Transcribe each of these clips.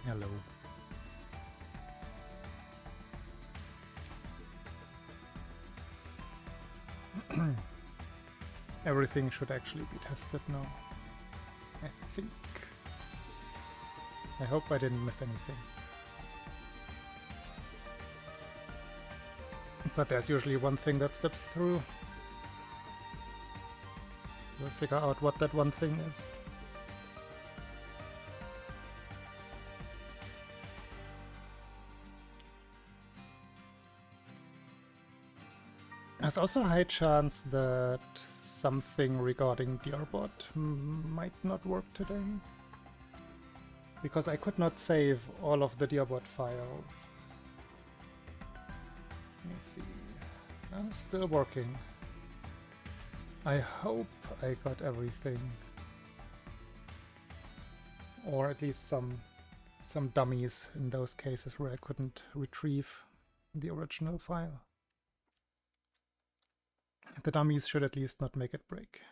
Hello. Everything should actually be tested now. I think. I hope I didn't miss anything. But there's usually one thing that slips through. We'll figure out what that one thing is. There's also a high chance that something regarding Dearbot might not work today. Because I could not save all of the Dearbot files. Let me see. Still working. I hope I got everything. Or at least some dummies in those cases where I couldn't retrieve the original file. The dummies should at least not make it break.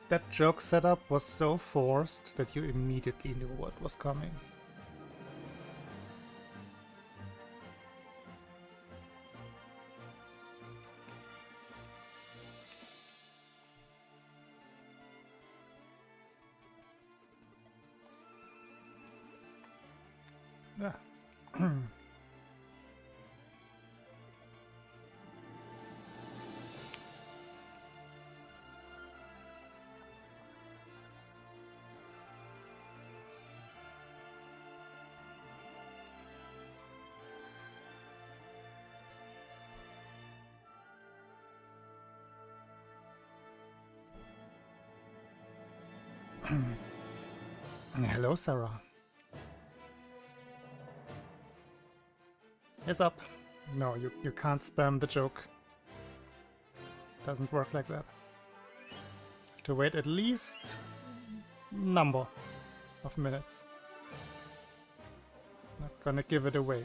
That joke setup was so forced that you immediately knew what was coming. Yeah. Hello, Sarah. It's up. No, you can't spam the joke. Doesn't work like that. Have to wait at least number of minutes. Not gonna give it away.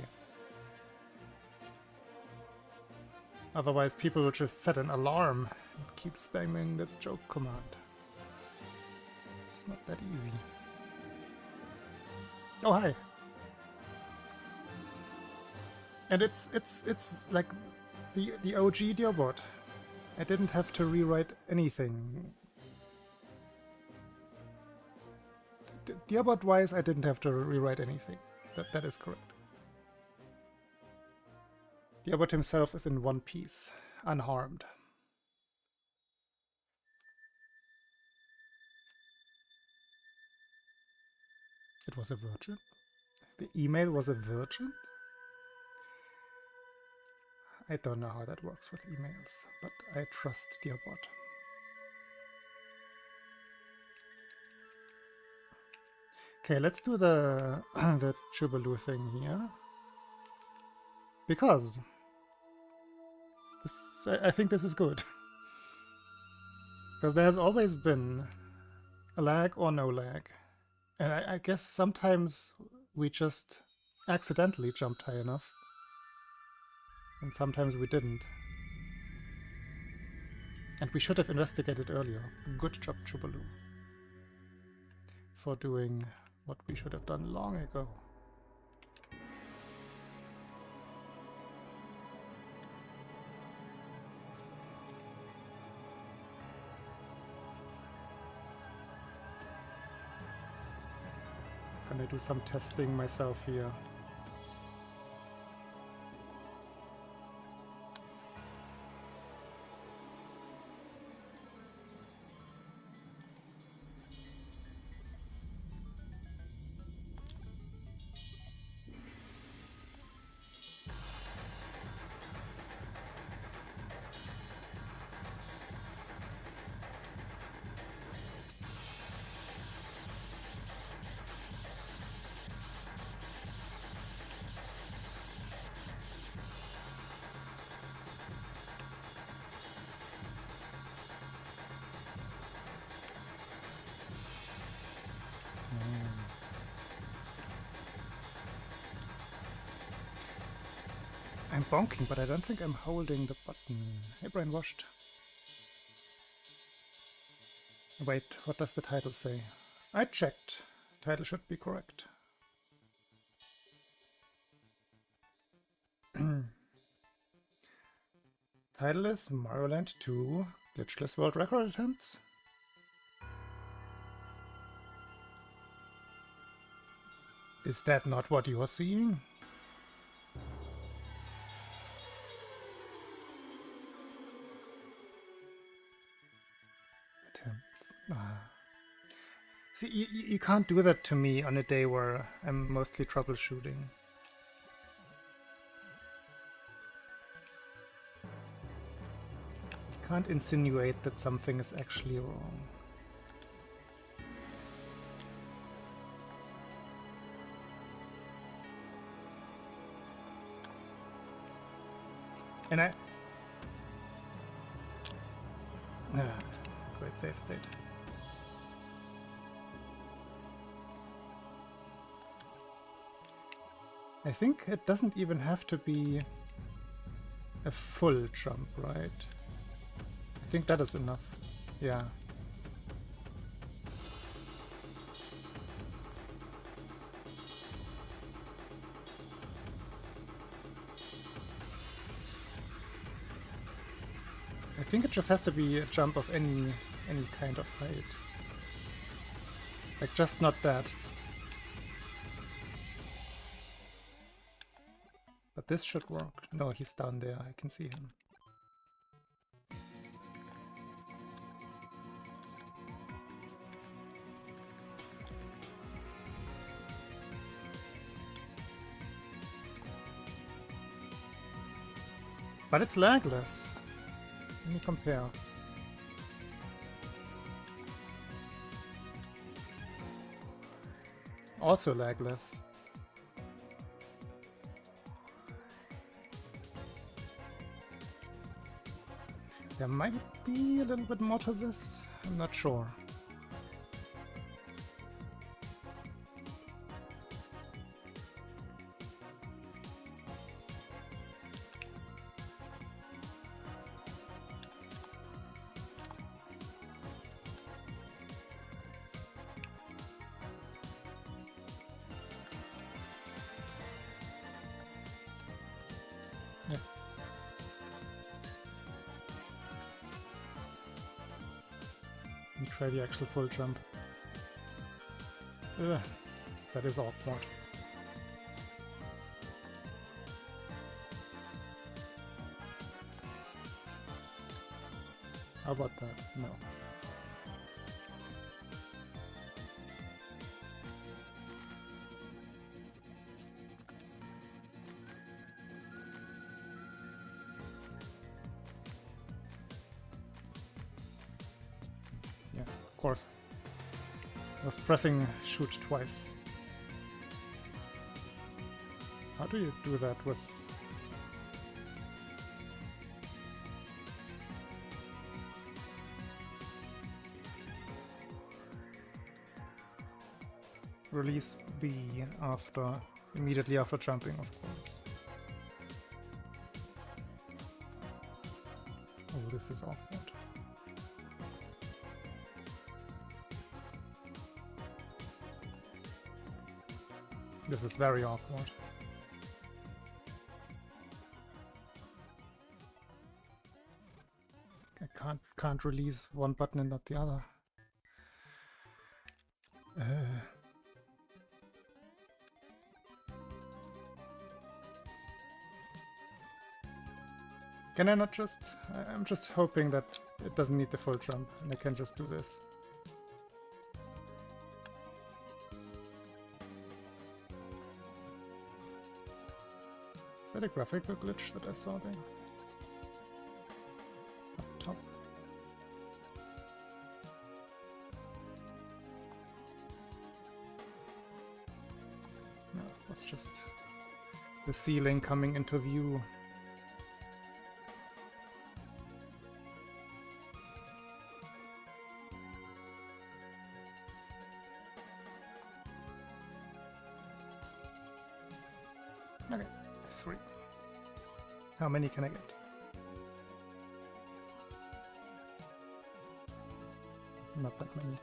Otherwise people will just set an alarm and keep spamming the joke command. It's not that easy. Oh, hi. And it's like the OG Dearbot. I didn't have to rewrite anything. Dearbot wise, I didn't have to rewrite anything. That is correct. Dearbot himself is in one piece, unharmed. It was a virgin? The email was a virgin? I don't know how that works with emails, but I trust Dearbot. Okay, let's do the Jubilee thing here. Because I think this is good. Because there has always been a lag or no lag. And I guess sometimes we just accidentally jumped high enough. And sometimes we didn't. And we should have investigated earlier. Good job, Jubilee. For doing what we should have done long ago. Gonna do some testing myself here. I'm bonking, but I don't think I'm holding the button. Hey, brainwashed. Wait, what does the title say? I checked. Title should be correct. Title is Mario Land 2 Glitchless World Record Attempts. Is that not what you are seeing? Attempts. See, you can't do that to me on a day where I'm mostly troubleshooting. Can't insinuate that something is actually wrong. And great save state. I think it doesn't even have to be a full jump, right? I think that is enough. Yeah. I think it just has to be a jump of any kind of height. Like, just not that. But this should work. No, he's down there. I can see him. But it's lagless. Let me compare. Also lagless. There might be a little bit more to this. I'm not sure. Try the actual full jump. Ugh, that is awkward. How about that? No. Of course. I was pressing shoot twice. How do you do that with... Release B immediately after jumping, of course. Oh, this is awkward. This is very awkward. I can't release one button and not the other. Can I not just... I'm just hoping that it doesn't need the full jump and I can just do this. Is that a graphical glitch that I saw there? Up top. No, it was just the ceiling coming into view. Okay, 3. How many can I get? Not that many.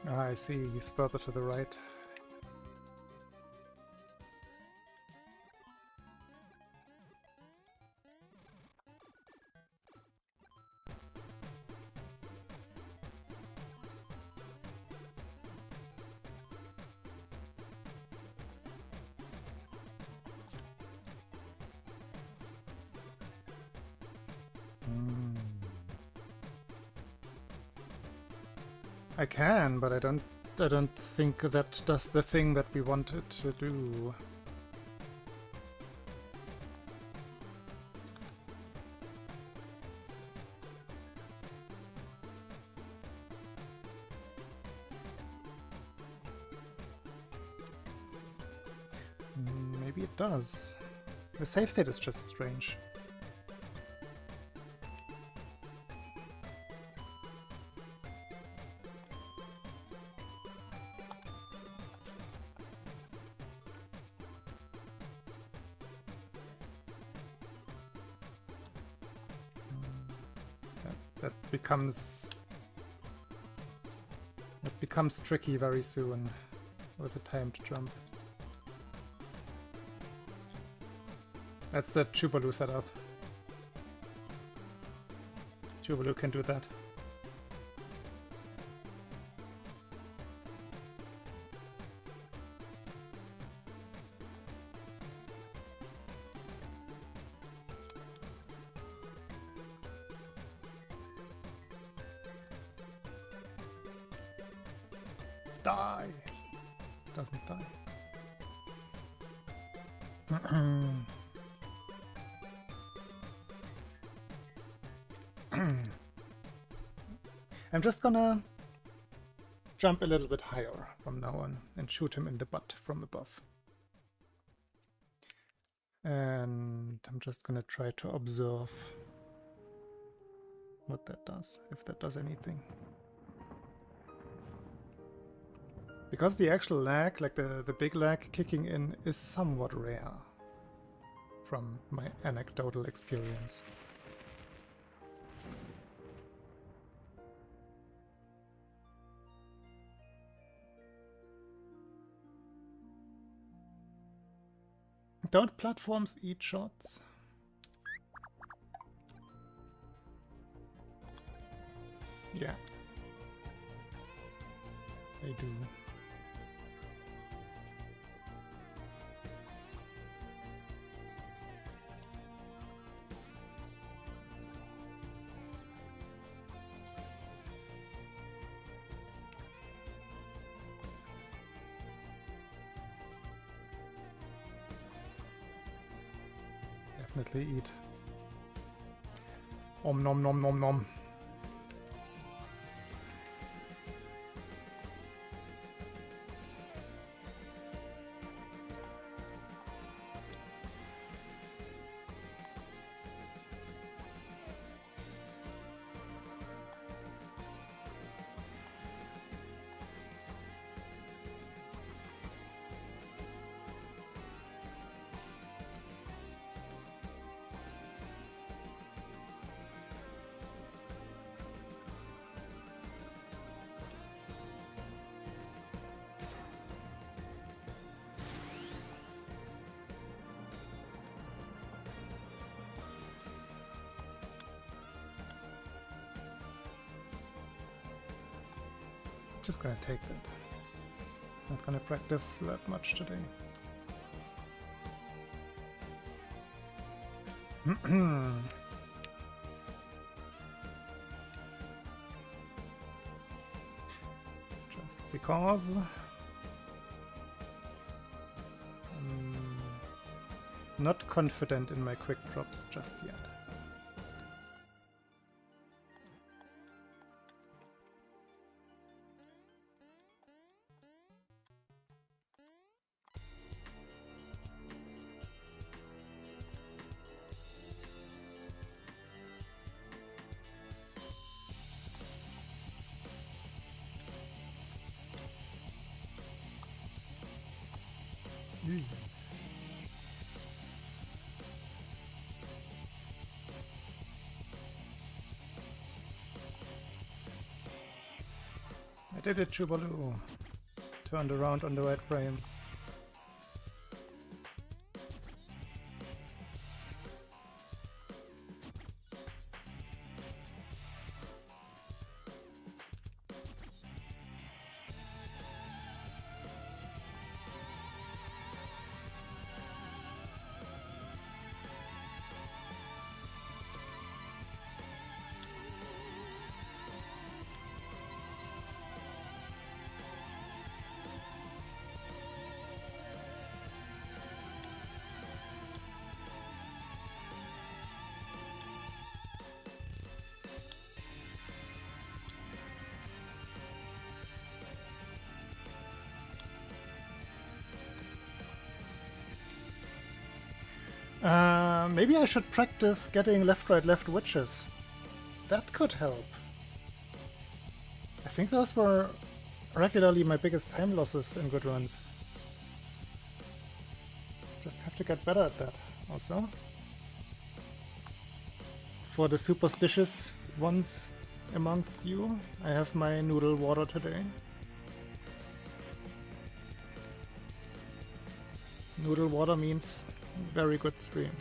Ah, I see, he's further to the right. I can, but I don't think that does the thing that we wanted to do. Maybe it does. The save state is just strange. It becomes tricky very soon with the timed jump. That's the Chubalu setup. Chubalu can do that. Die! Doesn't die. I'm just gonna jump a little bit higher from now on and shoot him in the butt from above. And I'm just gonna try to observe what that does, if that does anything. Because the actual lag, like the big lag kicking in, is somewhat rare from my anecdotal experience. Don't platforms eat shots? Yeah. They do. Definitely eat. Om nom nom nom nom. just gonna take that. Not gonna practice that much today. Just because I'm not confident in my quick drops just yet. I did it, Chubaloo. Turned around on the right frame. Maybe I should practice getting left, right, left witches. That could help. I think those were regularly my biggest time losses in good runs. Just have to get better at that also. For the superstitious ones amongst you, I have my noodle water today. Noodle water means very good stream.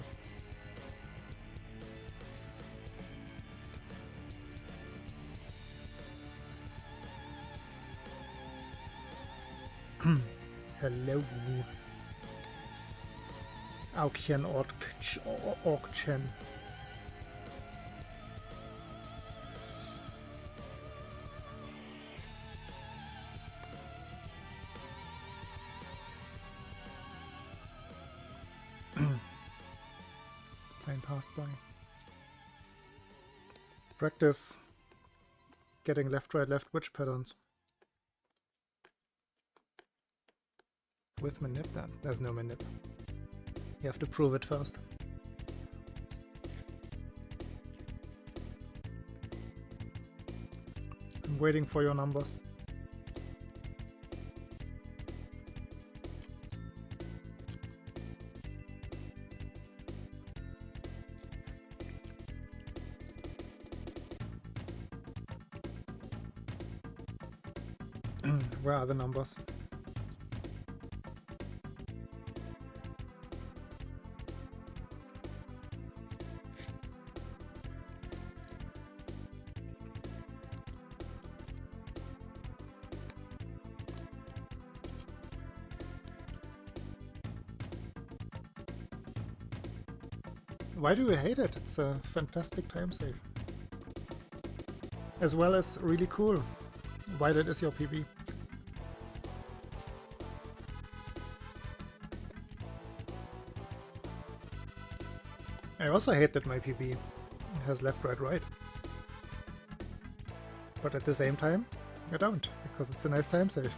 Hello. Aukchen Orkchen. Plane passed by. Practice getting left, right, left witch patterns. With manip then? There's no manip. You have to prove it first. I'm waiting for your numbers. Where are the numbers? Why do you hate it? It's a fantastic time save. As well as really cool. Why that is your PB. I also hate that my PB has left, right, right. But at the same time, I don't, because it's a nice time save.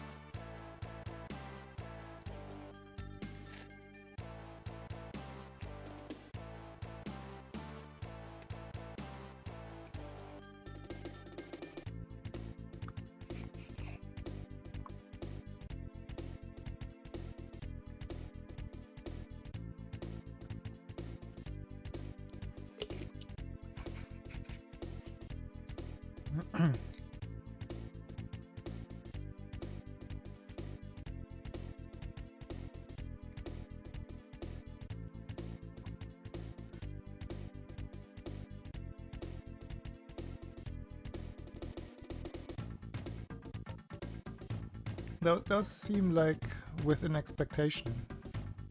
Those seem like within expectation.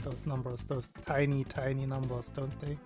Those numbers, those tiny, tiny numbers, don't they?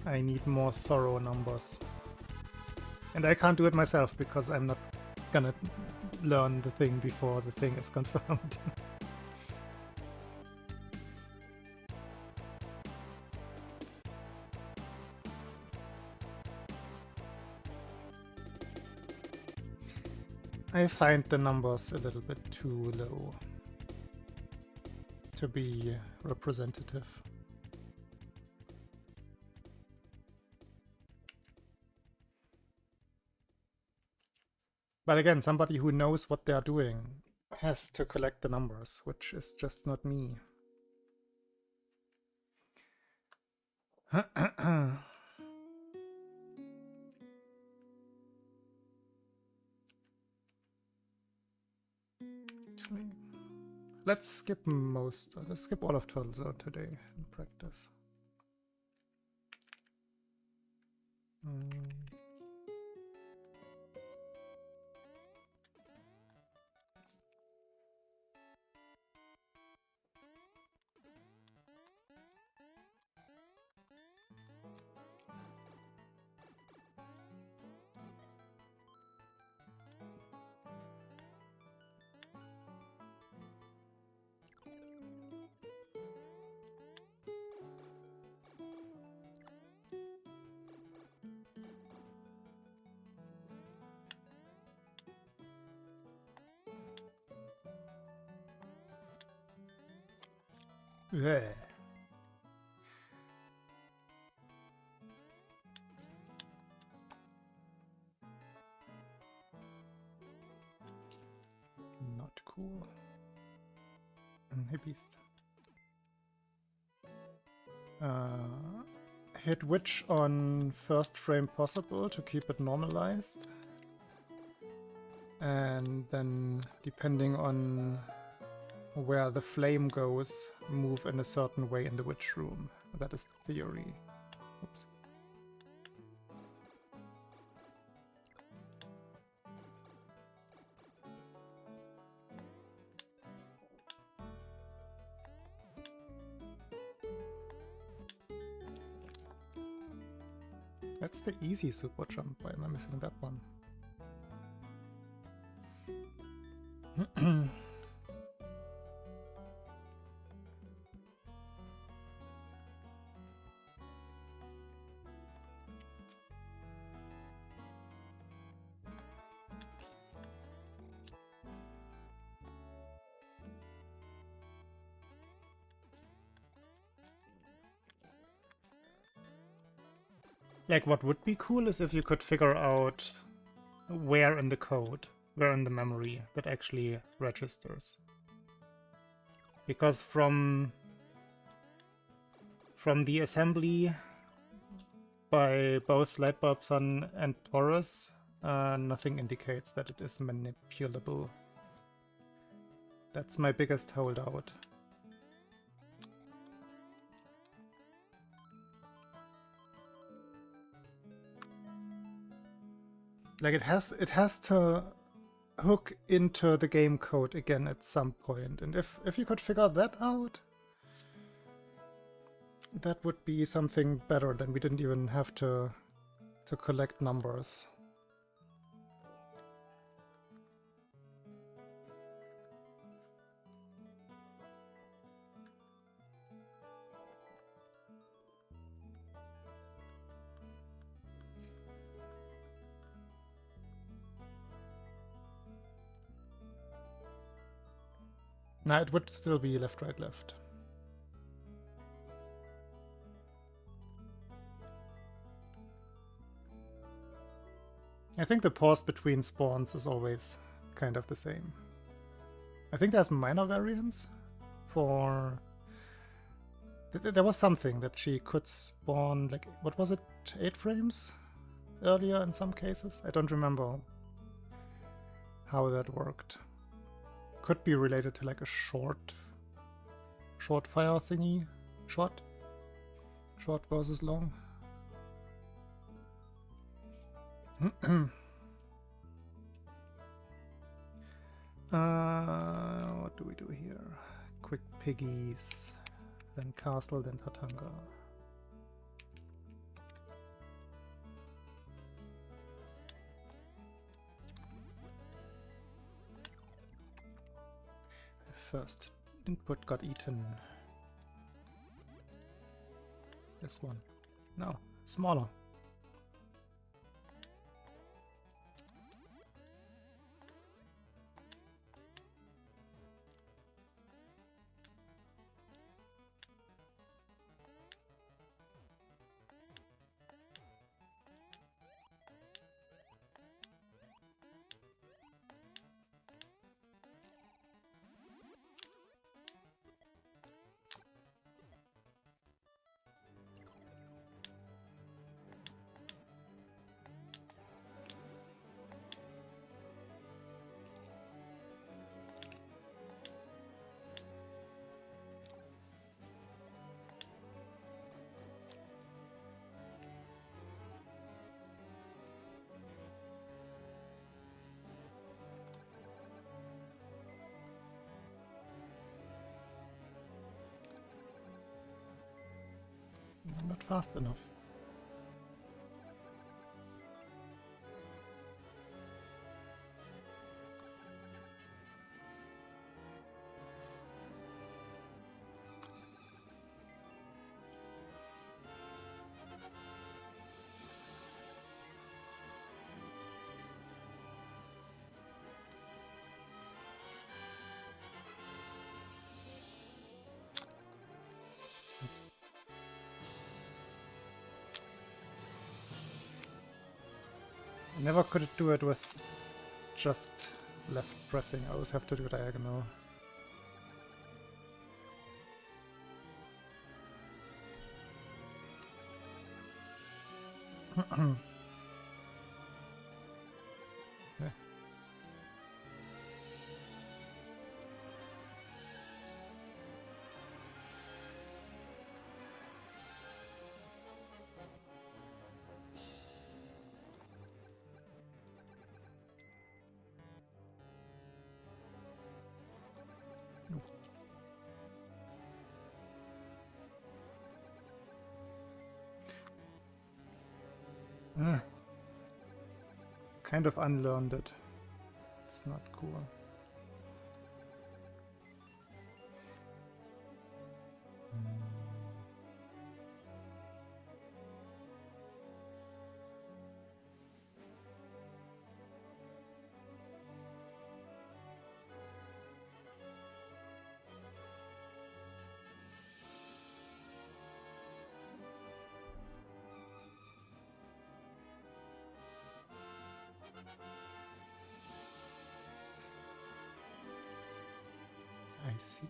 I need more thorough numbers. And I can't do it myself because I'm not gonna learn the thing before the thing is confirmed. I find the numbers a little bit too low to be representative. But again, somebody who knows what they are doing has to collect the numbers, which is just not me. Let's skip let's skip all of Turtle Zone today in practice. Yeah. Not cool. Hey, beast. Hit witch on first frame possible to keep it normalized. And then, depending on where the flame goes, move in a certain way in the witch room. That is the theory. Oops. That's the easy super jump. Why am I missing that one? Like, what would be cool is if you could figure out where in the code, where in the memory that actually registers. Because from the assembly by both Lightbulb Sun and Taurus, nothing indicates that it is manipulable. That's my biggest holdout. Like, it has to hook into the game code again at some point, and if you could figure that out, that would be something better. Than we didn't even have to collect numbers. Nah, it would still be left, right, left. I think the pause between spawns is always kind of the same. I think there's minor variants for... There was something that she could spawn, like, what was it, 8 frames earlier in some cases? I don't remember how that worked. Could be related to like a short fire thingy. Short versus long. What do we do here? Quick piggies, then castle, then Tatanga. First input got eaten. This one. No, smaller. Not fast enough. Oops. I never could do it with just left pressing. I always have to do diagonal. Yeah. Kind of unlearned it. It's not cool. I see.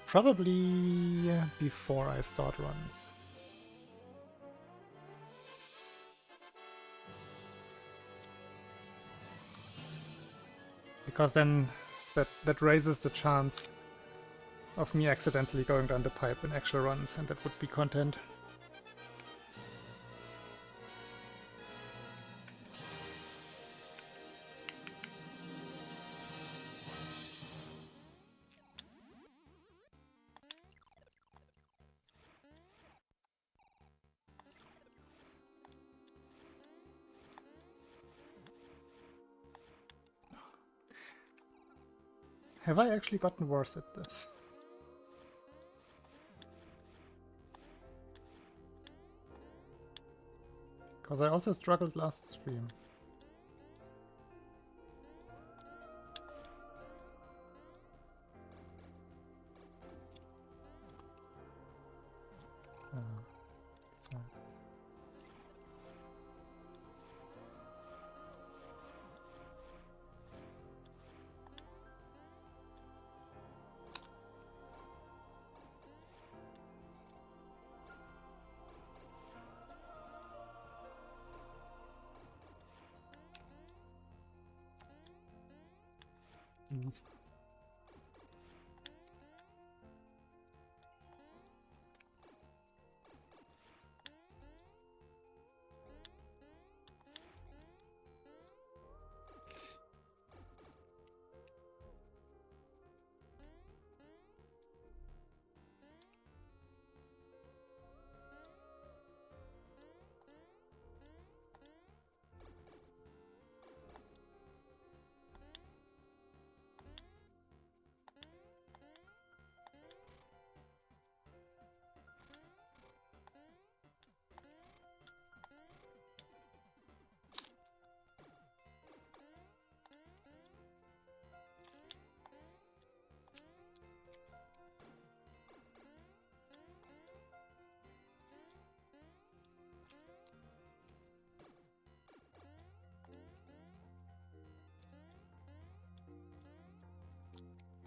Probably before I start runs. Because then that raises the chance of me accidentally going down the pipe in actual runs, and that would be content. Have I actually gotten worse at this? Because I also struggled last stream. So. Mm.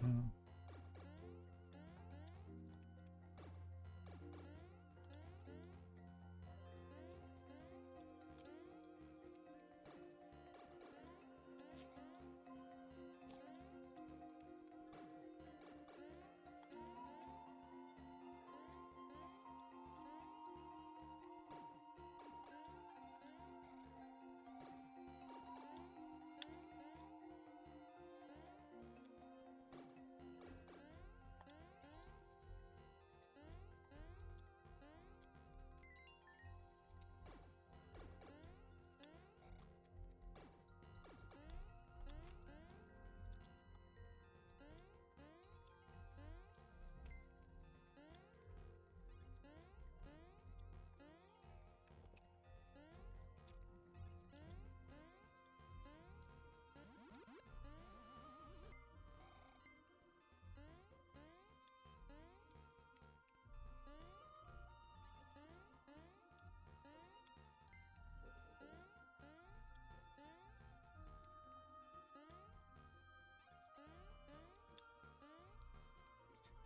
Mm.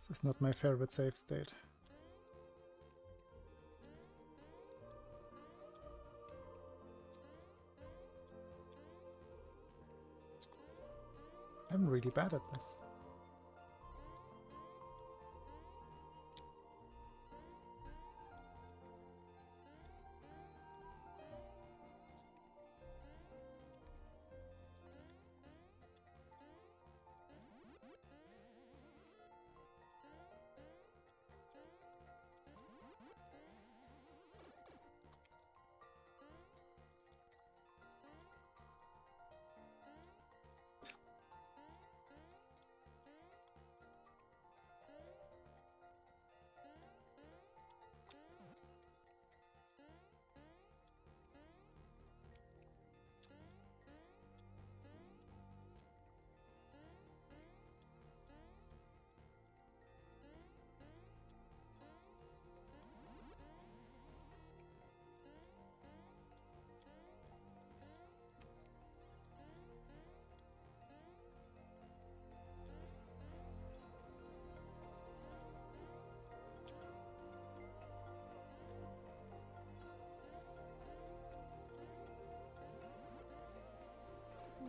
This is not my favorite save state. I'm really bad at this.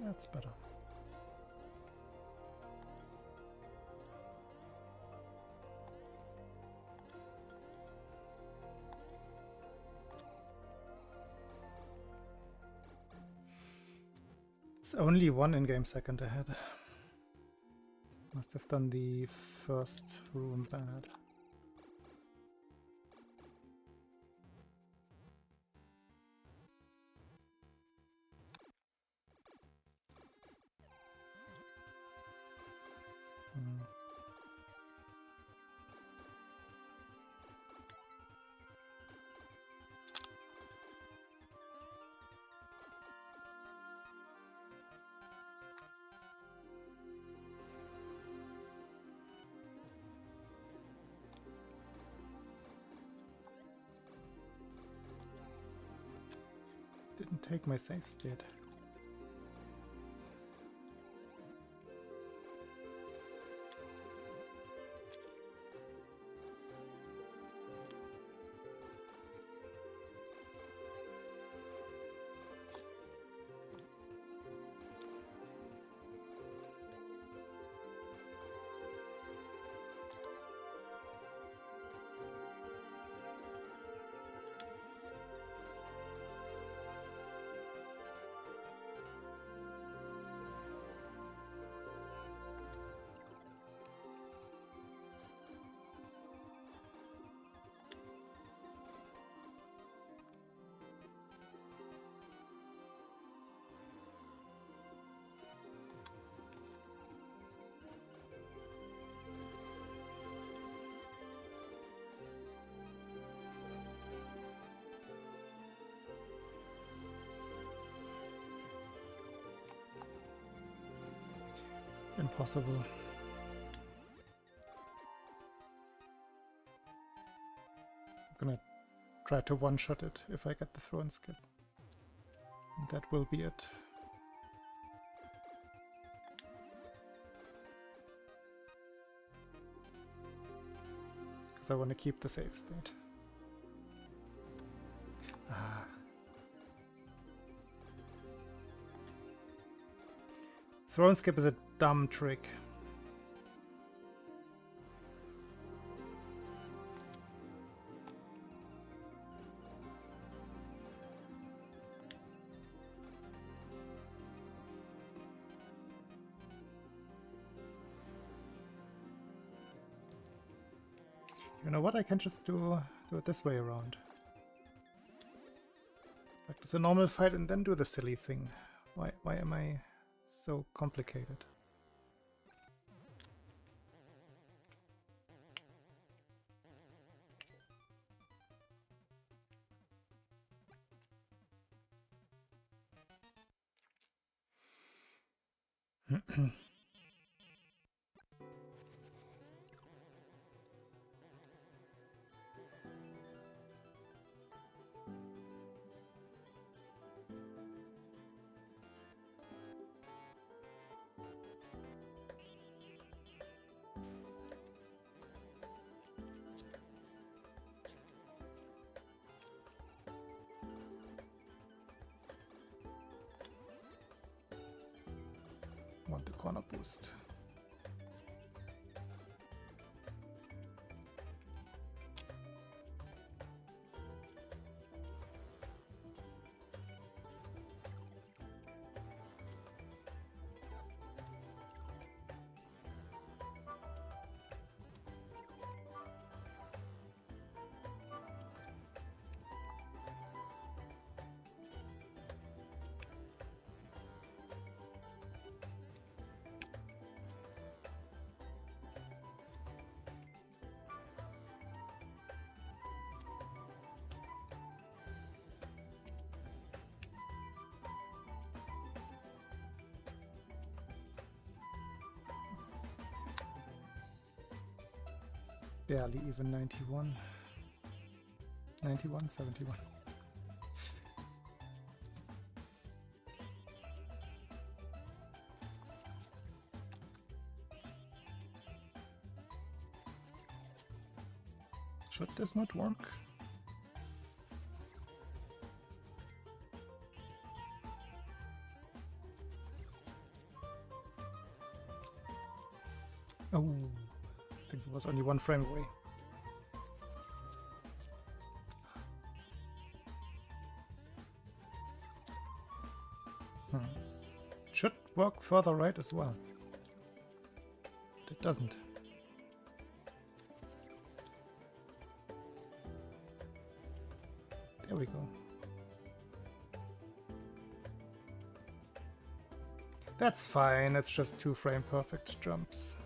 That's better. It's only one in-game second ahead. Must have done the first room bad. Didn't take my save state. impossible. I'm gonna try to one-shot it if I get the throw and skip. And that will be it. Because I want to keep the save state. Ah. Throw and skip is a dumb trick. You know what? I can just do it this way around. Practice a normal fight and then do the silly thing. Why am I so complicated? Want the corner boost. Barely even 91. 91, 71. Should this not work? Oh, I think it was only one frame away. Should work further right as well. But it doesn't. There we go. That's fine, it's just 2 frame perfect jumps.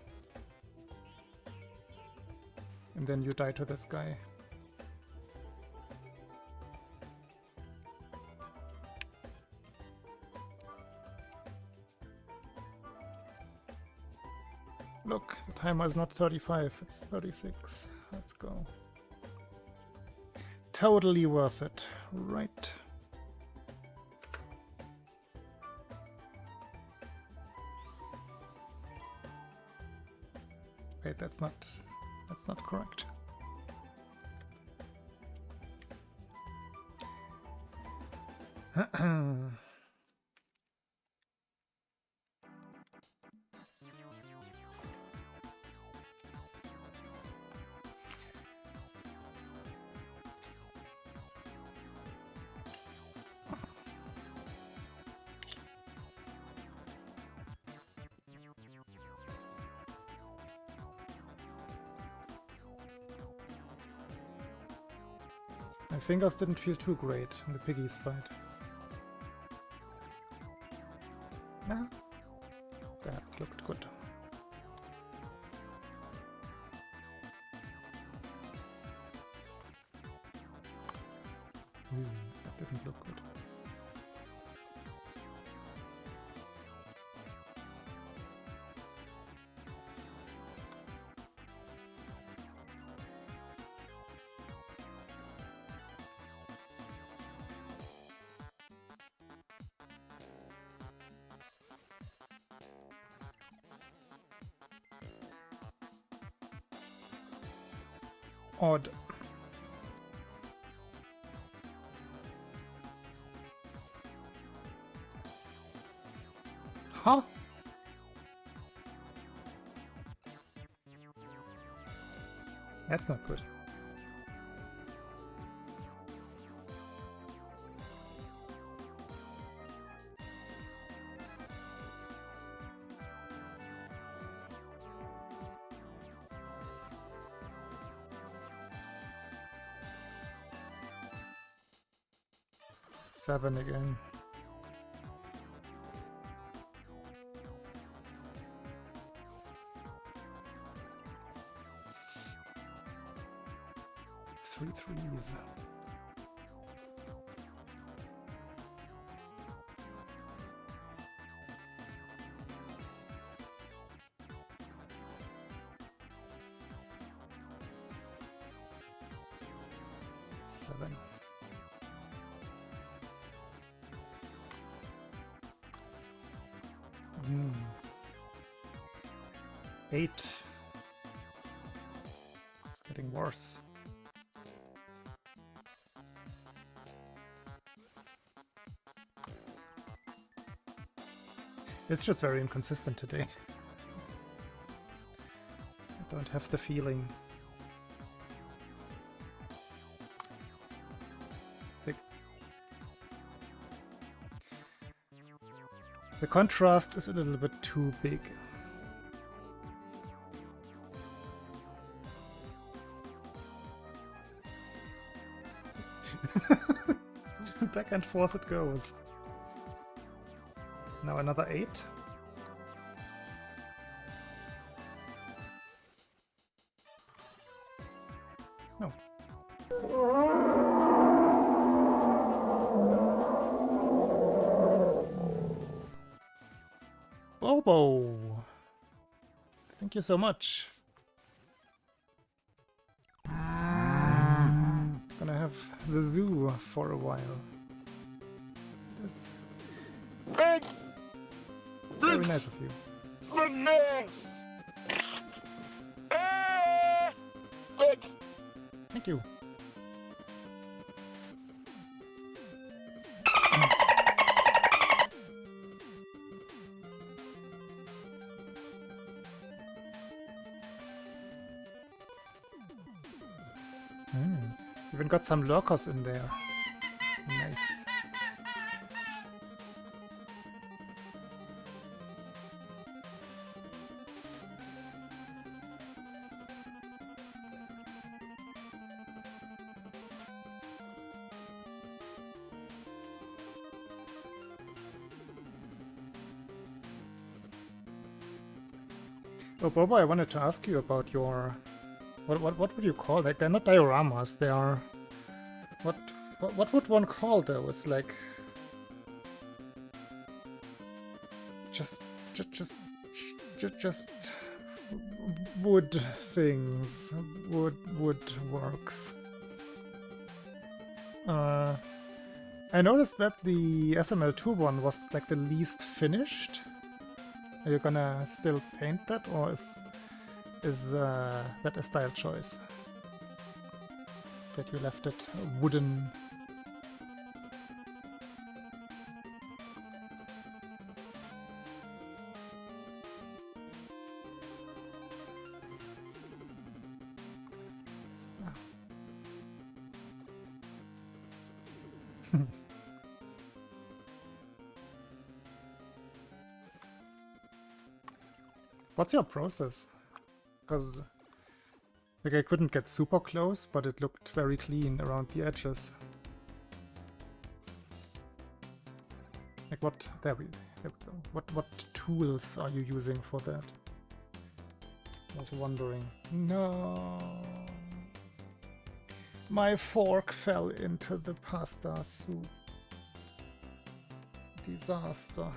And then you die to this guy. Look, the timer is not 35, it's 36. Let's go. Totally worth it, right? Wait, that's not correct. My fingers didn't feel too great in the piggies fight. Nah, that looked good. Ooh, that didn't look good. Odd. Huh? That's not good. Seven again. Three threes. Seven. Eight. It's getting worse. It's just very inconsistent today. I don't have the feeling. The contrast is a little bit too big. Back and forth it goes. Now another 8. No. Bobo! Thank you so much. Gonna have the zoo for a while. This very nice of you. Thank you. Even got some lurkers in there. Nice. Oh, Bobo, I wanted to ask you about your... What would you call that? They're not dioramas, they are... What would one call those? Like... Just wood things. Woodworks. I noticed that the SML2 one was like the least finished. Are you gonna still paint that, or is that a style choice? That you left it wooden? What's your process? Because like I couldn't get super close, but it looked very clean around the edges. Like what? There we go. What tools are you using for that? I was wondering. No, my fork fell into the pasta soup. Disaster.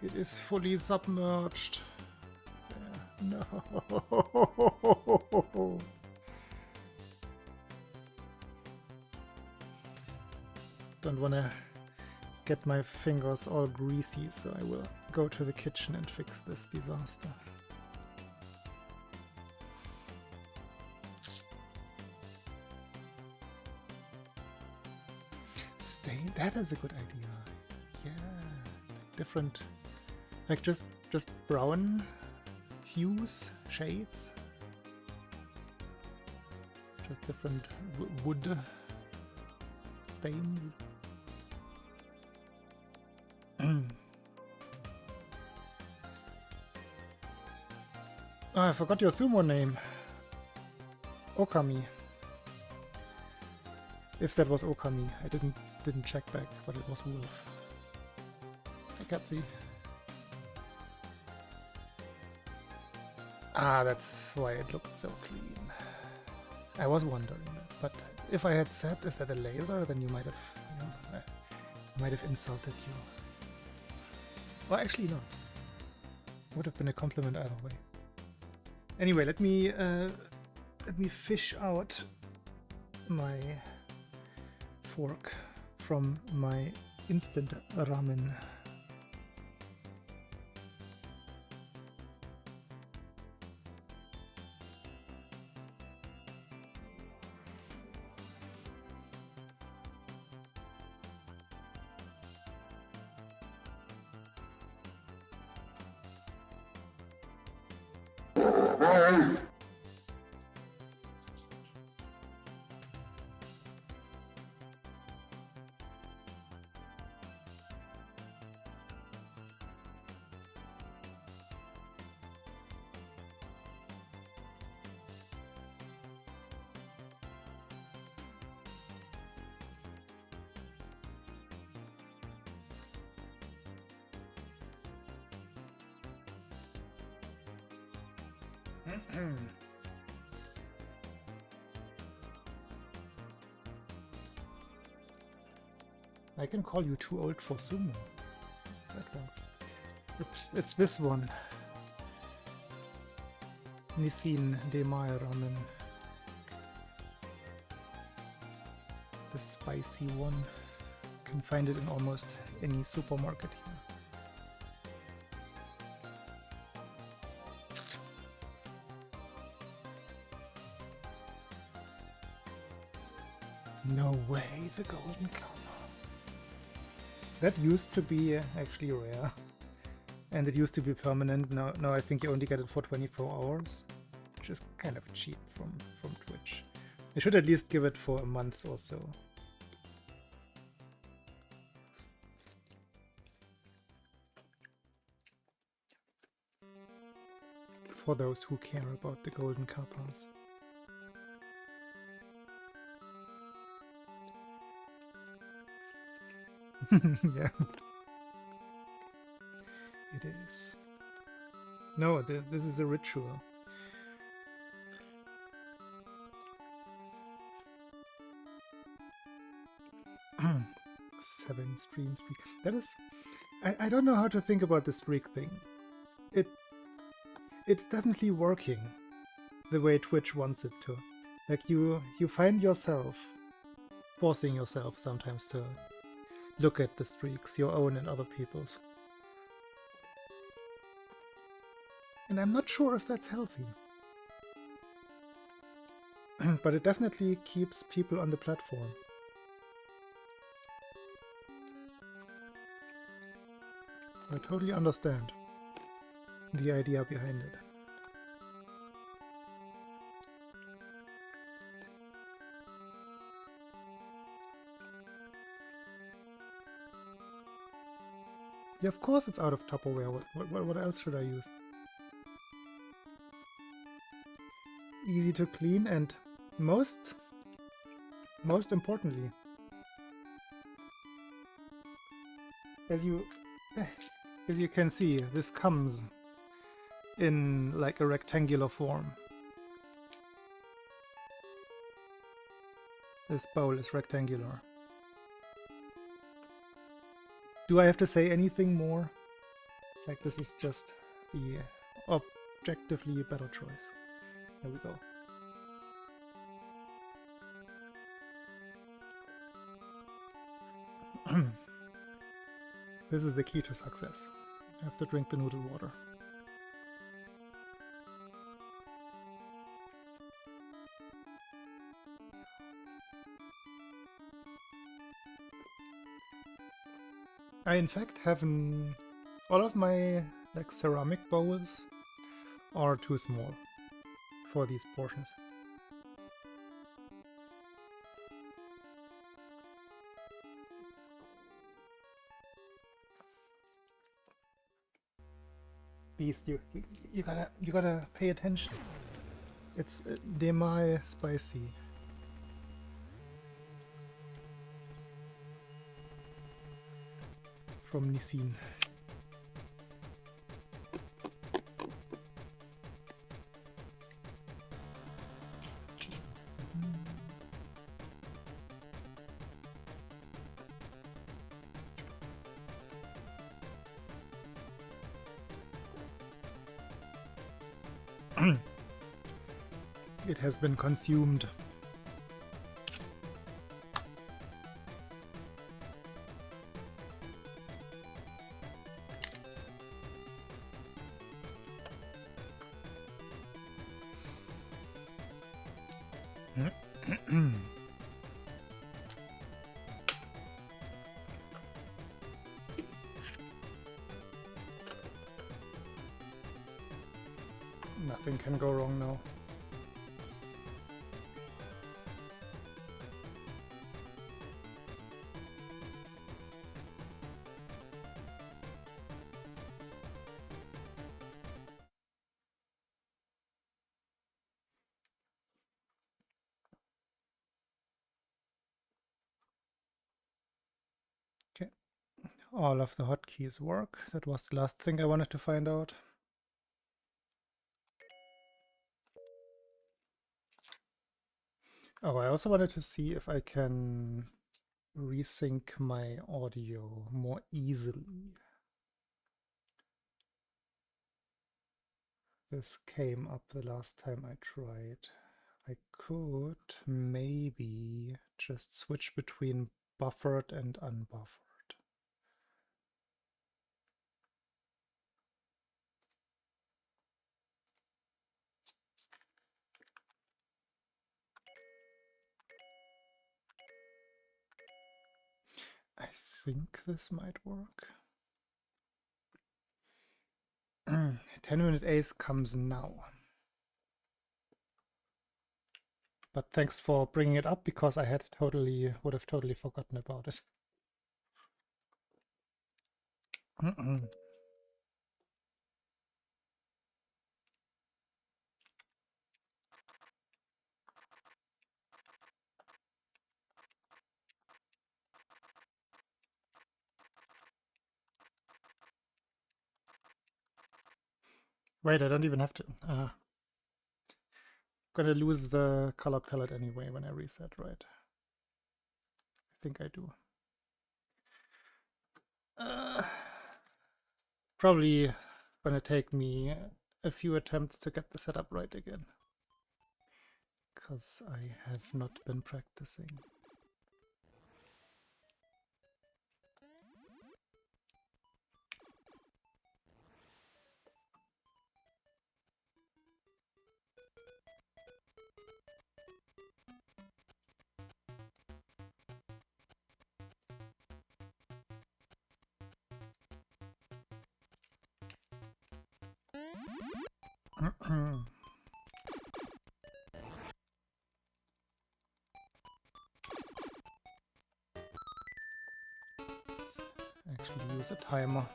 It is fully submerged. No. Don't wanna get my fingers all greasy, so I will go to the kitchen and fix this disaster. Stain, that is a good idea. Yeah, different, like just brown hues, shades. Just different wood stain. Oh, I forgot your sumo name. Okami. If that was Okami, I didn't check back, but it was Wolf. I can't see. Ah, that's why it looked so clean. I was wondering that, but if I had said, "Is that a laser?" then you might have, might have insulted you. Well, actually not. Would have been a compliment either way. Anyway, let me fish out my fork from my instant ramen. I can call you too old for sumo. That works. It's this one. Nissin Demai Ramen. The spicy one. You can find it in almost any supermarket here. No way, the golden color. That used to be actually rare. And it used to be permanent. Now I think you only get it for 24 hours. Which is kind of cheap from Twitch. They should at least give it for a month or so. For those who care about the golden kappas. Yeah. It is. No, this is a ritual. Seven stream streak. That is... I don't know how to think about the streak thing. It's definitely working the way Twitch wants it to. Like you find yourself forcing yourself sometimes to look at the streaks, your own and other people's. And I'm not sure if that's healthy. But it definitely keeps people on the platform. So I totally understand the idea behind it. Yeah, of course it's out of Tupperware. What else should I use? Easy to clean and most importantly, as you can see, this comes in like a rectangular form. This bowl is rectangular. Do I have to say anything more? Like, this is just the objectively better choice. There we go. This is the key to success. I have to drink the noodle water. I in fact have all of my like ceramic bowls are too small for these portions. Beast, you gotta pay attention. It's demi spicy. From Nissin. It has been consumed. Nothing can go wrong now. Okay, all of the hotkeys work. That was the last thing I wanted to find out. Oh, I also wanted to see if I can resync my audio more easily. This came up the last time I tried. I could maybe just switch between buffered and unbuffered. I think this might work. 10-minute ace comes now. But thanks for bringing it up, because I would have totally forgotten about it. Wait, I don't even have to. I'm gonna lose the color palette anyway when I reset, right? I think I do. Probably gonna take me a few attempts to get the setup right again, because I have not been practicing. Actually use a timer.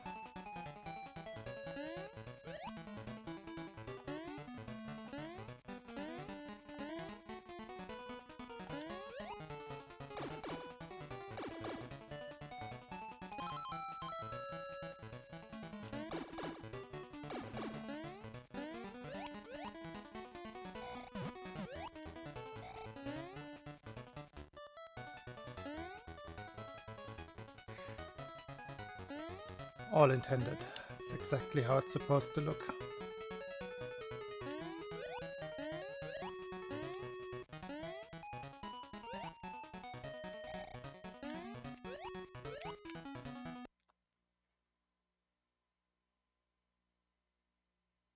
All intended. It's exactly how it's supposed to look.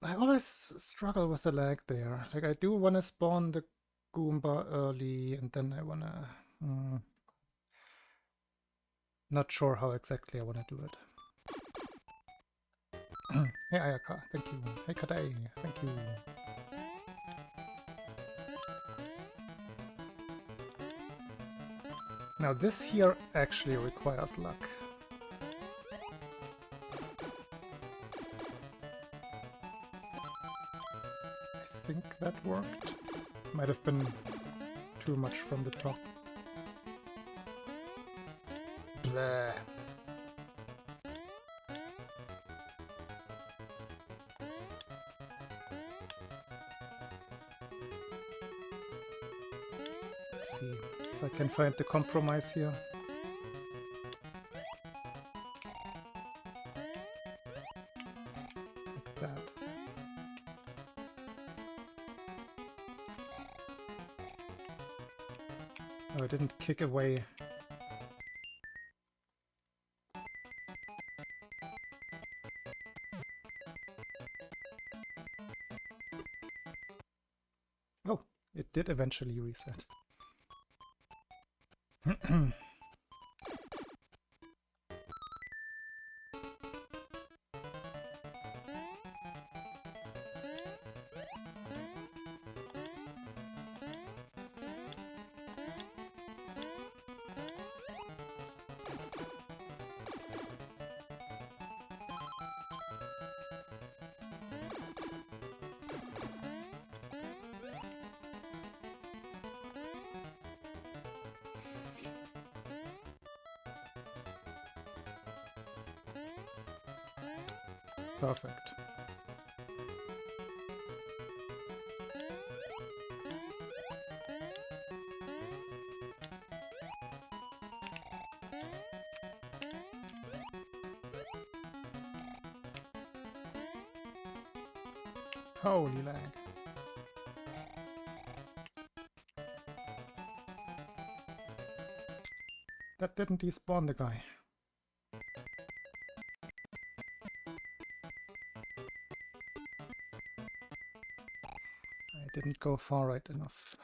I always struggle with the lag there. Like, I do want to spawn the Goomba early, and then I want to... not sure how exactly I want to do it. Hey Ayaka, thank you. Hey Kadai, thank you. Now this here actually requires luck. I think that worked. Might have been too much from the top. Bleh. Let's see if I can find the compromise here. Like that. Oh, I didn't kick away. Oh, it did eventually reset. Perfect. Holy lag. That didn't despawn the guy. I didn't go far right enough.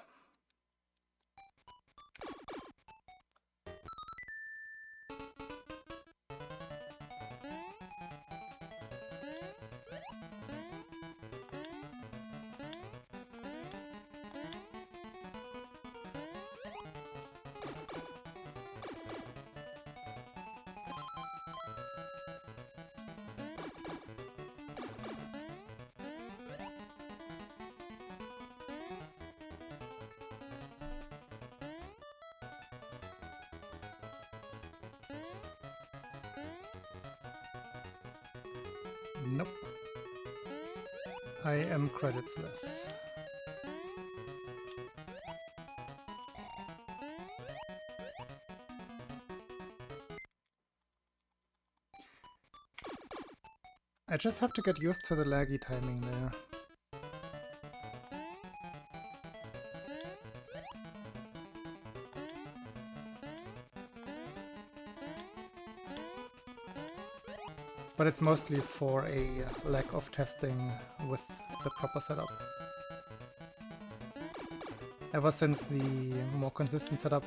Nope. I am creditsless. I just have to get used to the laggy timing there. But it's mostly for a lack of testing with the proper setup. Ever since the more consistent setup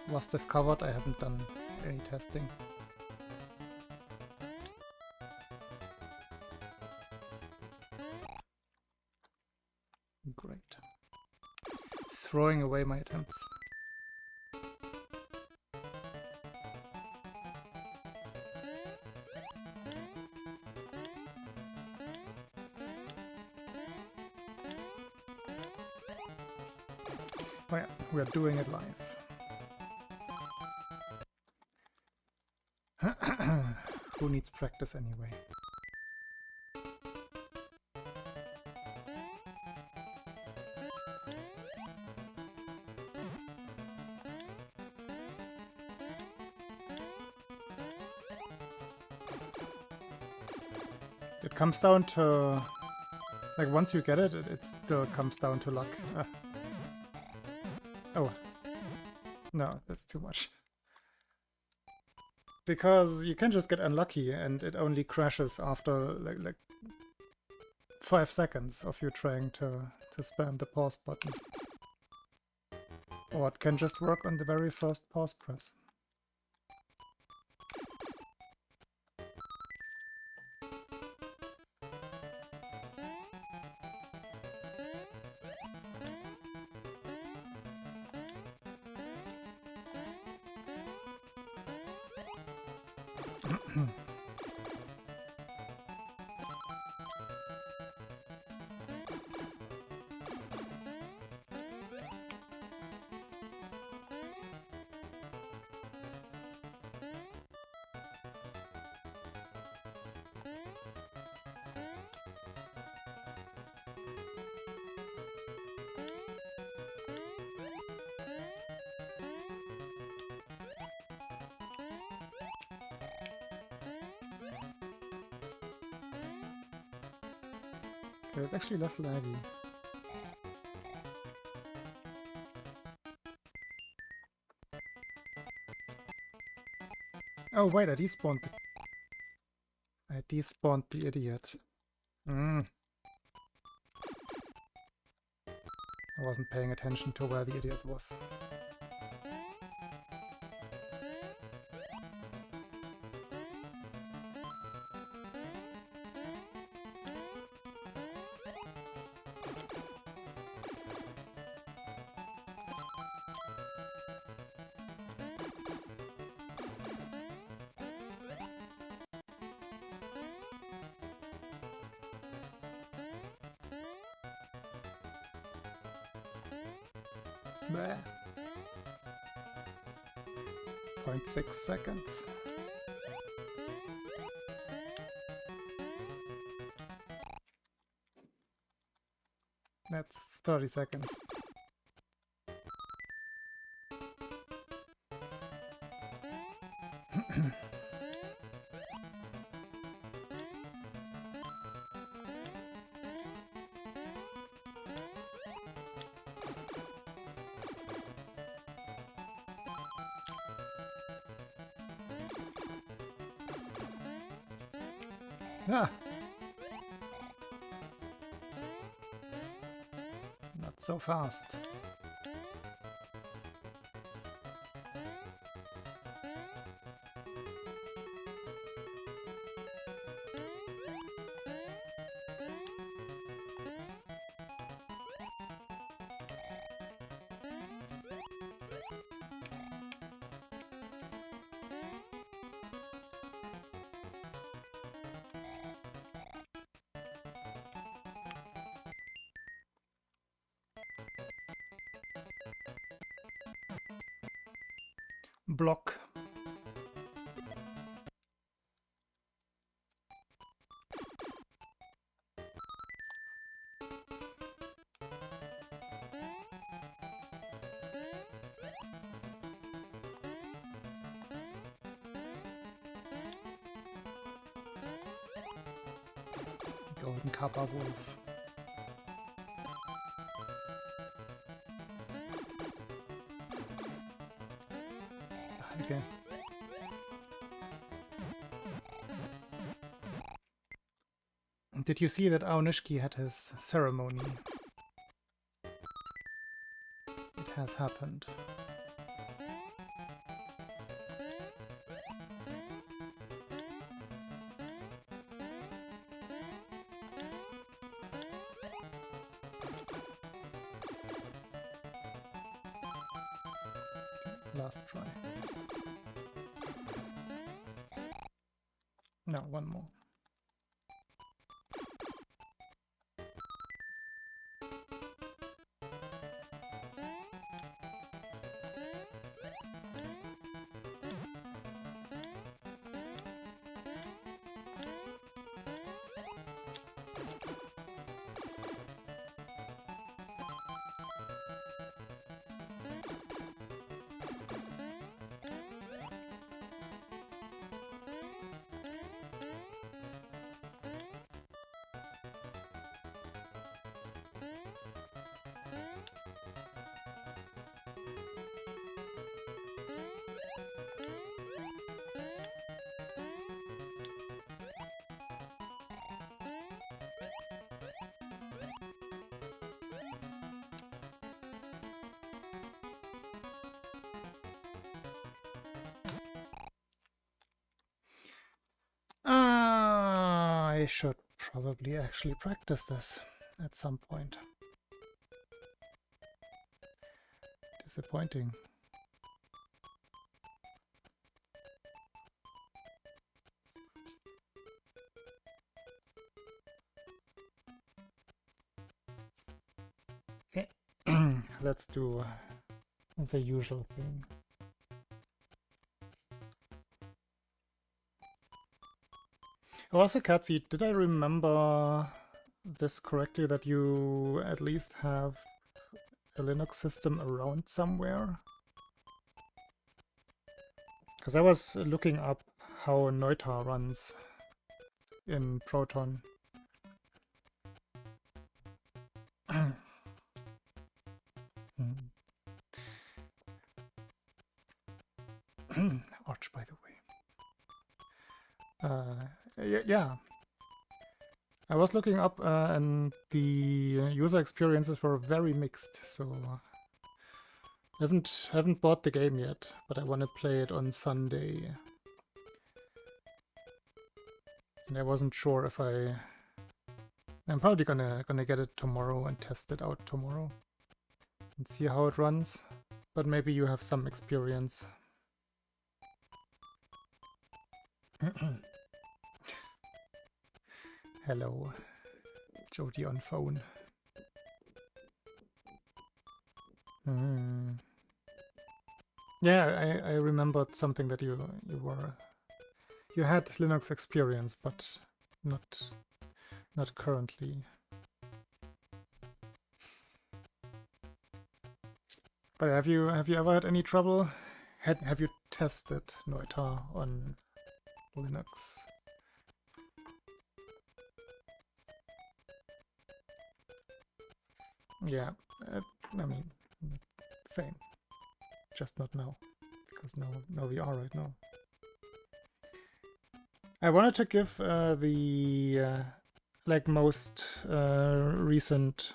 was discovered, I haven't done any testing. Great. Throwing away my attempts. Oh yeah, we are doing it live. Who needs practice anyway? It comes down to... like, once you get it, it still comes down to luck. Oh, no, that's too much. Because you can just get unlucky and it only crashes after like 5 seconds of you trying to spam the pause button. Or it can just work on the very first pause press. Okay, it's actually less laggy. Oh wait, I despawned the idiot. I wasn't paying attention to where the idiot was. Bleh. 0.6 seconds. That's 30 seconds. Ah. Not so fast. Block. Golden Kappa Wolf. Okay. Did you see that Aonishki had his ceremony? It has happened. Last try. No, one more. I should probably actually practice this at some point. Disappointing. Okay. Let's do the usual thing. Oh, also, Katsi, did I remember this correctly, that you at least have a Linux system around somewhere? Because I was looking up how Neuta runs in Proton. Arch, by the way. Yeah. I was looking up and the user experiences were very mixed, so haven't bought the game yet, but I want to play it on Sunday. And I wasn't sure if I'm probably gonna get it tomorrow and test it out tomorrow and see how it runs. But maybe you have some experience. Hello, Jody on phone. Yeah, I remembered something that you had Linux experience, but not currently. But have you ever had any trouble? Have you tested Neuta on Linux? Yeah, I mean, same. Just not now, because now we are right now. I wanted to give the like most recent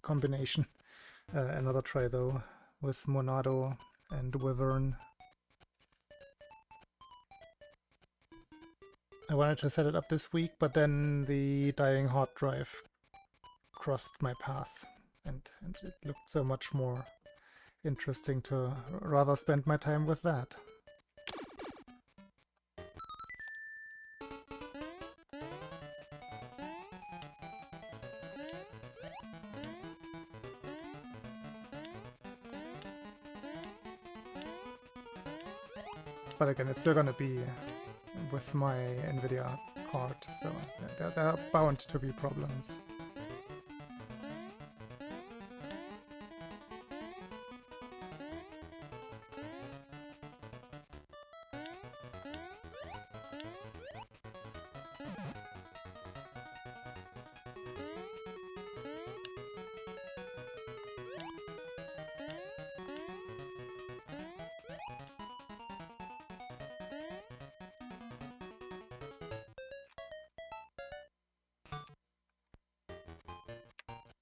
combination another try though, with Monado and Wyvern. I wanted to set it up this week, but then the dying hard drive crossed my path, and it looked so much more interesting to rather spend my time with that. But again, it's still gonna be with my NVIDIA card, so there are bound to be problems.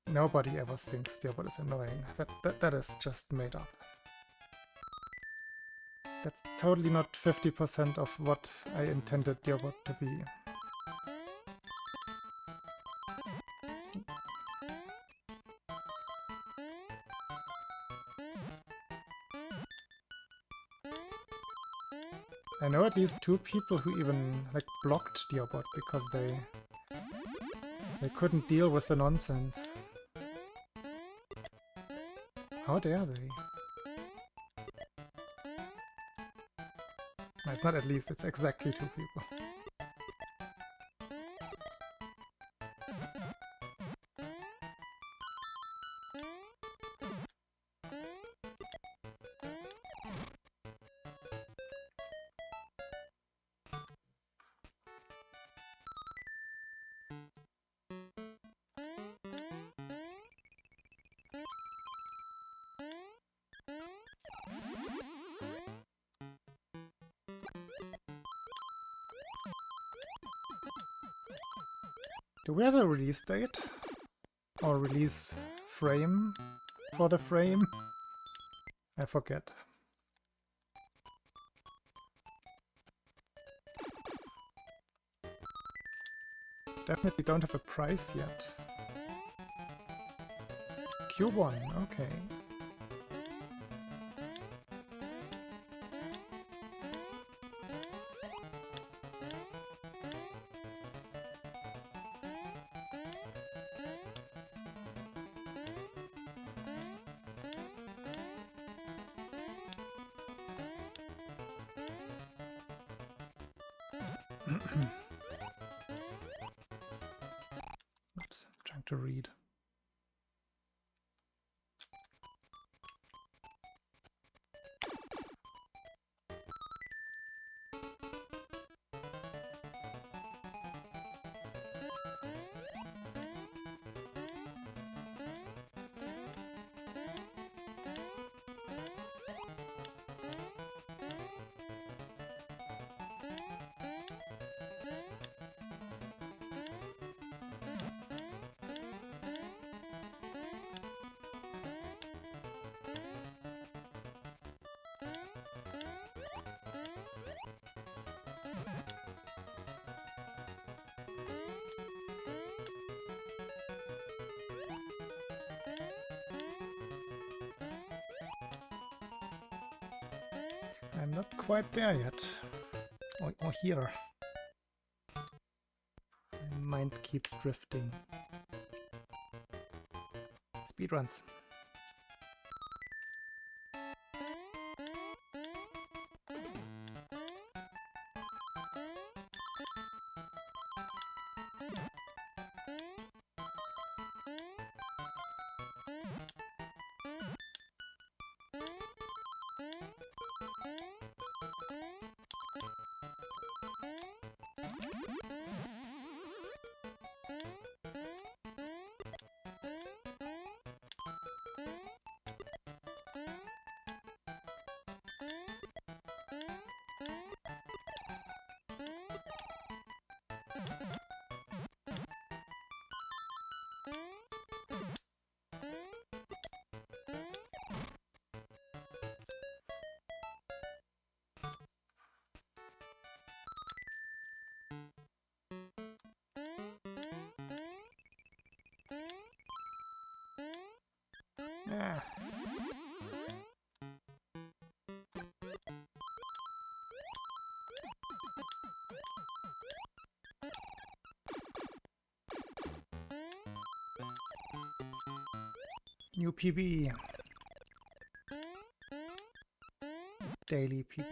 Nobody ever thinks Dearbot is annoying. That is just made up. That's totally not 50% of what I intended Dearbot to be. I know at least 2 people who even like blocked Dearbot because they couldn't deal with the nonsense. How dare they? No, it's not at least, it's exactly 2 people. Do we have a release date? Or release frame for the frame? I forget. Definitely don't have a price yet. Q1, okay. Oops, I'm trying to read. I'm not quite there yet. Or here. My mind keeps drifting. Speedruns. Ah. New PB. Daily PB.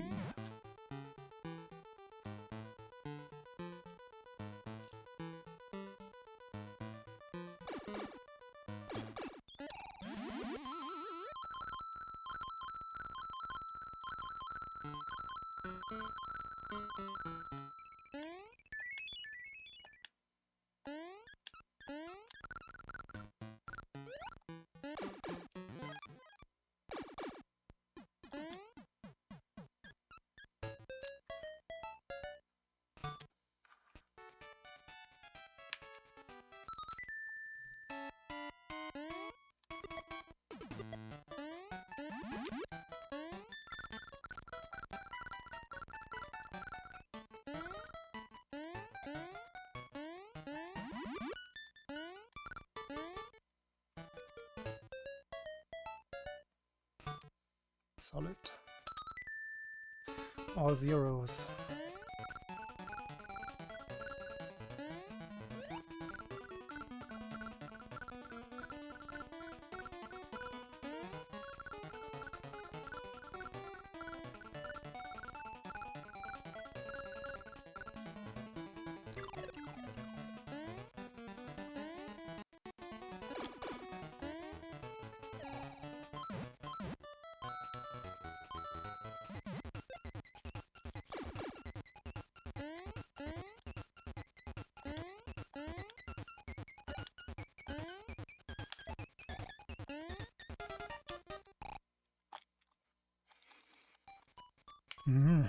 Solid. All zeros. Mm.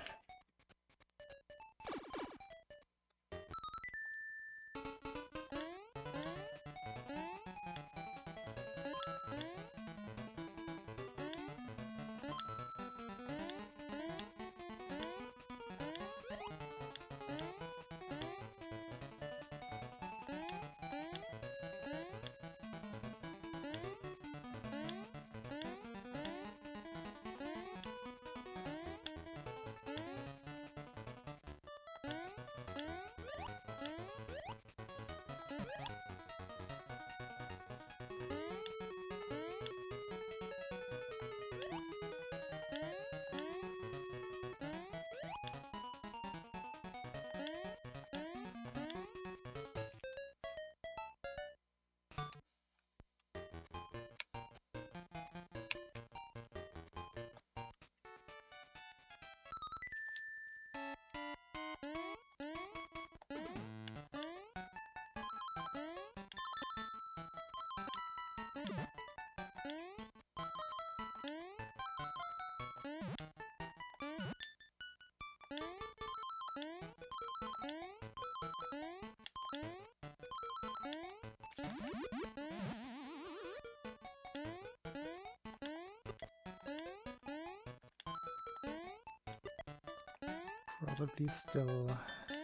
Probably still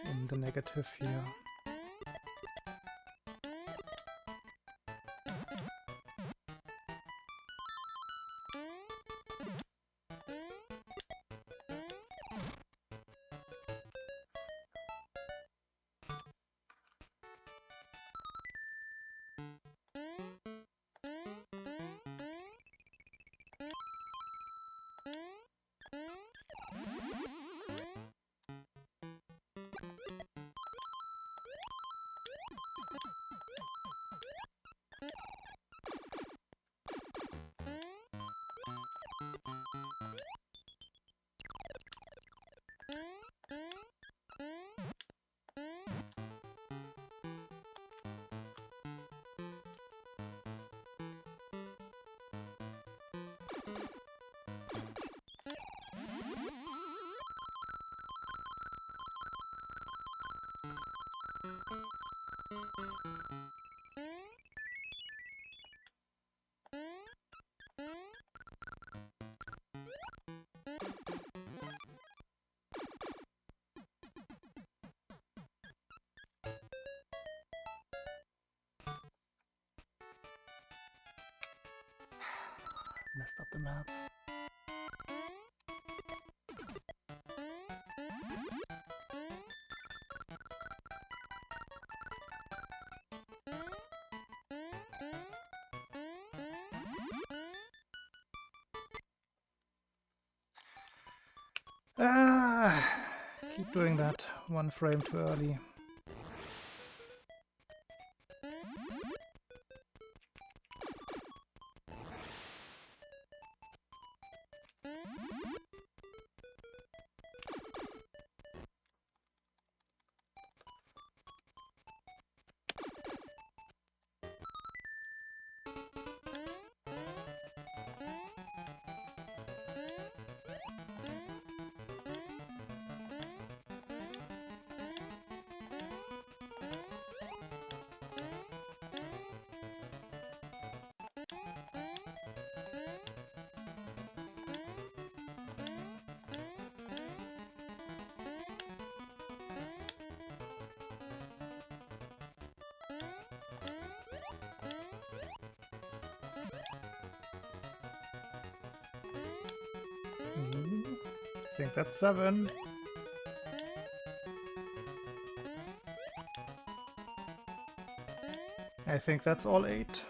in the negative here. Messed up the map. Keep doing that one frame too early. I think that's 7. I think that's all 8.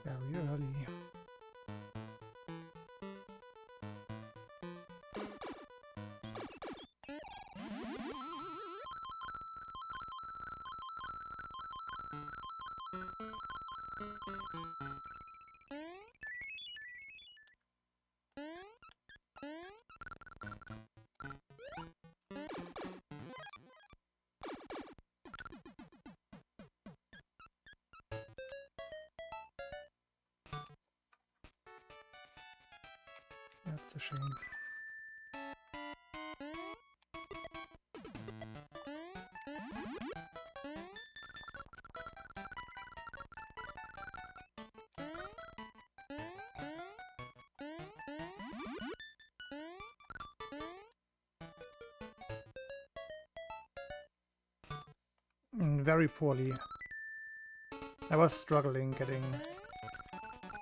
Very early. That's a shame. Very poorly. I was struggling getting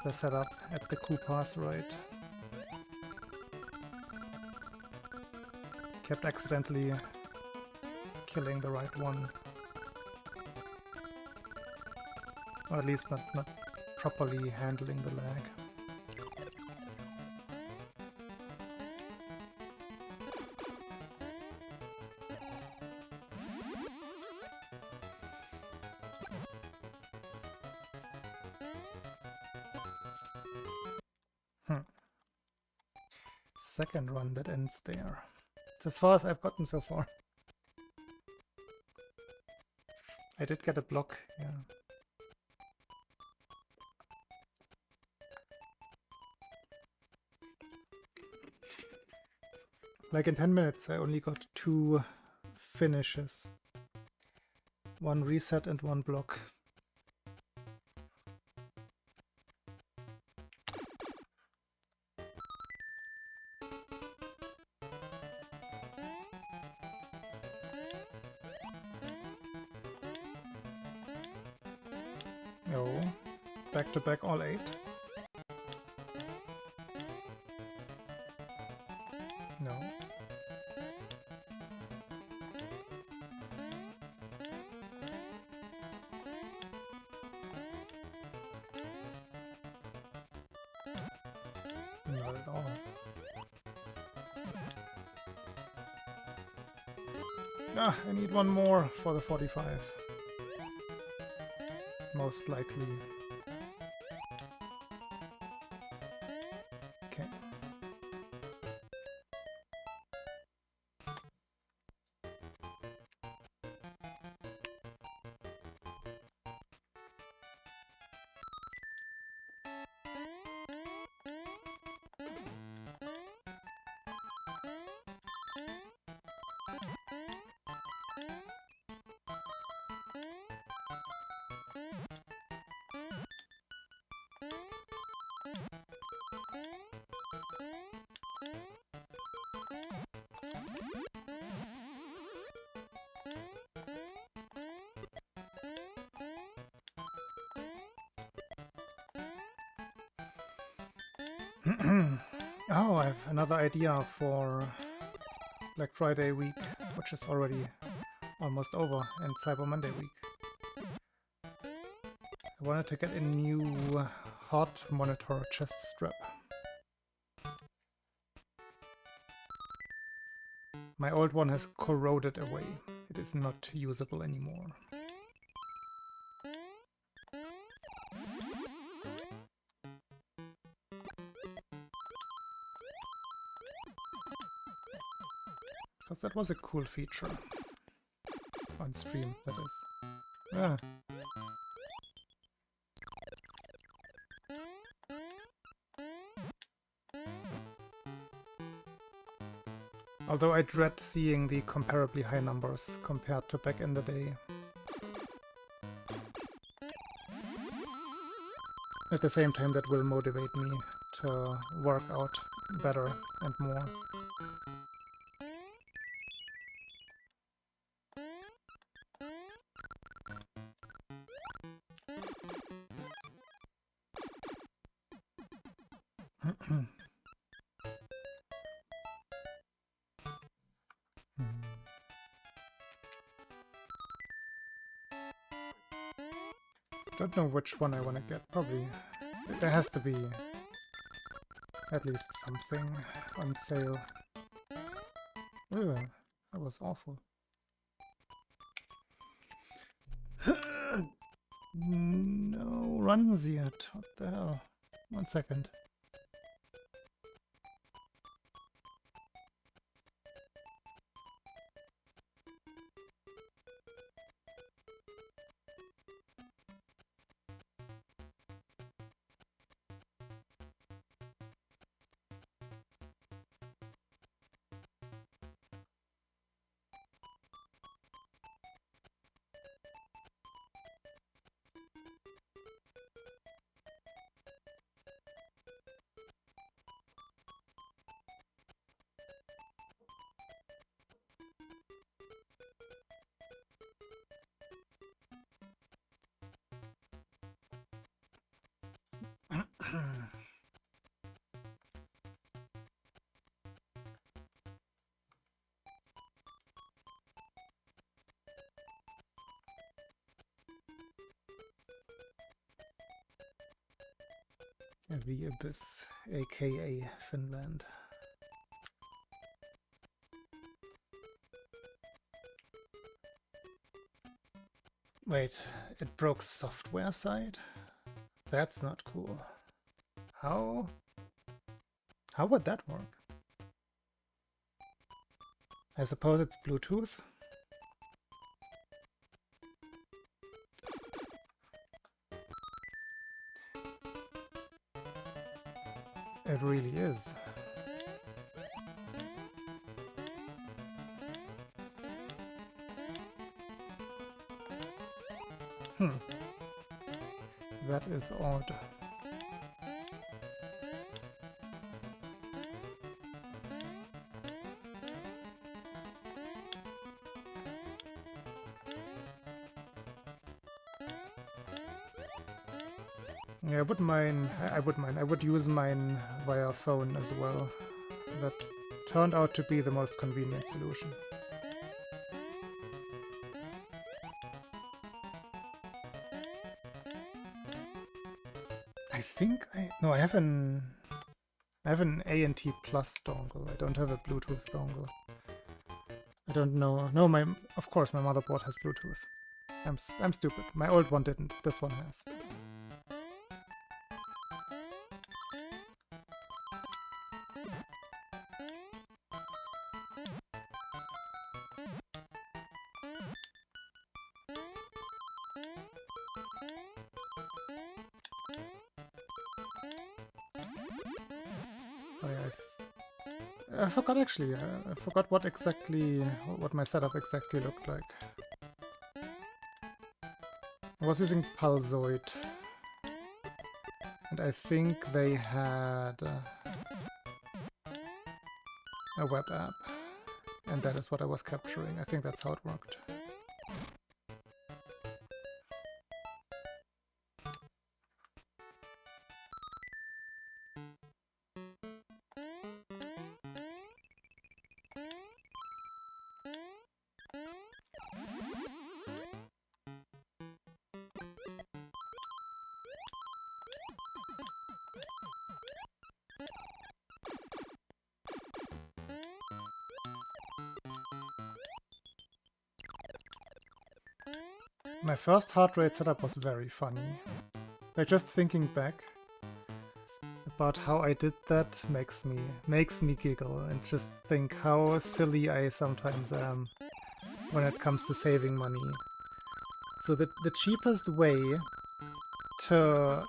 the setup at the coup pass right. Kept accidentally killing the right one. Or at least not properly handling the lag. Second run that ends there. It's as far as I've gotten so far. I did get a block, yeah. Like in 10 minutes I only got 2 finishes. 1 reset and 1 block. No. Back to back all 8. No. Not at all. Ah, I need 1 more for the 45. Most likely. Okay. Oh, I have another idea for Black Friday week, which is already almost over, and Cyber Monday week. I wanted to get a new heart monitor chest strap. My old one has corroded away. It is not usable anymore. Because that was a cool feature. On stream, that is. Ah. Although I dread seeing the comparably high numbers compared to back in the day. At the same time, that will motivate me to work out better and more. Don't know which one I want to get. Probably there has to be at least something on sale. Ugh, that was awful. No, runs yet. What the hell? 1 second. The Abyss, aka Finland. Wait, it broke software side? That's not cool. How would that work? I suppose it's Bluetooth? It really is. That is odd. Yeah, I wouldn't mind. I would use mine via phone as well. That turned out to be the most convenient solution. I think I have an A&T Plus dongle. I don't have a Bluetooth dongle. I don't know. No, of course my motherboard has Bluetooth. I'm stupid. My old one didn't. This one has. I forgot actually. I forgot what my setup exactly looked like. I was using Pulsoid, and I think they had a web app, and that is what I was capturing. I think that's how it worked. My first heart rate setup was very funny. Like, just thinking back about how I did that makes me giggle, and just think how silly I sometimes am when it comes to saving money. So the cheapest way to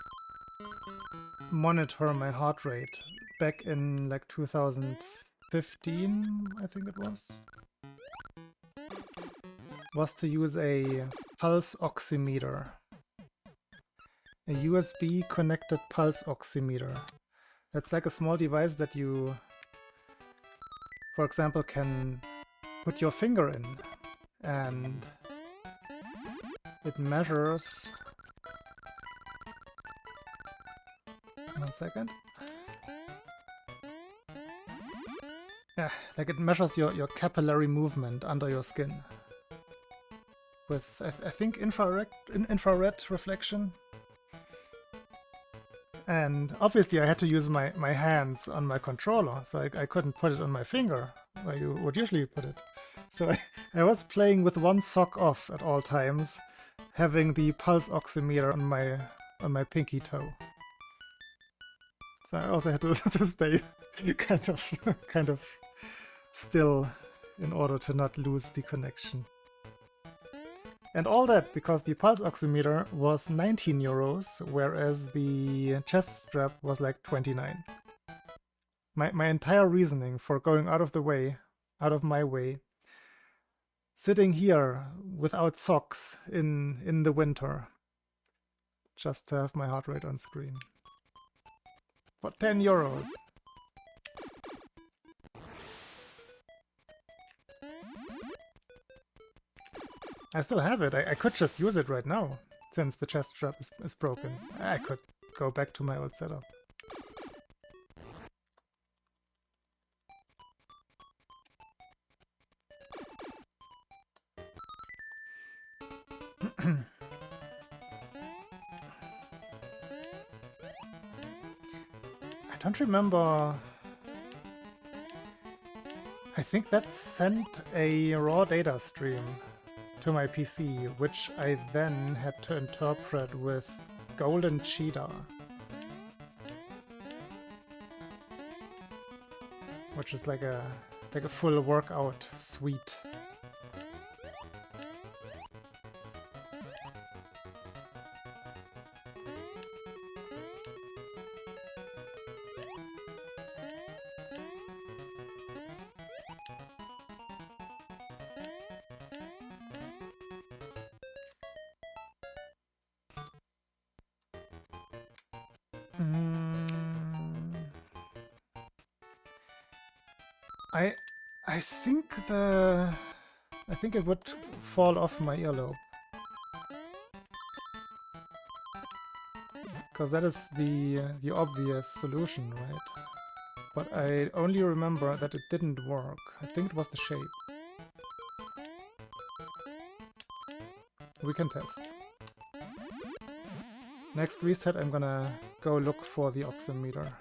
monitor my heart rate back in like 2015, I think it was to use a pulse oximeter. A USB connected pulse oximeter. That's like a small device that you, for example, can put your finger in, and it measures... 1 second. Yeah, like it measures your capillary movement under your skin. With, I think, infrared reflection. And obviously I had to use my hands on my controller, so I couldn't put it on my finger, where you would usually put it. So I was playing with one sock off at all times, having the pulse oximeter on my pinky toe. So I also had to, to stay kind of still in order to not lose the connection. And all that because the pulse oximeter was 19 euros, whereas the chest strap was like 29. My entire reasoning for going out of my way, sitting here without socks in the winter, just to have my heart rate on screen. For 10 euros. I still have it. I could just use it right now, since the chest strap is broken. I could go back to my old setup. I don't remember. I think that sent a raw data stream to my PC, which I then had to interpret with Golden Cheetah, which is like a full workout suite. I think it would fall off my earlobe. Because that is the obvious solution, right? But I only remember that it didn't work. I think it was the shape. We can test. Next reset I'm gonna go look for the oximeter.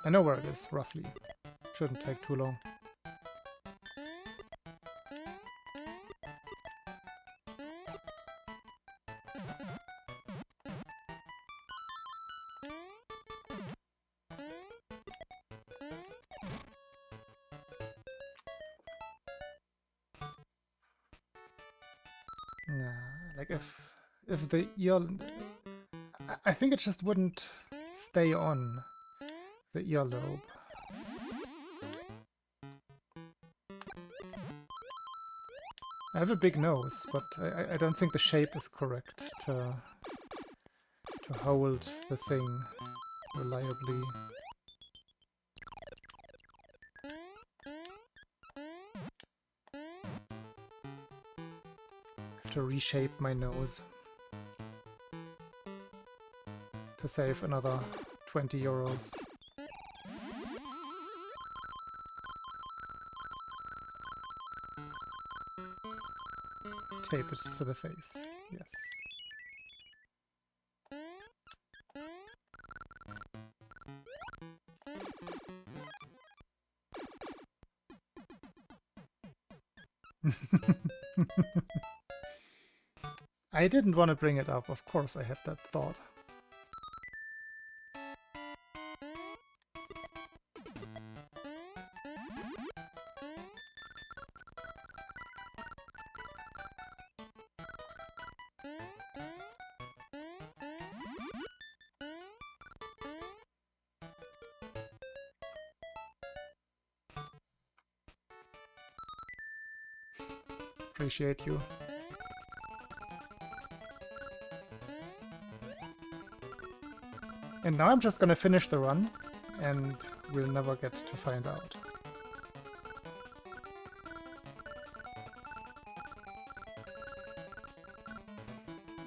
I know where it is, roughly. Shouldn't take too long. Like if the ear, I think it just wouldn't stay on the earlobe. I have a big nose, but I don't think the shape is correct to hold the thing reliably. To reshape my nose to save another 20 euros. Tape it to the face, yes. I didn't want to bring it up, of course I had that thought. Appreciate you. And now I'm just gonna finish the run, and we'll never get to find out.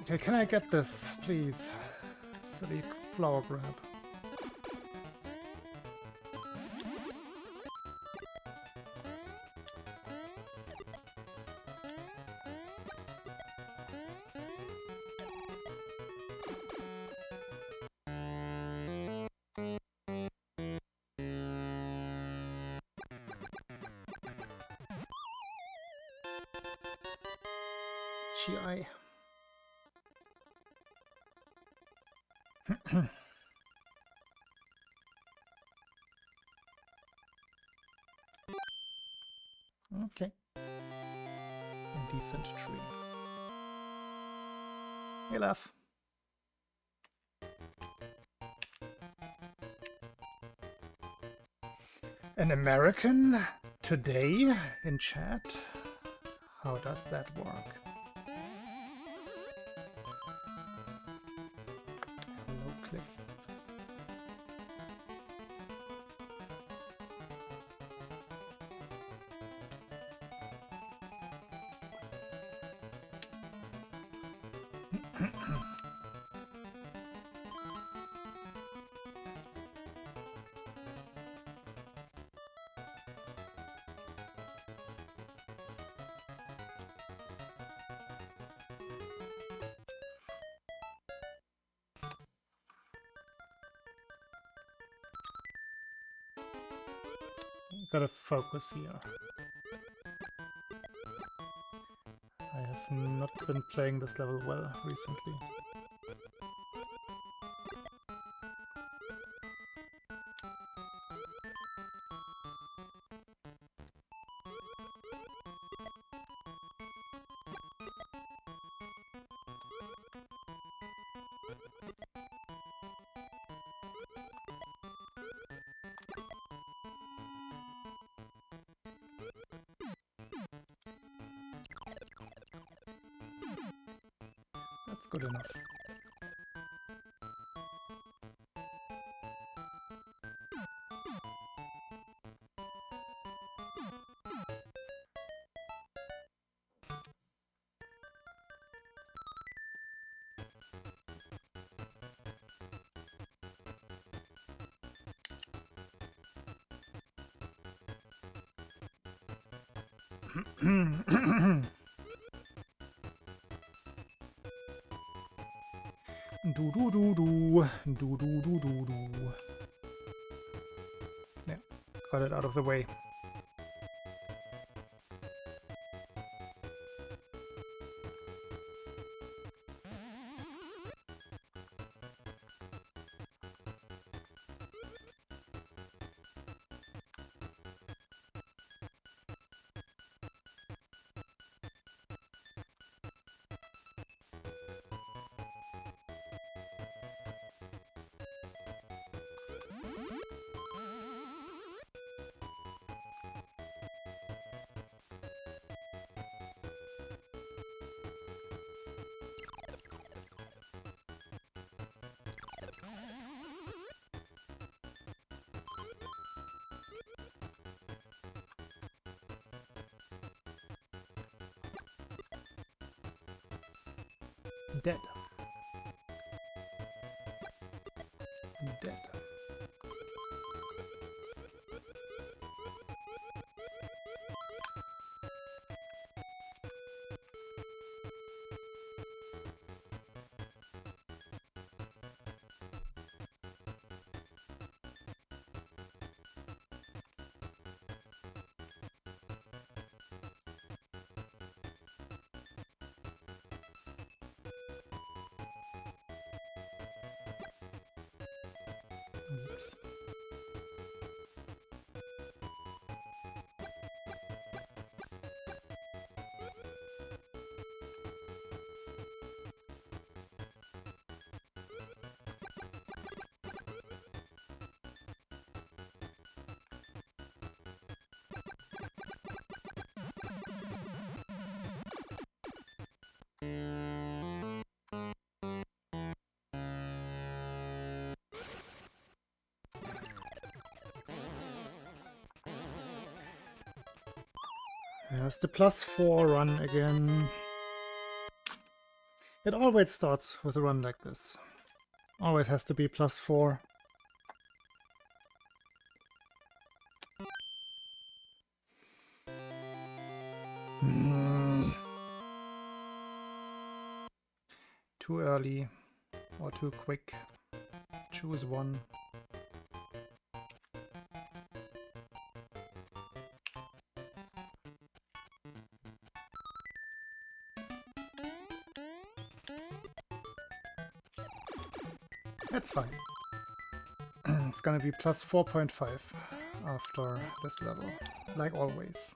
Okay, can I get this, please? Silly flower grab. itchy eye. Okay. A decent tree. Hey, laugh. An American today in chat? How does that work? Hello, Cliff. Gotta focus here. I have not been playing this level well recently. That's good enough. Do do do do do do do do do. Yeah, got it out of the way. Dead. Dead. Oops. There's the +4 run again. It always starts with a run like this. Always has to be +4. Too early or too quick. Choose one. That's fine. It's gonna be plus 4.5 after this level, like always.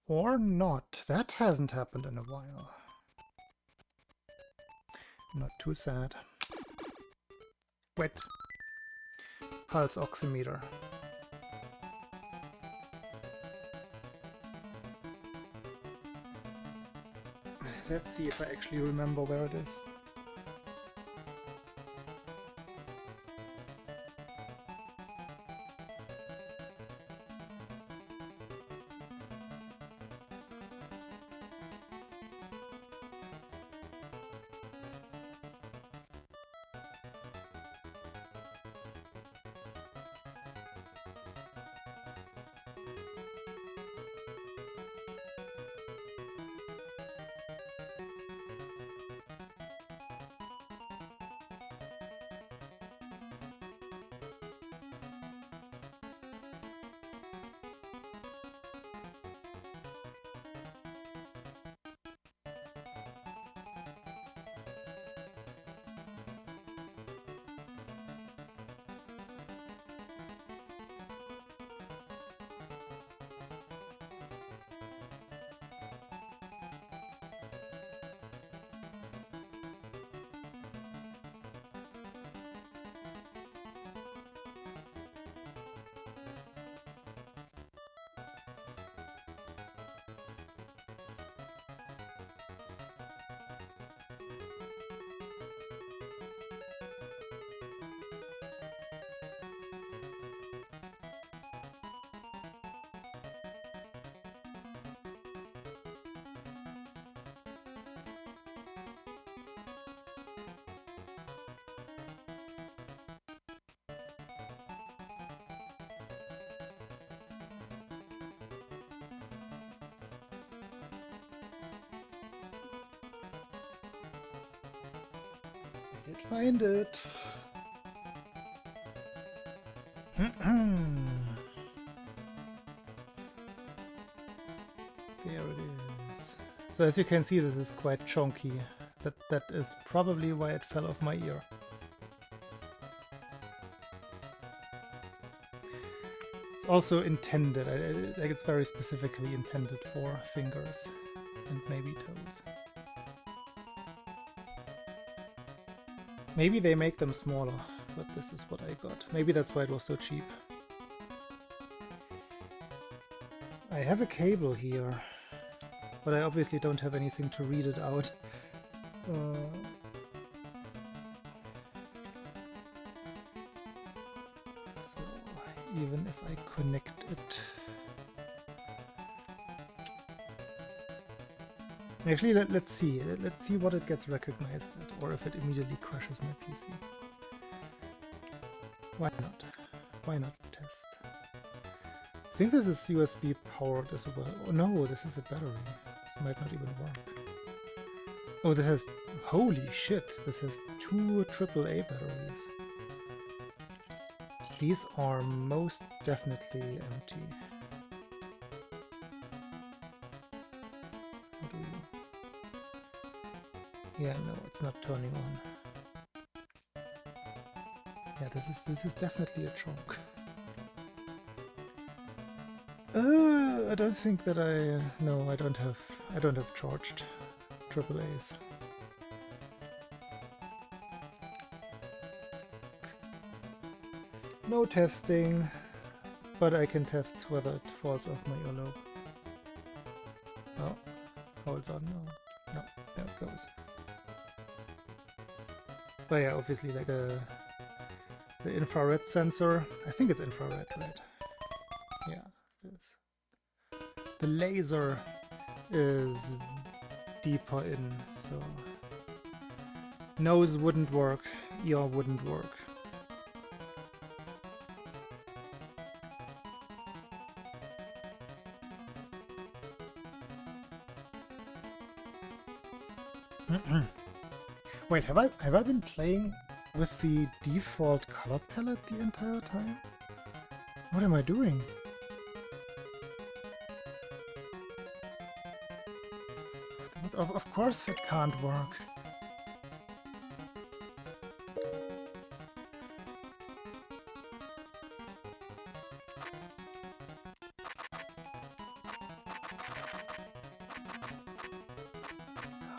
Or not. That hasn't happened in a while. Not too sad. Wet. Pulse oximeter. Let's see if I actually remember where it is. I did find it. There it is. So as you can see, this is quite chunky. That is probably why it fell off my ear. It's also intended, like it's very specifically intended for fingers and maybe toes. Maybe they make them smaller, but this is what I got. Maybe that's why it was so cheap. I have a cable here, but I obviously don't have anything to read it out. So even if I connect it... Actually, let's see. Let's see what it gets recognized at, or if it immediately crashes my PC. Why not? Why not test? I think this is USB powered as well. Oh no, this is a battery. This might not even work. Oh, this has... Holy shit! This has 2 AAA batteries. These are most definitely empty. Yeah, no, it's not turning on. Yeah, this is definitely a chunk. I don't think that no, I don't have charged AAAs. No testing, but I can test whether it falls off my earlobe. Oh, holds on now. No, there it goes. But yeah, obviously, like the infrared sensor. I think it's infrared, right? Yeah, it is. The laser is deeper in, so nose wouldn't work, ear wouldn't work. Wait, have I been playing with the default color palette the entire time? What am I doing? of course it can't work.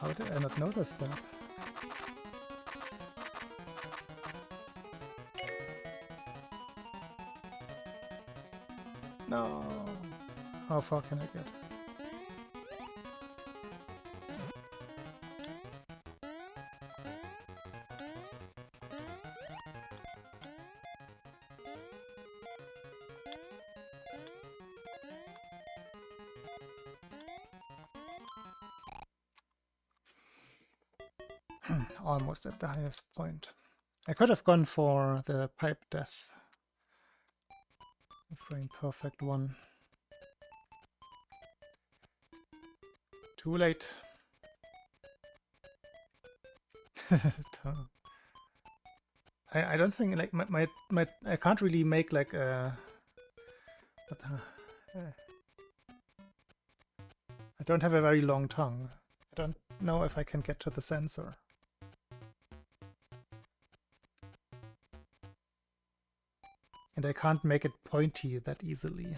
How did I not notice that? No. How far can I get? Almost at the highest point. I could have gone for the pipe death. The frame perfect one. Too late. I don't think like my I can't really make like a. I don't have a very long tongue. I don't know if I can get to the sensor. And I can't make it pointy that easily.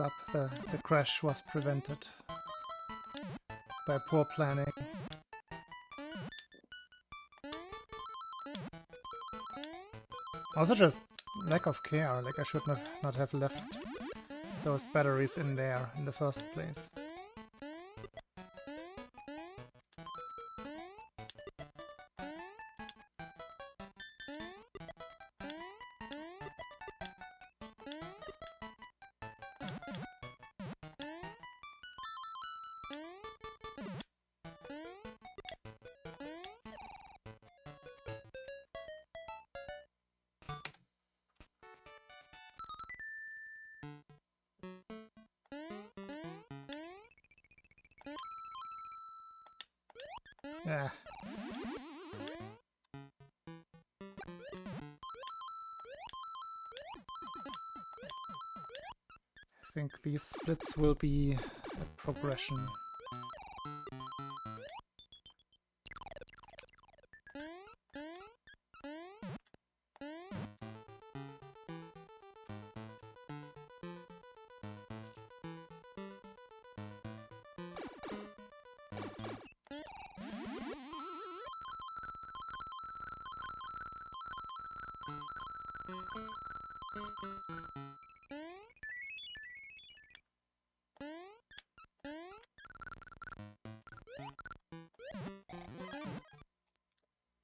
Up, the crash was prevented by poor planning. Also just lack of care, like I should not have left those batteries in there in the first place. Yeah. I think these splits will be a progression.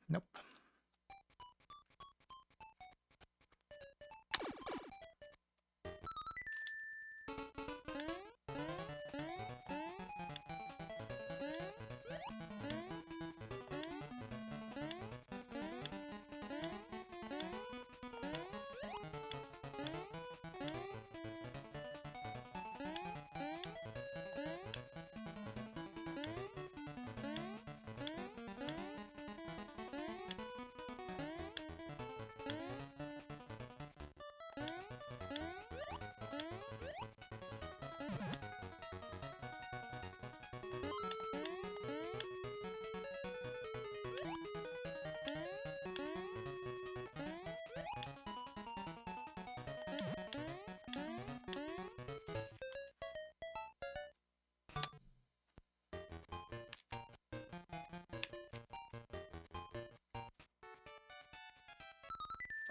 Nope.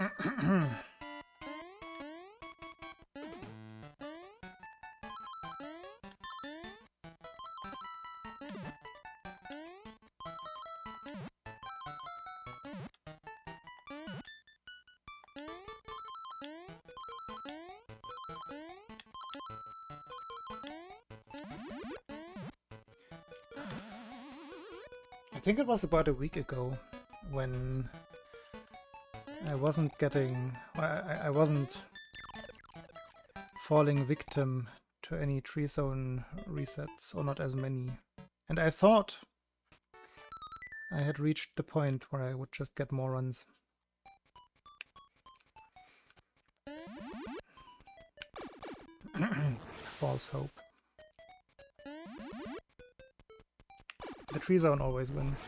I think it was about a week ago when I wasn't getting... I wasn't falling victim to any tree zone resets, or not as many. And I thought I had reached the point where I would just get more runs. False hope. The tree zone always wins.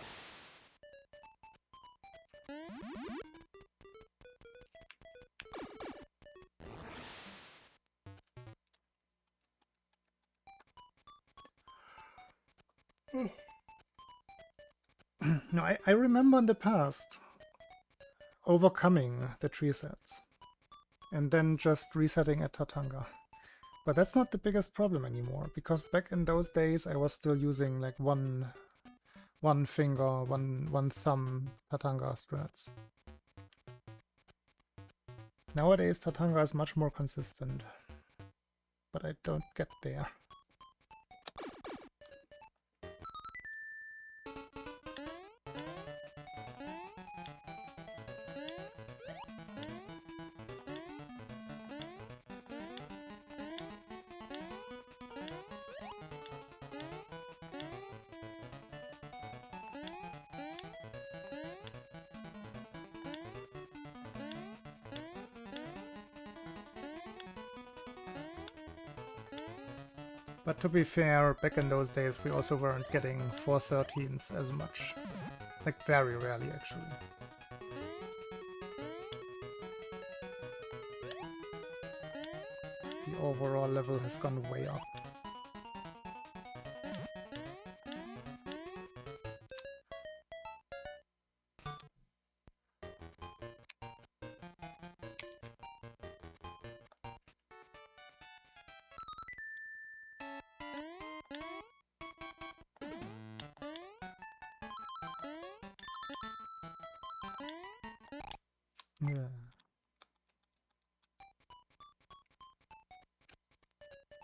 No, I remember in the past overcoming the tree sets and then just resetting at Tatanga. But that's not the biggest problem anymore, because back in those days I was still using like one finger, one thumb Tatanga strats. Nowadays Tatanga is much more consistent, but I don't get there. But to be fair, back in those days we also weren't getting 413s as much. Like very rarely actually. The overall level has gone way up. Yeah.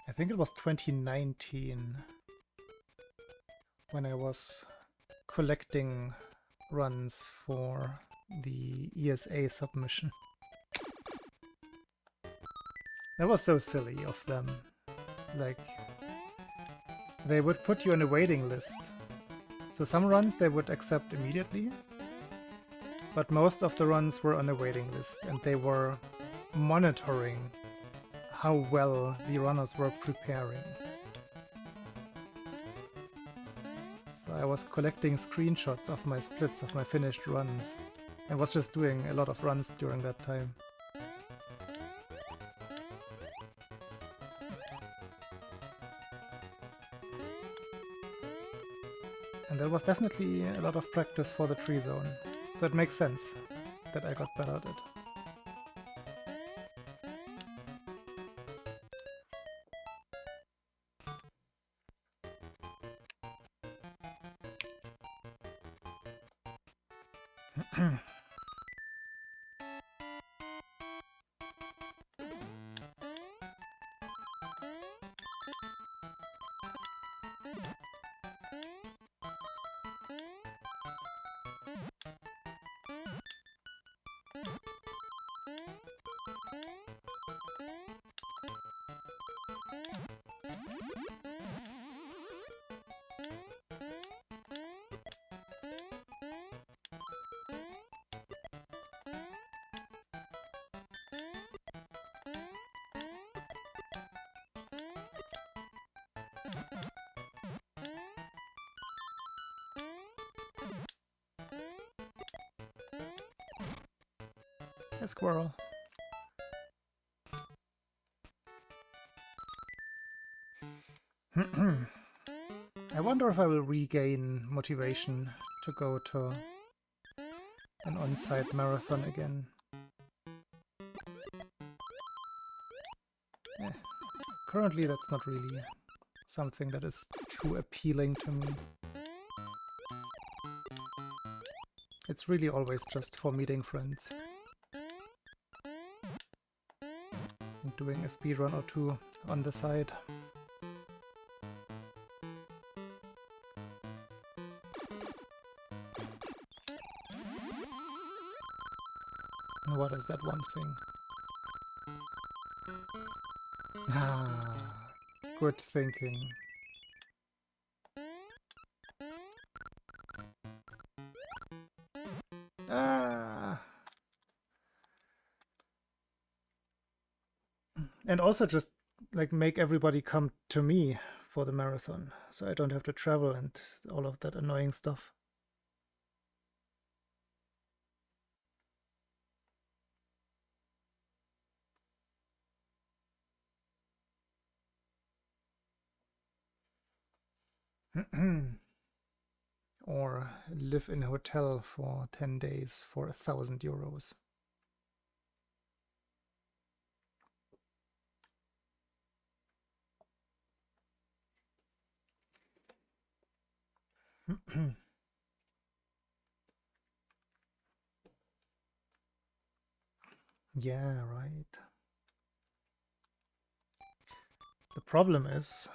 I think it was 2019 when I was collecting runs for the ESA submission. That was so silly of them. Like, they would put you on a waiting list. So some runs they would accept immediately, but most of the runs were on a waiting list, and they were monitoring how well the runners were preparing. So I was collecting screenshots of my splits of my finished runs, and was just doing a lot of runs during that time. And that was definitely a lot of practice for the tree zone. So it makes sense that I got better at it. A squirrel. I wonder if I will regain motivation to go to an on-site marathon again. currently that's not really something that is too appealing to me. It's really always just for meeting friends and doing a speedrun or two on the side. What is that one thing? Ah, good thinking. Ah. And also just like make everybody come to me for the marathon, so I don't have to travel and all of that annoying stuff. Or live in a hotel for 10 days for 1,000 euros. Yeah, right. The problem is,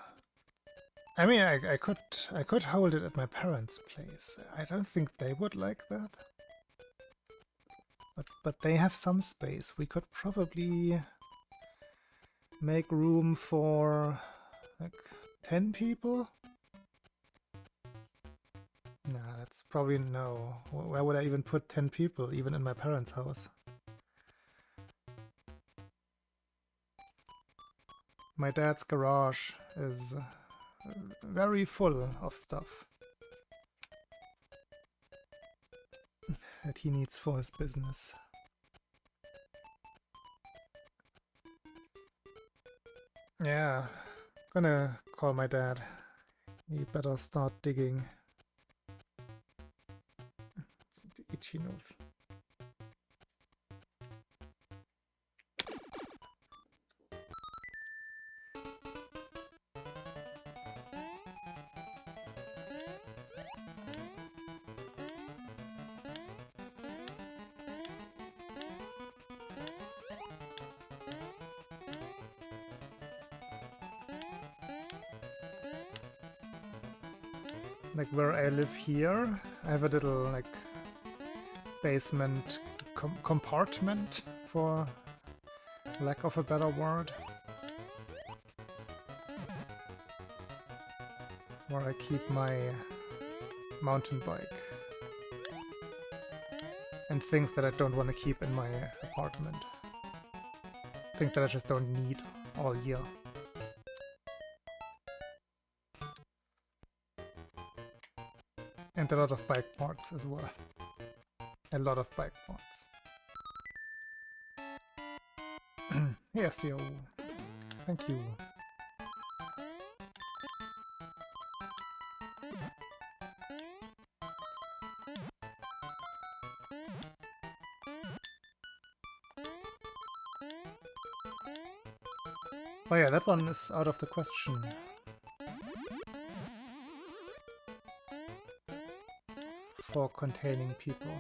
I mean, I could hold it at my parents' place. I don't think they would like that. But they have some space. We could probably make room for like 10 people. Nah, that's probably no. Where would I even put 10 people, even in my parents' house? My dad's garage is very full of stuff that he needs for his business. Yeah, gonna call my dad. He better start digging. It's the itchy nose. Like where I live here, I have a little like basement compartment, for lack of a better word, where I keep my mountain bike and things that I don't want to keep in my apartment. Things that I just don't need all year. And a lot of bike parts as well. A lot of bike parts. Hey FCO, thank you. Oh yeah, that one is out of the question. For containing people.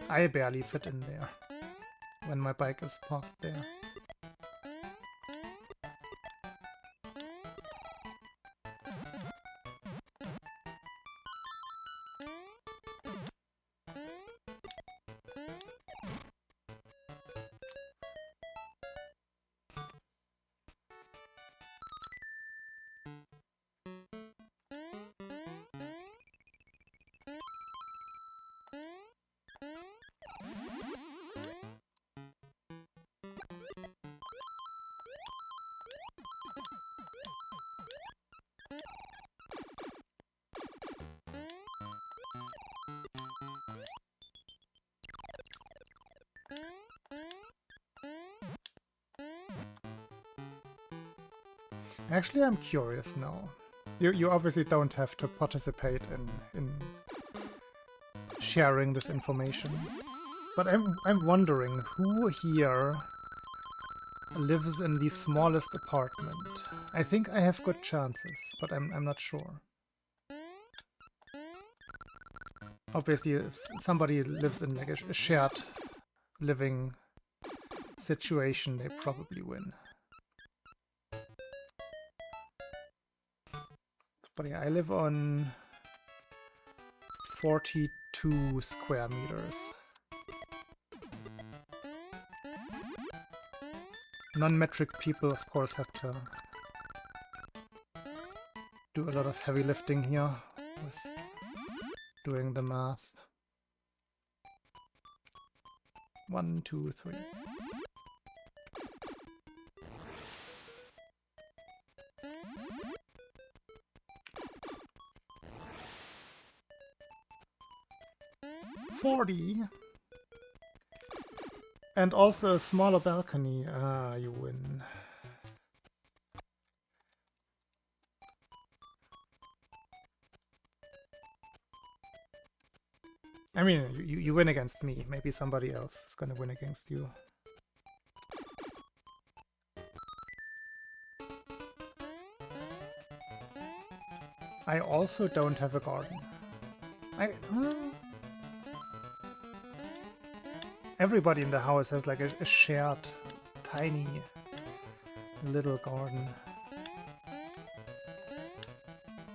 I barely fit in there when my bike is parked there. Actually, I'm curious now. You obviously don't have to participate in sharing this information, but I'm wondering who here lives in the smallest apartment. I think I have good chances, but I'm not sure. Obviously, if somebody lives in like a shared living situation, they probably win. But yeah, I live on 42 square meters. Non-metric people, of course, have to do a lot of heavy lifting here with doing the math. 1, 2, 3. $40. And also a smaller balcony. Ah, you win. I mean, you win against me. Maybe somebody else is gonna win against you. I also don't have a garden. Everybody in the house has like a shared, tiny, little garden.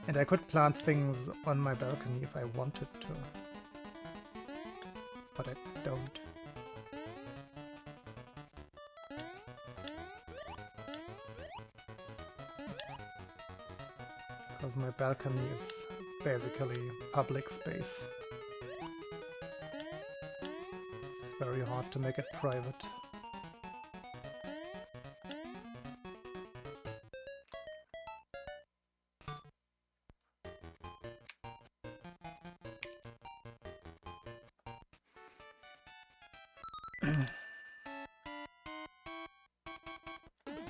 And I could plant things on my balcony if I wanted to. But I don't. Because my balcony is basically public space. It's very hard to make it private.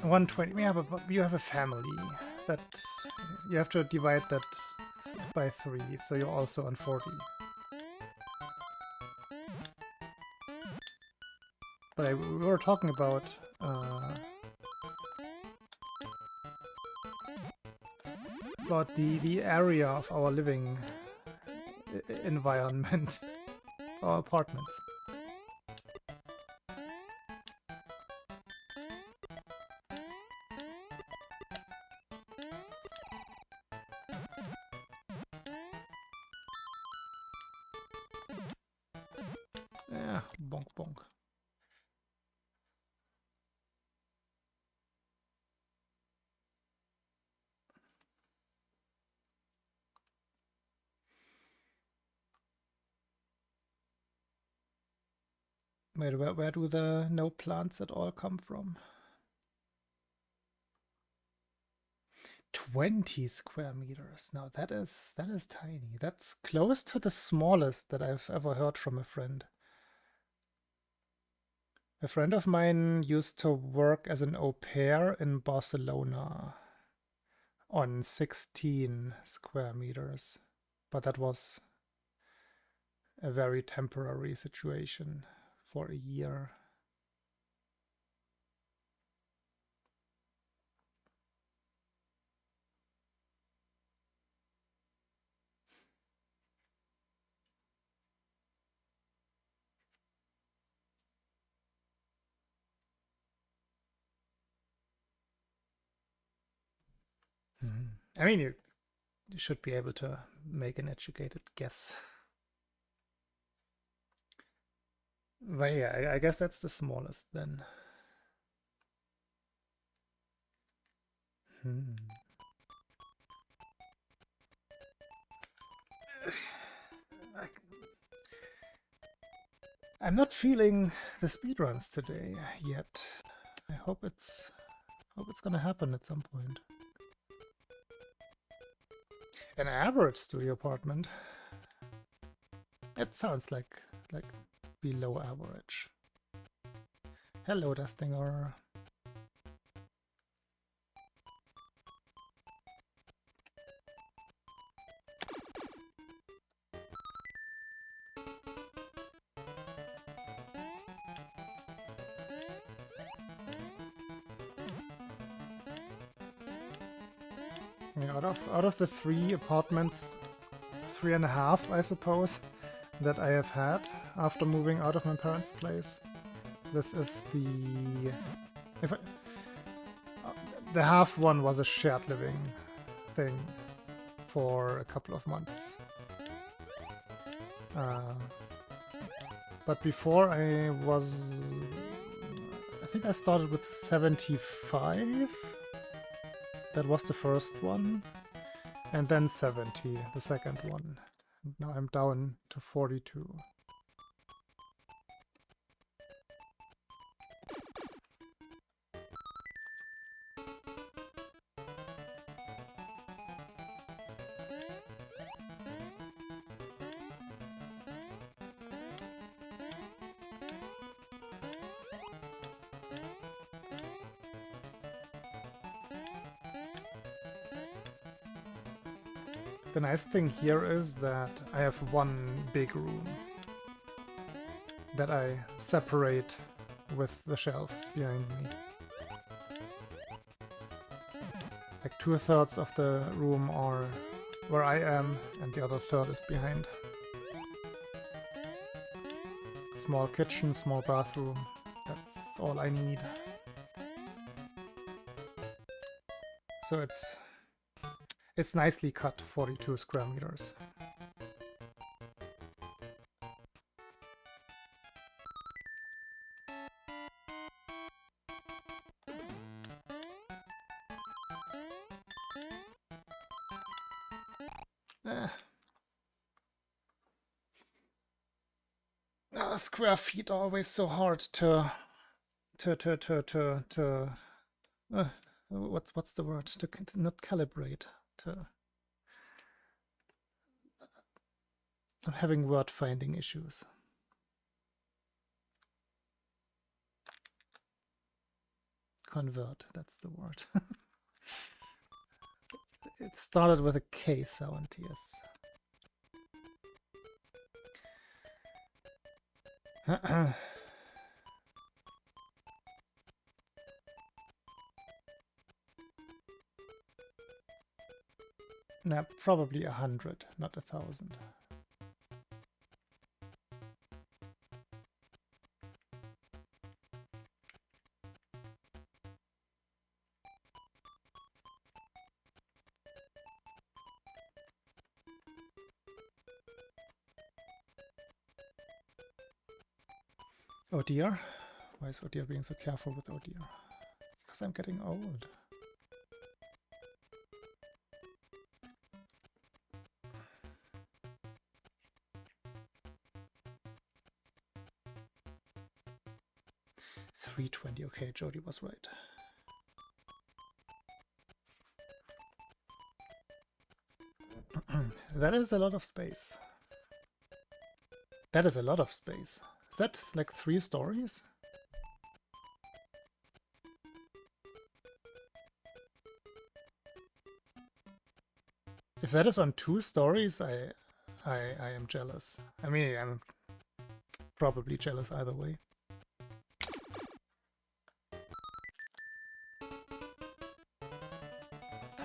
$120. You have a family. That you have to divide that by 3, so you're also on 40. But we were talking about the area of our living environment, our apartments. Yeah, bonk bonk. Wait, where do the no plants at all come from? 20 square meters. Now that is tiny. That's close to the smallest that I've ever heard from a friend. A friend of mine used to work as an au pair in Barcelona on 16 square meters. But that was a very temporary situation for a year. I mean, you should be able to make an educated guess. But yeah, I guess that's the smallest then. I'm not feeling the speedruns today yet. I hope it's gonna happen at some point. An average studio apartment. It sounds like below average. Hello, Dustinger. I mean, out of the 3 apartments, 3.5, I suppose, that I have had after moving out of my parents' place, this is the... the half one was a shared living thing for a couple of months. But before I think I started with 75. That was the first one. And then 70, the second one. Now I'm down to 42. The nice thing here is that I have one big room that I separate with the shelves behind me. Like 2/3 of the room are where I am and the other third is behind. Small kitchen, small bathroom, that's all I need. So it's nicely cut, 42 square meters. Square feet are always so hard to what's the word? To not calibrate. I'm having word finding issues. Convert, that's the word. It started with a K sound, yes. Nah, probably 100, not 1,000. Oh dear. Why is oh dear being so careful with oh dear? Because I'm getting old. $320. Okay, Jody was right. That is a lot of space. That is a lot of space. Is that like 3 stories? If that is on 2 stories, I am jealous. I mean, I'm probably jealous either way.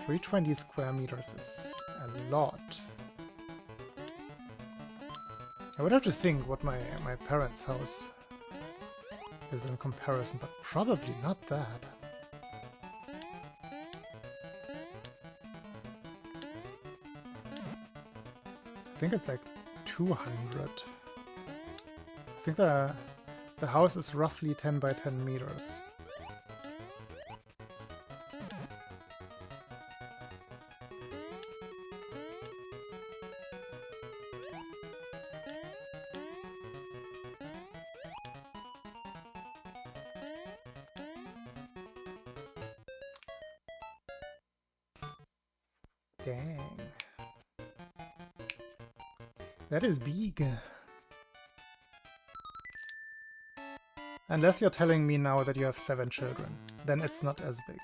$320 square meters is a lot. I would have to think what my parents' house is in comparison, but probably not that. I think it's like 200. I think the house is roughly 10 by 10 meters. Dang. That is big. Unless you're telling me now that you have 7 children, then it's not as big.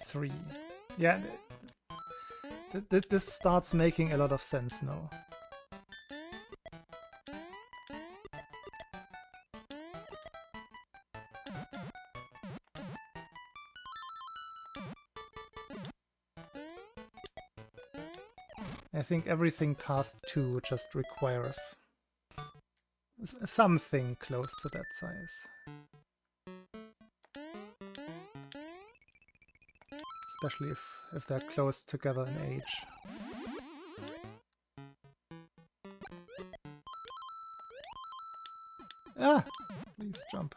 3. Yeah, this starts making a lot of sense now. I think everything past 2 just requires something close to that size. Especially if they're close together in age. Ah! Please jump.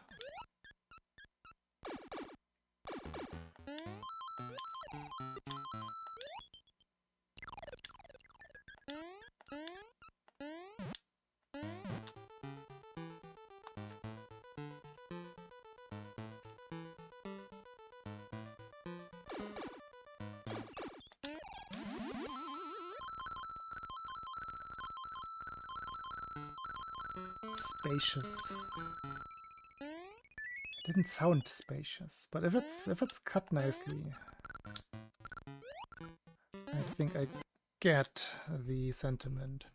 Spacious. It didn't sound spacious, but if it's cut nicely, I think I get the sentiment.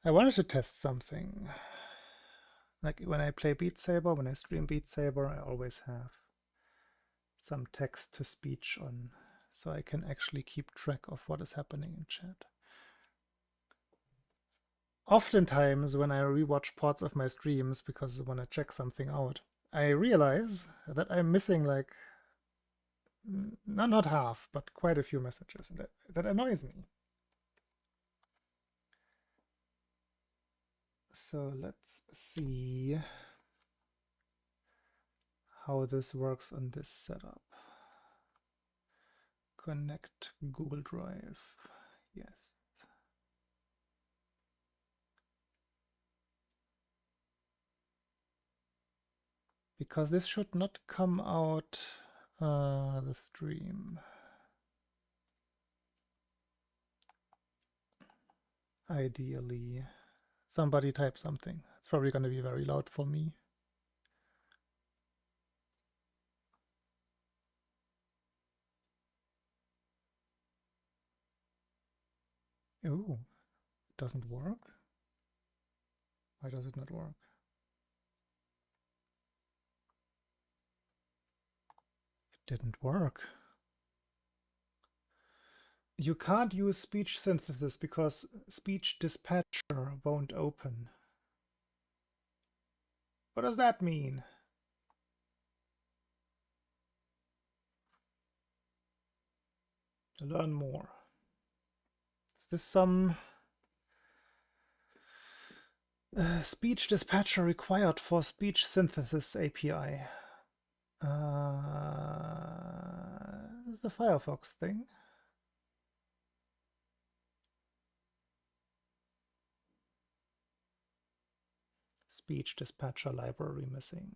I wanted to test something. Like when I play Beat Saber, when I stream Beat Saber, I always have some text to speech on, so I can actually keep track of what is happening in chat. Oftentimes, when I rewatch parts of my streams because I want to check something out, I realize that I'm missing like, not half, but quite a few messages, and that annoys me. So let's see how this works on this setup. Connect Google Drive. Yes. Because this should not come out the stream. Ideally. Somebody type something. It's probably going to be very loud for me. Oh, it doesn't work? Why does it not work? It didn't work. You can't use speech synthesis because speech dispatcher won't open. What does that mean? Learn more. Is this some speech dispatcher required for speech synthesis API? Is the Firefox thing? Speech dispatcher library missing.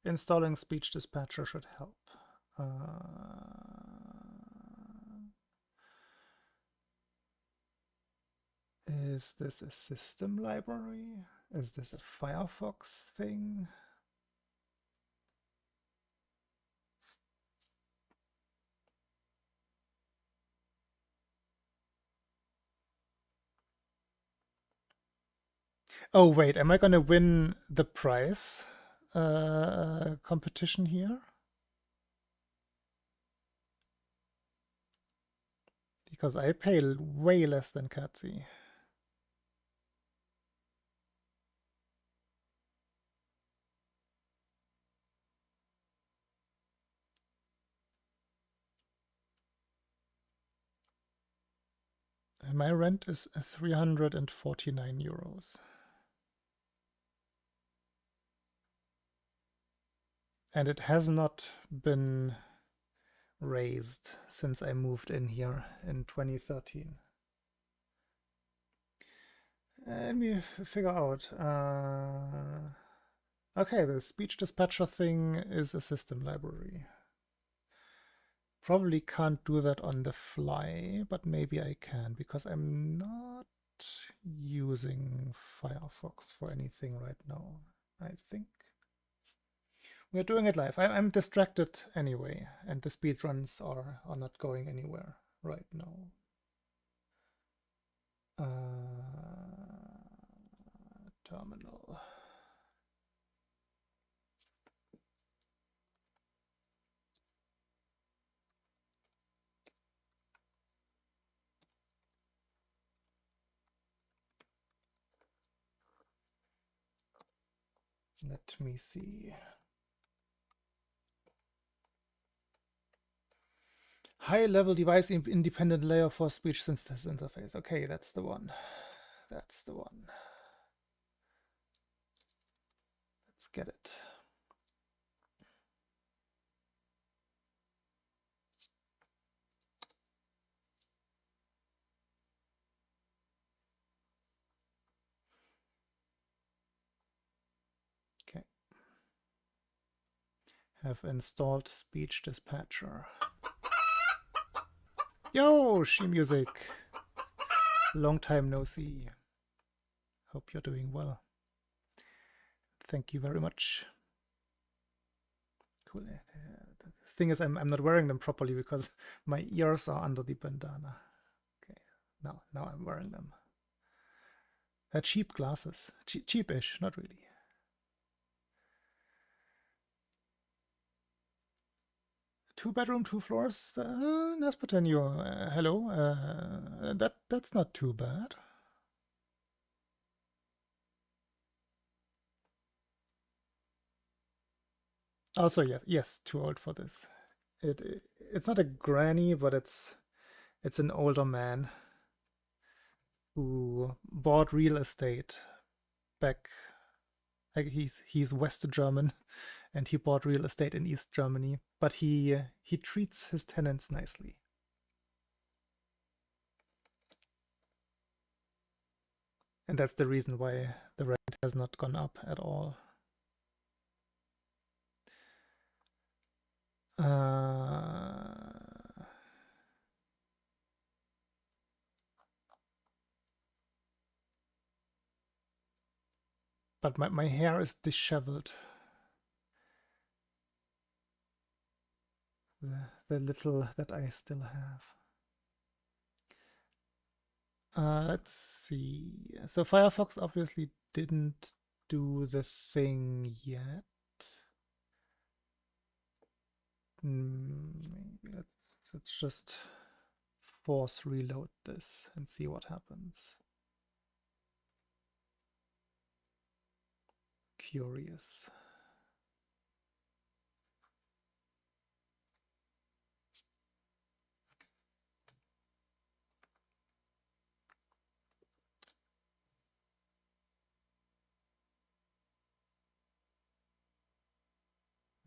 Installing speech dispatcher should help. Is this a system library? Is this a Firefox thing? Oh wait, am I gonna win the prize competition here? Because I pay way less than Katzy. My rent is 349 euros. And it has not been raised since I moved in here in 2013. Let me figure out. Okay, the speech dispatcher thing is a system library. Probably can't do that on the fly, but maybe I can because I'm not using Firefox for anything right now, I think. We're doing it live. I'm distracted anyway, and the speedruns are not going anywhere right now. Terminal. Let me see. High-level device independent layer for speech synthesis interface. Okay, that's the one. That's the one. Let's get it. Okay. Have installed speech dispatcher. Yo, She Music. Long time no see. Hope you're doing well. Thank you very much. Cool. The thing is, I'm not wearing them properly because my ears are under the bandana. Okay, now I'm wearing them. They're cheap glasses. Cheapish, not really. Two bedroom, 2 floors. Naspatenio, hello. That's not too bad. Also, yes, too old for this. It's not a granny, but it's an older man who bought real estate back. Like he's West German, and he bought real estate in East Germany. But he treats his tenants nicely. And that's the reason why the rent has not gone up at all. But my hair is disheveled. The little that I still have. Let's see. So Firefox obviously didn't do the thing yet. Maybe let's just force reload this and see what happens. Curious.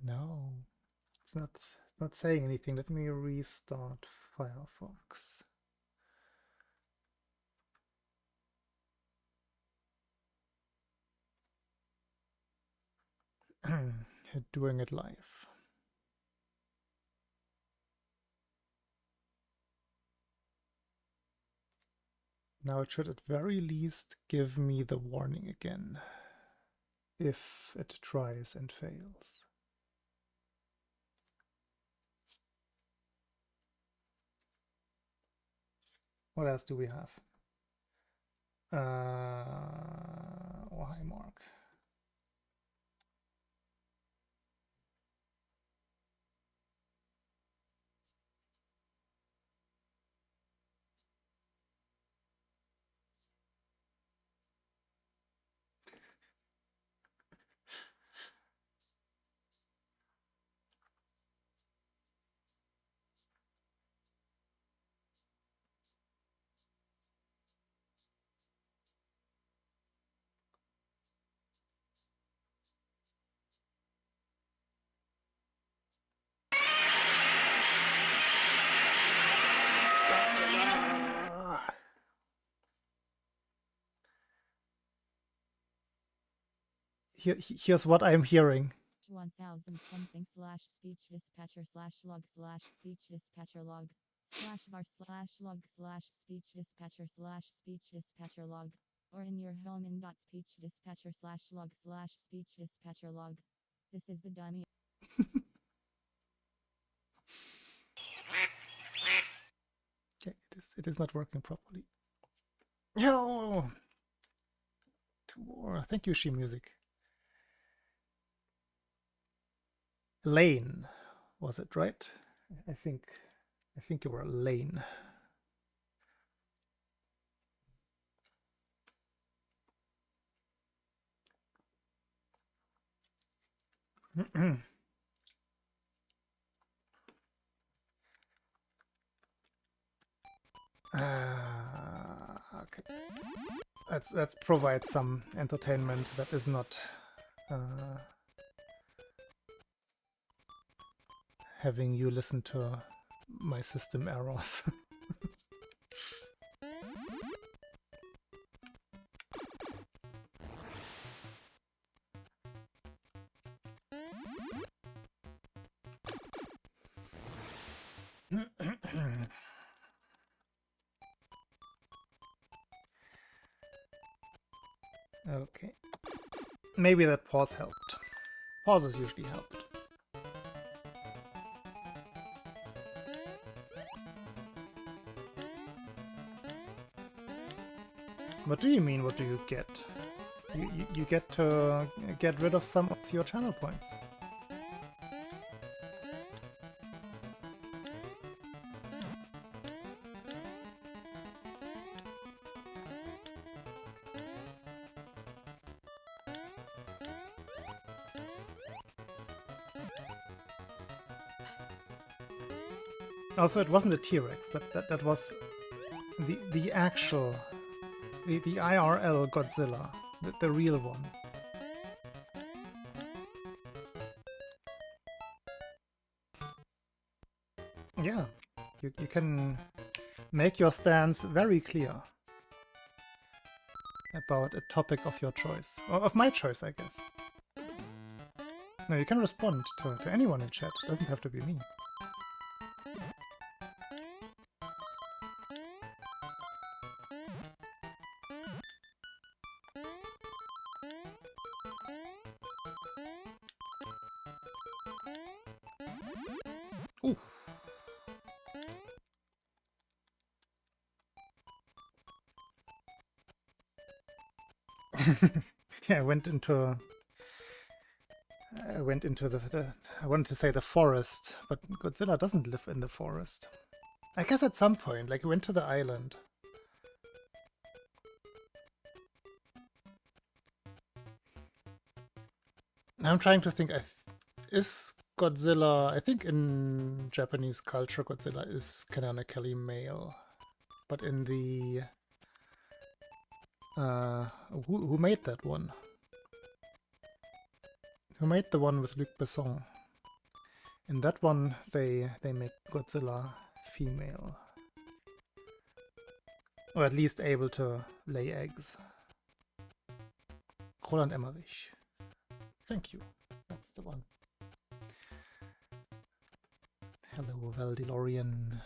No, it's not saying anything. Let me restart Firefox. Doing it live. Now it should at very least give me the warning again if it tries and fails. What else do we have? Oh, hi, Mark. Here's what I'm hearing. 1000 something slash speech dispatcher slash log slash speech dispatcher log slash var slash log slash speech dispatcher log, or in your home in dot speech dispatcher slash log slash speech dispatcher log. This is the dummy. Okay, it is not working properly. Yo! 2 more. Thank you, She Music. Lane, was it right? I think you were Lane. Okay. Let's provide some entertainment that is not having you listen to my system errors. Okay. Maybe that pause helped. Pauses usually helped. What do you mean, what do you get? You get to get rid of some of your channel points. Also, it wasn't a T-Rex. That was the actual, the IRL Godzilla, the real one. Yeah, you can make your stance very clear about a topic of your choice, or of my choice, I guess. No, you can respond to anyone in chat. It doesn't have to be me. Ooh. Yeah, I went into the I wanted to say the forest, but Godzilla doesn't live in the forest. I guess at some point, like, he went to the island. I'm trying to think. Is Godzilla? I think in Japanese culture, Godzilla is canonically male, but in the who made that one? Who made the one with Luc Besson? In that one, they make Godzilla female, or at least able to lay eggs. Roland Emmerich. Thank you. That's the one. Hello, Valdilorian.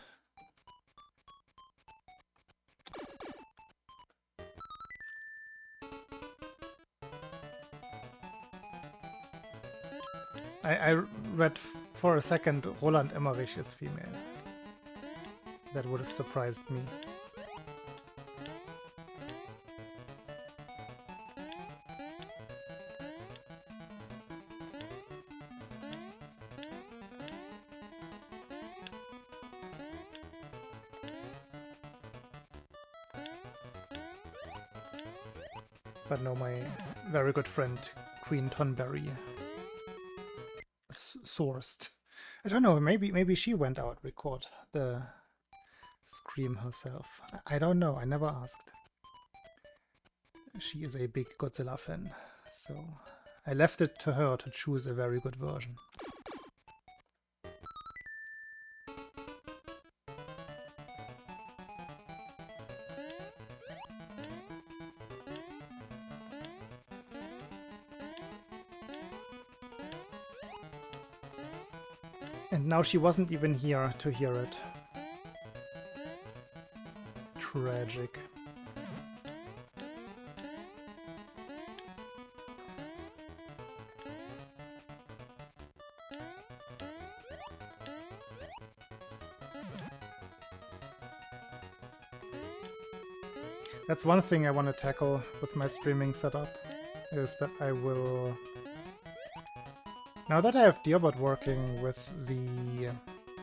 I read for a second Roland Emmerich is female. That would have surprised me. But no, my very good friend Queen Tonberry sourced. I don't know, maybe she went out record the scream herself. I don't know, I never asked. She is a big Godzilla fan, so I left it to her to choose a very good version. And now she wasn't even here to hear it. Tragic. That's one thing I want to tackle with my streaming setup, is that I will... Now that I have Dearbot working with the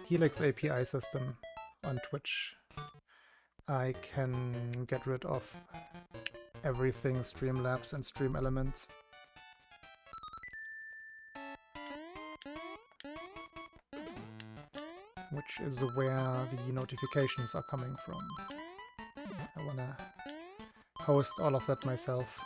Helix API system on Twitch, I can get rid of everything Streamlabs and Stream Elements. Which is where the notifications are coming from. I wanna host all of that myself.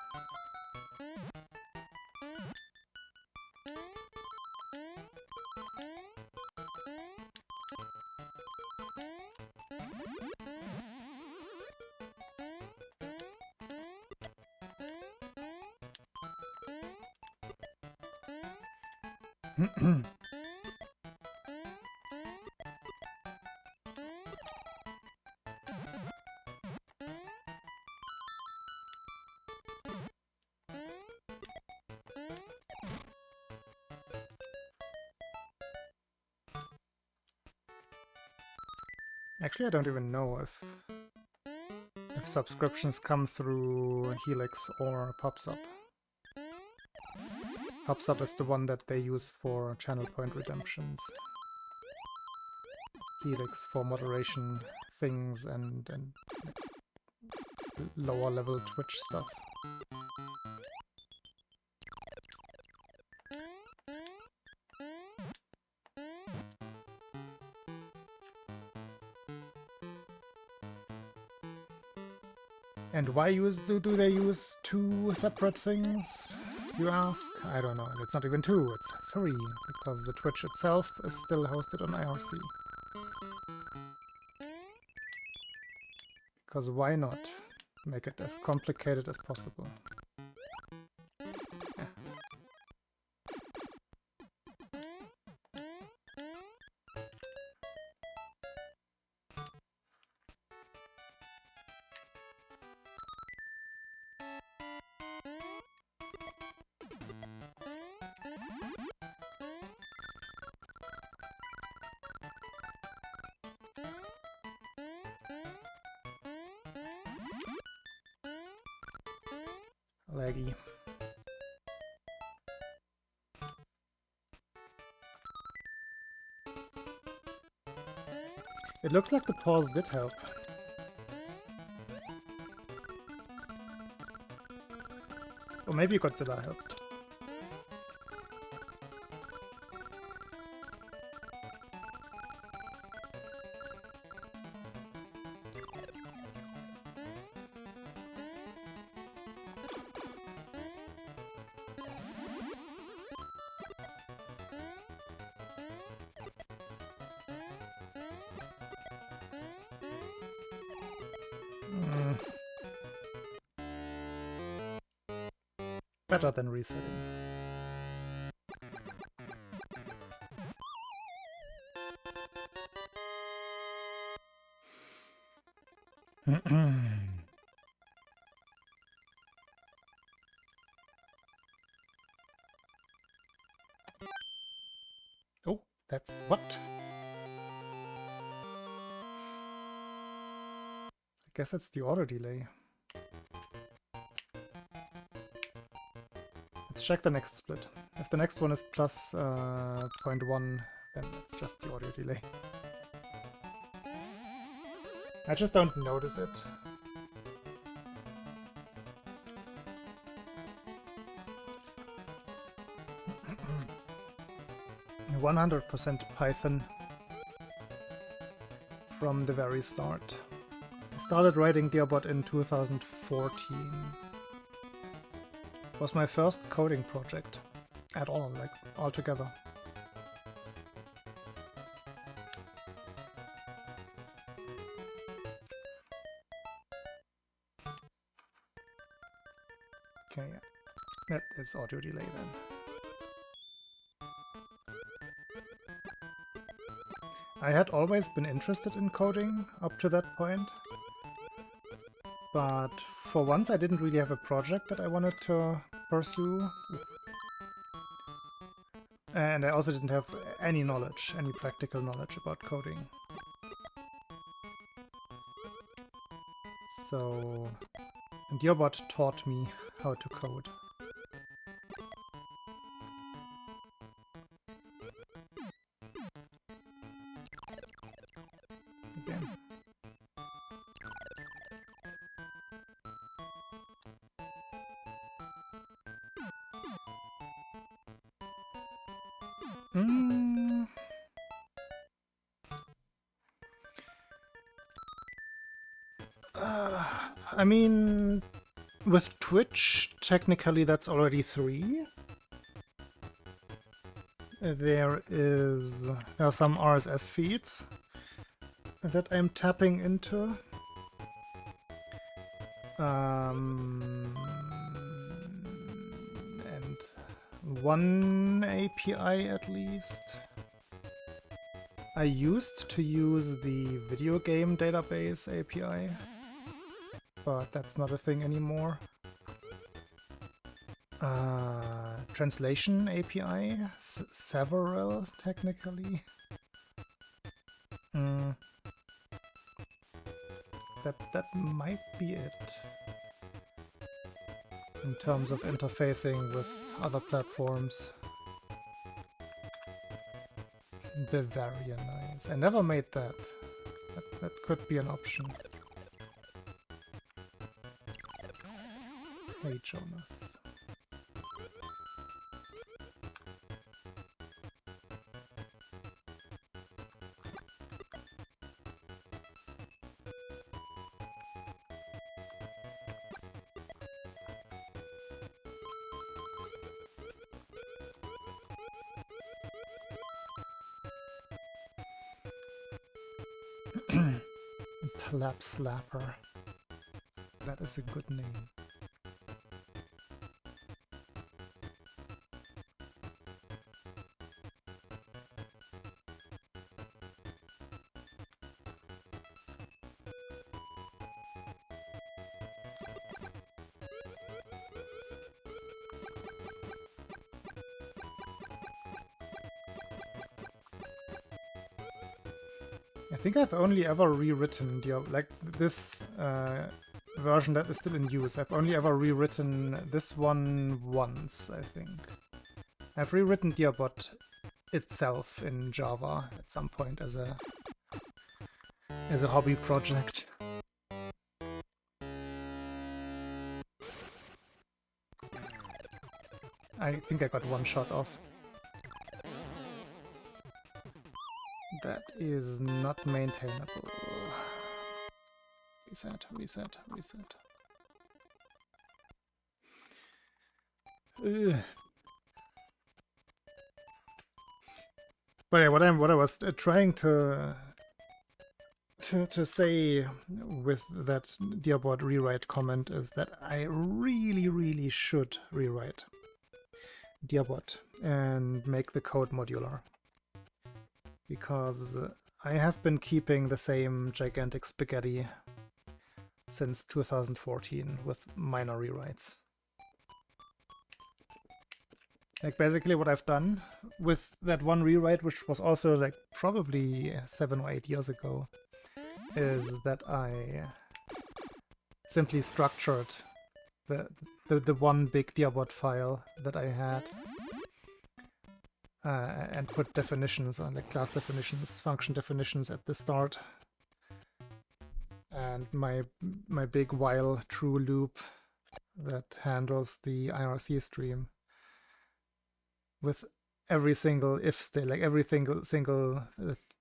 Actually, I don't even know if subscriptions come through Helix or PubSub. PubSub is the one that they use for channel point redemptions. Helix for moderation things and lower level Twitch stuff. And why do they use two separate things, you ask? I don't know. It's not even two, it's three, because the Twitch itself is still hosted on IRC. Because why not make it as complicated as possible? Yeah. Laggy. It looks like the pause did help. Or maybe Godzilla helped. Better than resetting. Oh, that's what? I guess it's the auto delay. Let's check the next split. If the next one is plus 0.1, then it's just the audio delay. I just don't notice it. 100% Python from the very start. I started writing Dearbot in 2014. It was my first coding project at all, like altogether. Okay, yeah. That is audio delay then. I had always been interested in coding up to that point, but for once I didn't really have a project that I wanted to pursue. And I also didn't have any knowledge, any practical knowledge about coding. So And Dearbot taught me how to code. Again. I mean, with Twitch, technically that's already 3. There are some RSS feeds that I'm tapping into. And one API at least. I used to use the video game database API, but that's not a thing anymore. Translation API, several technically. That might be it in terms of interfacing with other platforms. Bavarian, nice. I never made that. That could be an option. Hey, Jonas. Plap Slapper. That is a good name. I think I've only ever rewritten this version that is still in use. I've only ever rewritten this one once, I think. I've rewritten Dearbot itself in Java at some point as a hobby project. I think I got one shot off. That is not maintainable. Reset, reset, reset. Ugh. But yeah, what I was trying to say with that Dearbot rewrite comment is that I really should rewrite Dearbot and make the code modular. Because I have been keeping the same gigantic spaghetti since 2014 with minor rewrites. Like basically what I've done with that one rewrite, which was also like probably 7 or 8 years ago, is that I simply structured the one big Dearbot file that I had. And put definitions on, like class definitions, function definitions at the start. And my big while true loop that handles the IRC stream with every single if state, like every single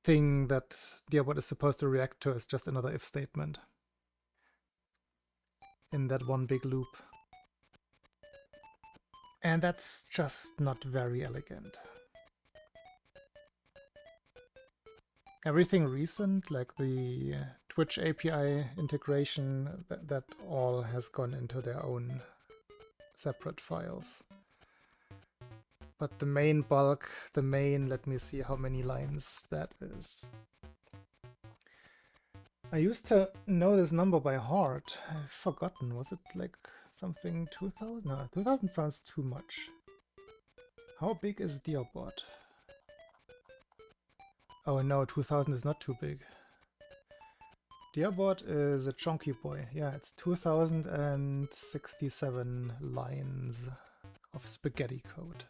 thing that Dearbot is supposed to react to is just another if statement in that one big loop. And that's just not very elegant. Everything recent, like the Twitch API integration, that all has gone into their own separate files. But the main bulk, let me see how many lines that is. I used to know this number by heart. I've forgotten. Was it like something 2000? No, 2000 sounds too much. How big is Dearbot? Oh no, 2000 is not too big. Dearboard is a chunky boy. Yeah, it's 2067 lines of spaghetti code.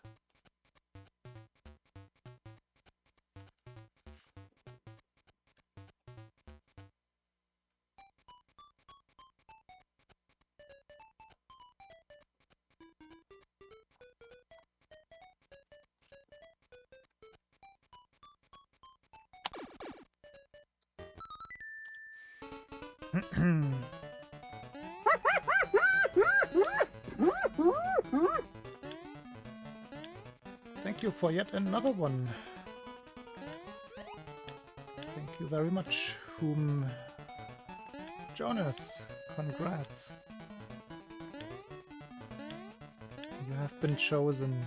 Thank you for yet another one. Thank you very much, whom Jonas. Congrats. You have been chosen.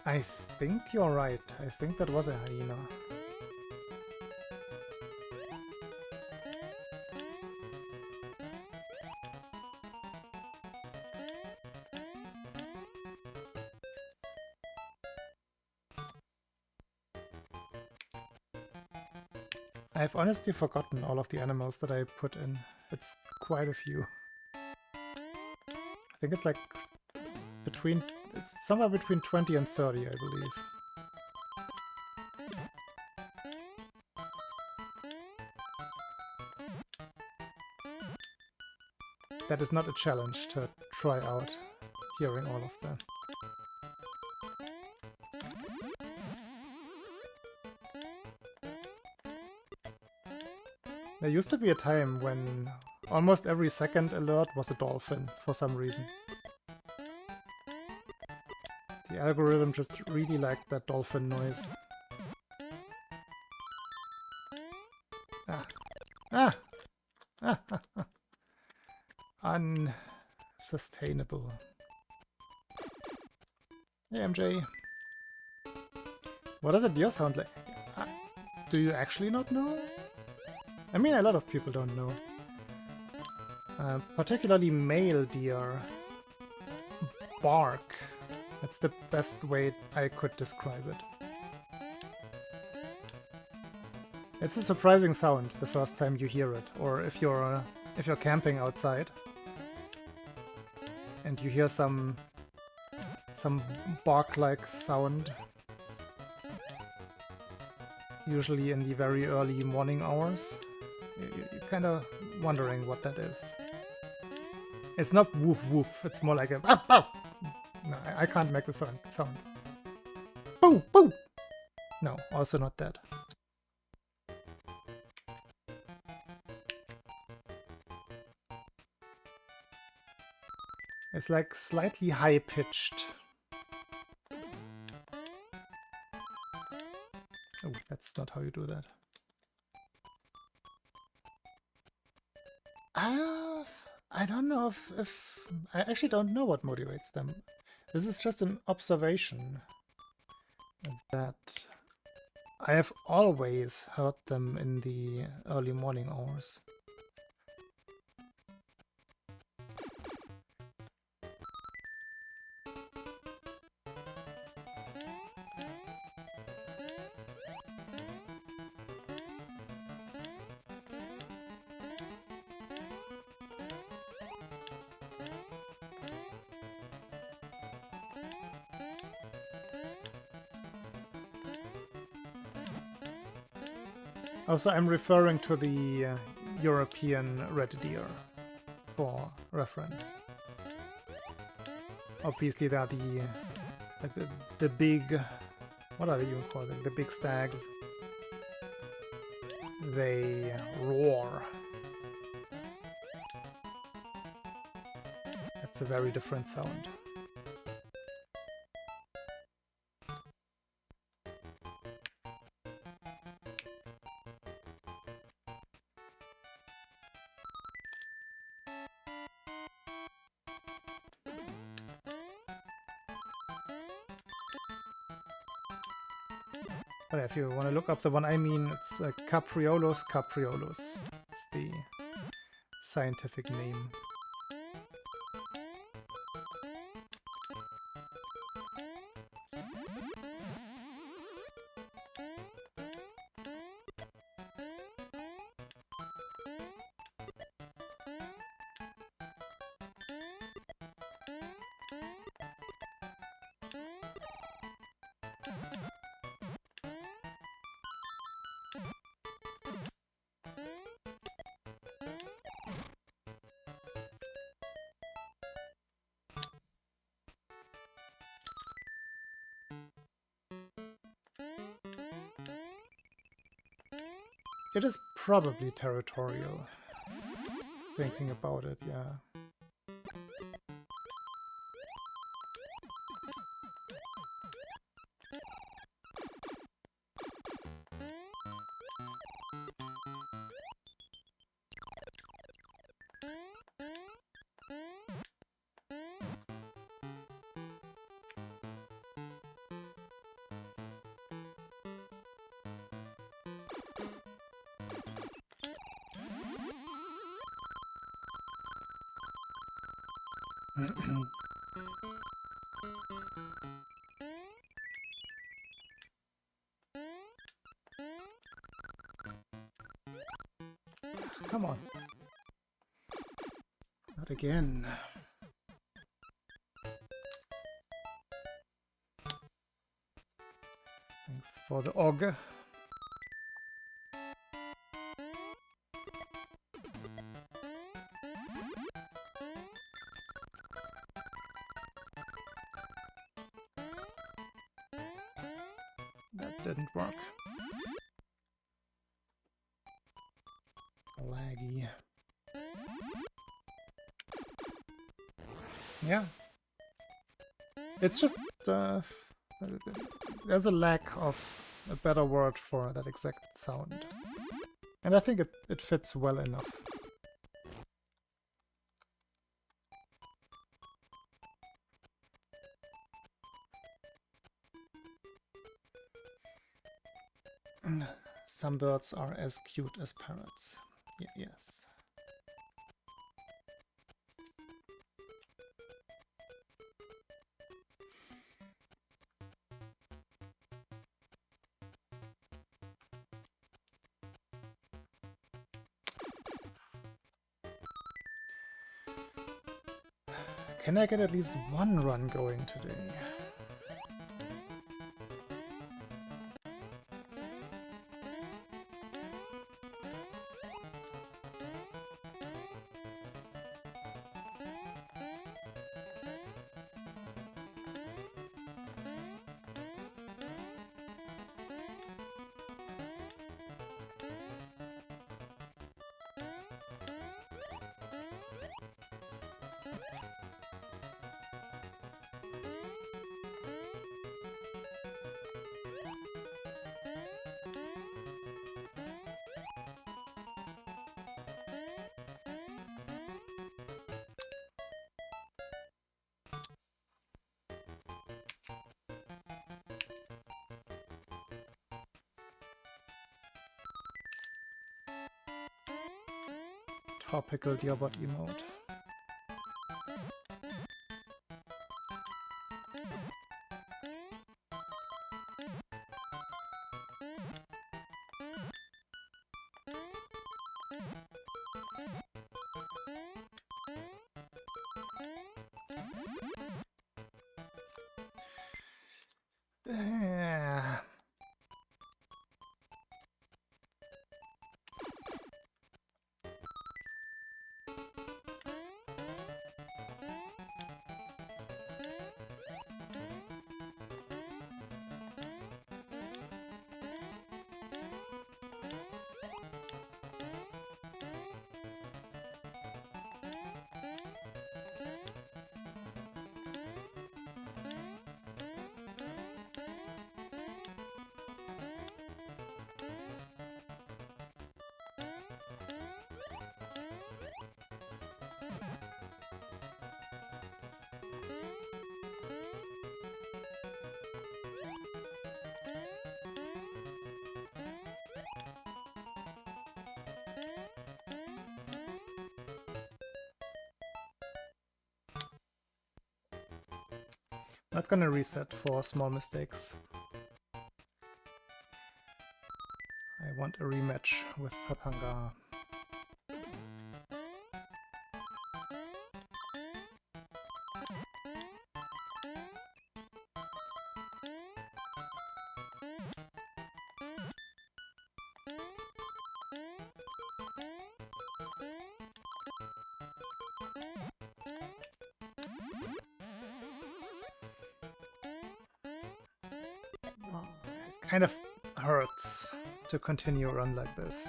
I think you're right. I think that was a hyena. I've honestly forgotten all of the animals that I put in. It's quite a few. I think it's like it's somewhere between 20 and 30, I believe. That is not a challenge to try out hearing all of them. There used to be a time when almost every second alert was a dolphin for some reason. The algorithm just really liked that dolphin noise. Unsustainable. Hey MJ. What does a deer sound like? Do you actually not know? I mean, a lot of people don't know. Particularly male deer bark. That's the best way I could describe it. It's a surprising sound the first time you hear it, or if you're camping outside and you hear some bark-like sound, usually in the very early morning hours. You're kind of wondering what that is. It's not woof woof, it's more like a ah, ah. No, I can't make the sound. Boo! Boo! No, also not that. It's like slightly high-pitched. Oh, that's not how you do that. I don't know if I actually don't know what motivates them. This is just an observation that I have always heard them in the early morning hours. Also, I'm referring to the European red deer for reference. Obviously, they are the big, what are they even called? The big stags. They roar. That's a very different sound. But if you want to look up the one I mean, it's Capreolus capreolus. It's the scientific name. It is probably territorial, thinking about it, yeah. Come on. Not again. Thanks for the og. That didn't work. Laggy. Yeah. It's just there's a lack of a better word for that exact sound. And I think it fits well enough. Some birds are as cute as parrots. Yes. Can I get at least one run going today? Topical Diabot emote. Not gonna reset for small mistakes. I want a rematch with Hapanga. Oh, it kind of hurts to continue a run like this.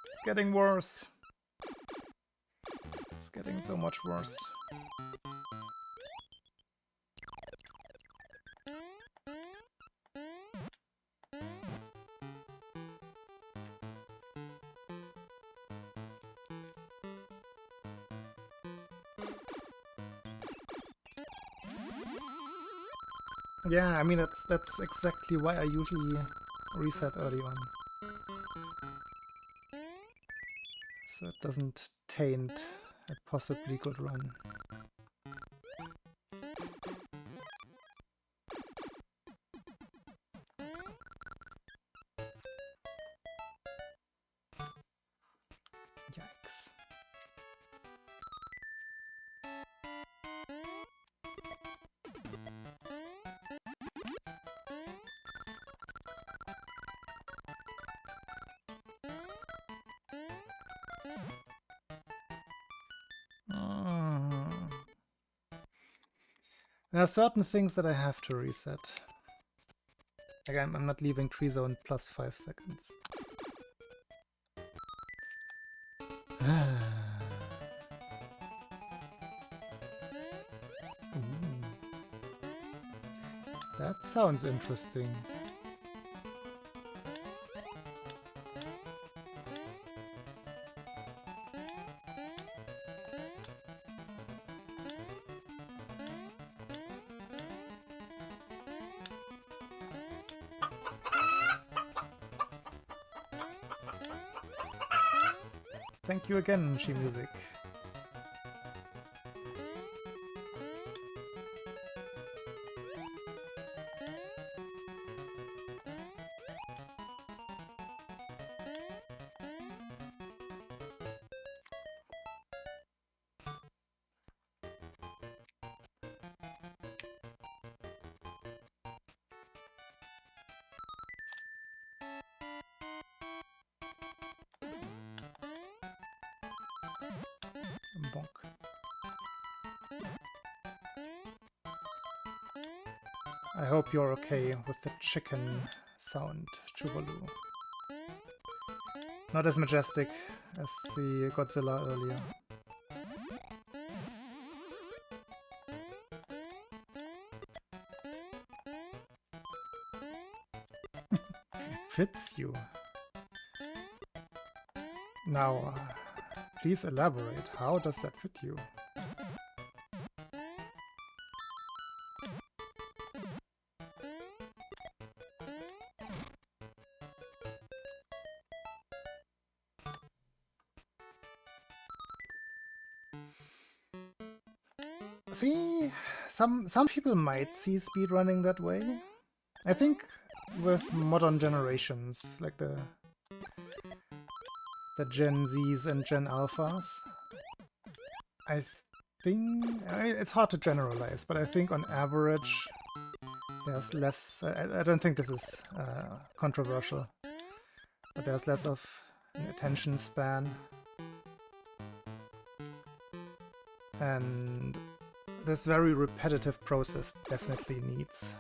It's getting worse. It's getting so much worse. Yeah, I mean that's exactly why I usually reset early on. So it doesn't taint a possibly good run. Yikes. There are certain things that I have to reset. Like I'm not leaving tree zone plus 5 seconds. That sounds interesting. Thank you again, She Music. Bonk. I hope you're okay with the chicken sound, Chubalu. Not as majestic as the Godzilla earlier. Fits you. Now, please elaborate. How does that fit you? See, some people might see speedrunning that way. I think with modern generations, like the Gen Zs and Gen Alphas, I think it's hard to generalize, but I think on average there's less. I don't think this is controversial, but there's less of an attention span, and this very repetitive process definitely needs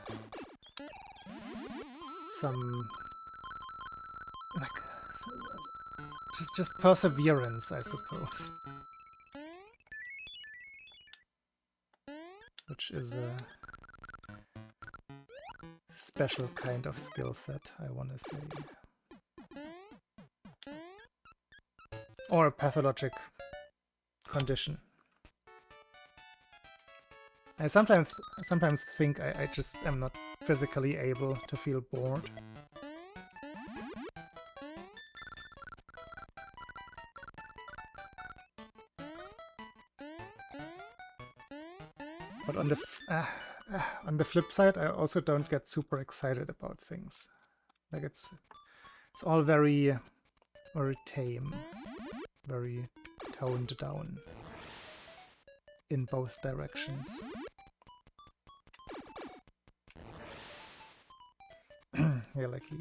some like just perseverance, I suppose, which is a special kind of skill set, I want to say, or a pathologic condition. I sometimes think I just am not physically able to feel bored. But on the flip side, I also don't get super excited about things. Like it's all very tame, very toned down in both directions. Yeah, like he...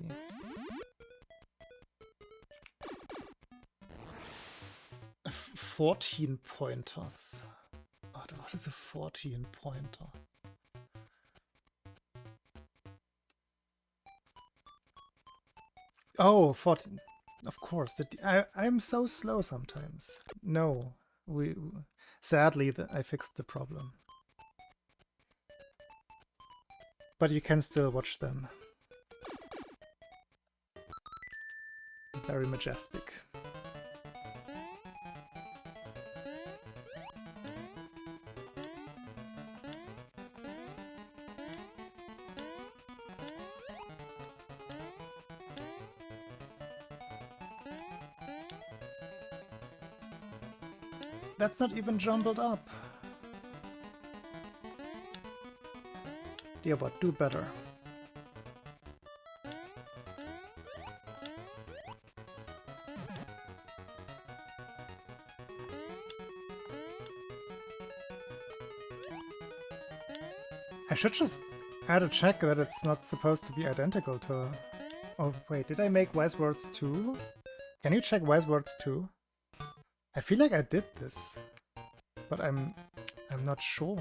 14 pointers. What is a 14 pointer? Oh, 14. Of course. I'm so slow sometimes. No, sadly I fixed the problem. But you can still watch them. Very majestic. That's not even jumbled up. Dearbot, do better. I should just add a check that it's not supposed to be identical to... Oh wait, did I make Wise Words 2? Can you check Wise Words 2? I feel like I did this, but I'm not sure.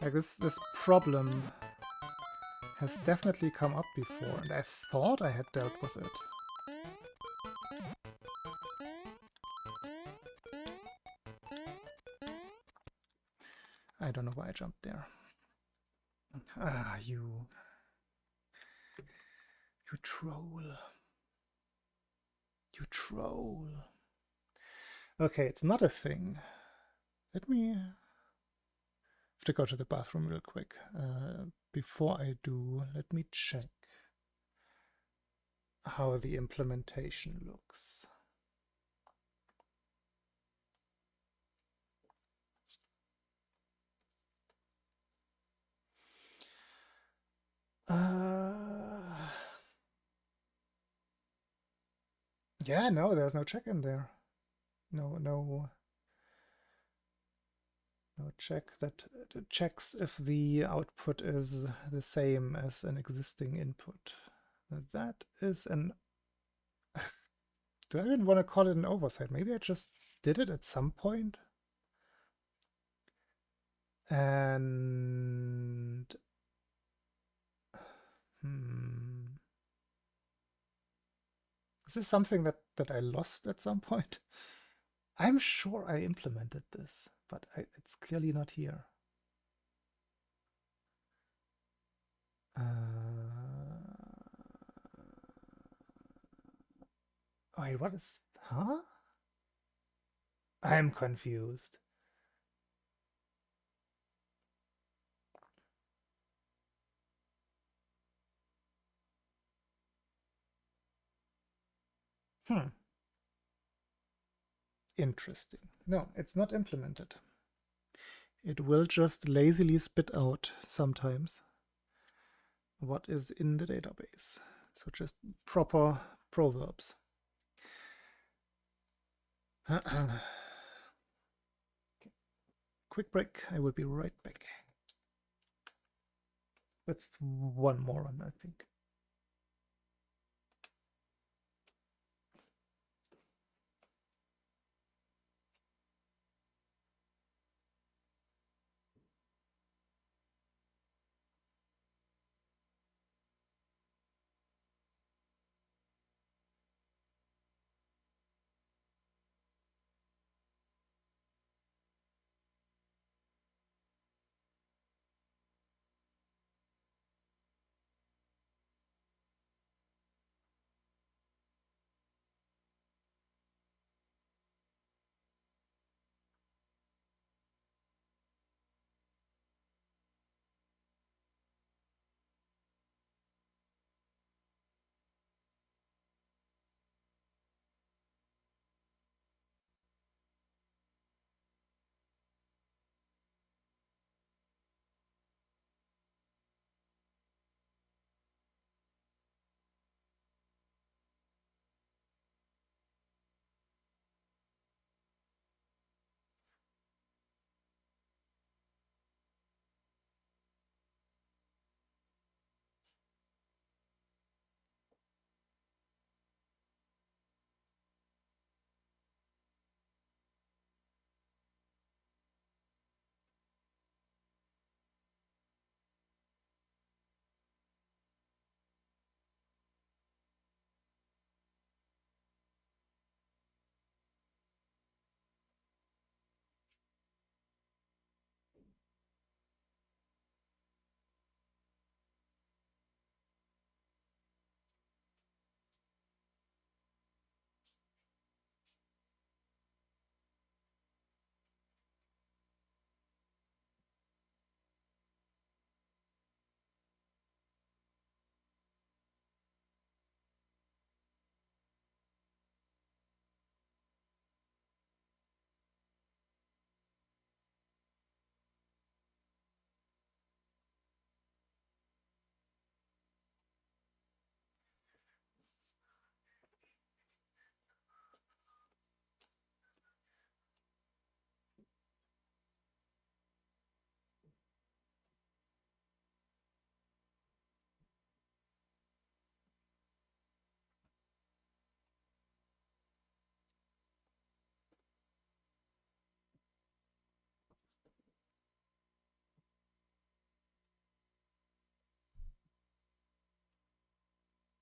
Like this problem has definitely come up before, and I thought I had dealt with it. I don't know why I jumped there. Ah, you troll. You troll. Okay, it's not a thing. Let me have to go to the bathroom real quick. Before I do, let me check how the implementation looks. Yeah, no, there's no check in there. No check that checks if the output is the same as an existing input. That is an... Do I even want to call it an oversight? Maybe I just did it at some point. And... Is this something that I lost at some point? I'm sure I implemented this, but it's clearly not here. Wait, what is... Huh? I'm confused. Interesting. No, it's not implemented. It will just lazily spit out sometimes what is in the database. So just proper proverbs. Quick break. I will be right back. With one more on, I think.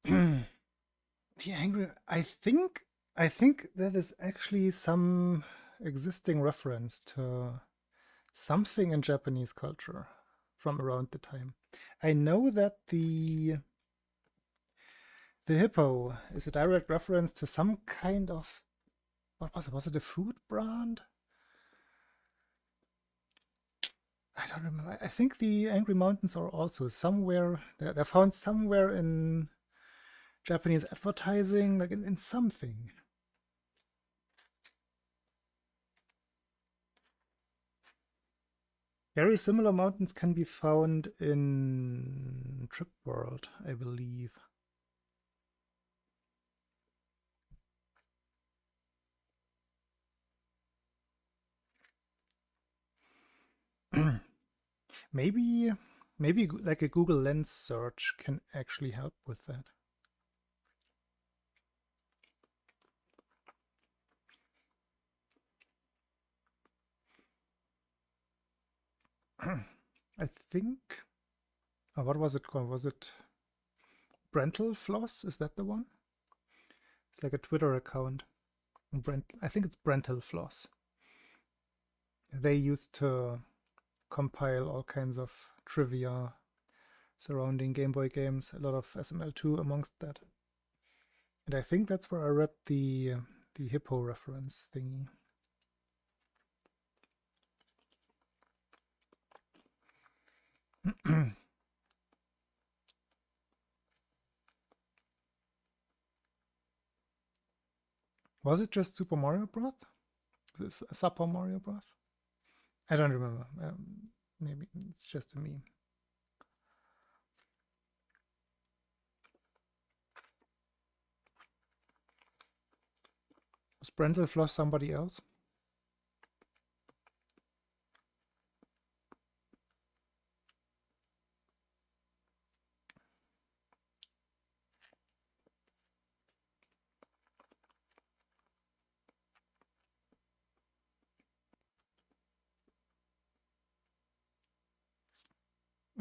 The angry. I think that is actually some existing reference to something in Japanese culture from around the time. I know that the hippo is a direct reference to some kind of, what was it? Was it a food brand? I don't remember. I think the Angry Mountains are also somewhere. They're found somewhere in Japanese advertising, like in something. Very similar mountains can be found in Trip World, I believe. maybe like a Google Lens search can actually help with that. I think. Oh, what was it called? Was it Brental Floss? Is that the one? It's like a Twitter account. I think it's Brental Floss. They used to compile all kinds of trivia surrounding Game Boy games, a lot of SML2 amongst that. And I think that's where I read the hippo reference thingy. Was it just Super Mario Bros? This Super Mario Bros? I don't remember. Maybe it's just a meme. Was Brental Floss somebody else?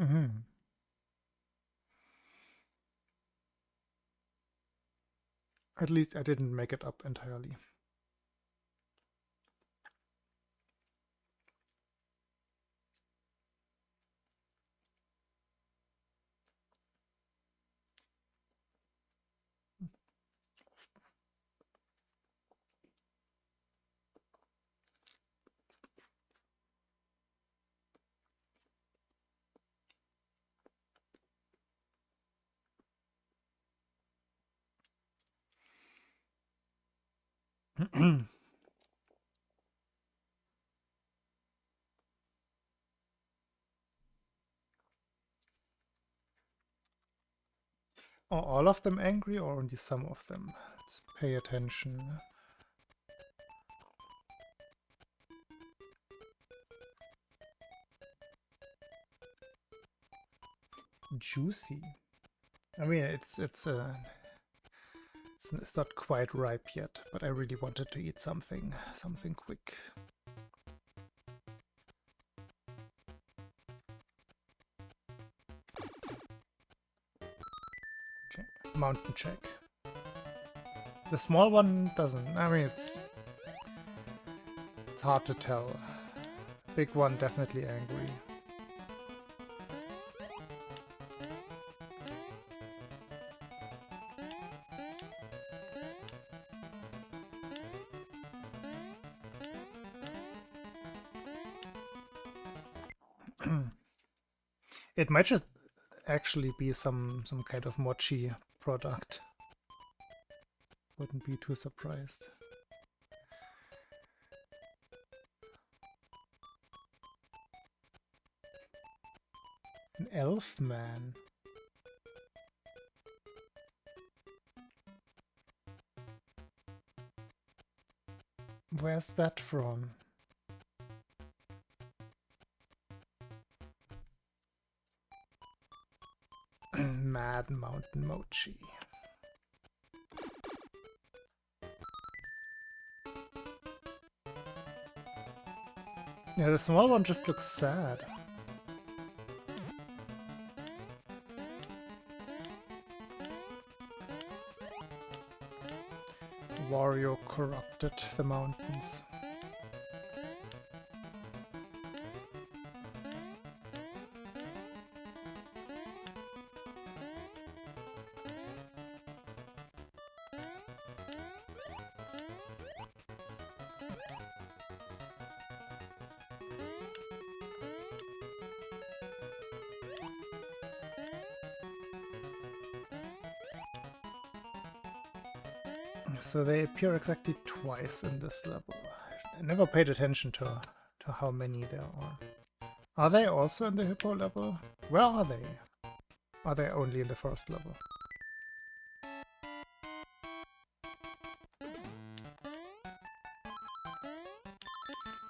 Mm-hmm. At least I didn't make it up entirely. Are all of them angry or only some of them? Let's pay attention. Juicy. I mean, it's not quite ripe yet, but I really wanted to eat something quick. Okay, mountain check. The small one doesn't. I mean, it's hard to tell. Big one definitely angry. It might just actually be some kind of mochi product. Wouldn't be too surprised. An elf man. Where's that from? Mad Mountain Mochi. Yeah, the small one just looks sad. Wario corrupted the mountains. So they appear exactly twice in this level. I never paid attention to how many there are. Are they also in the hippo level? Where are they? Are they only in the first level?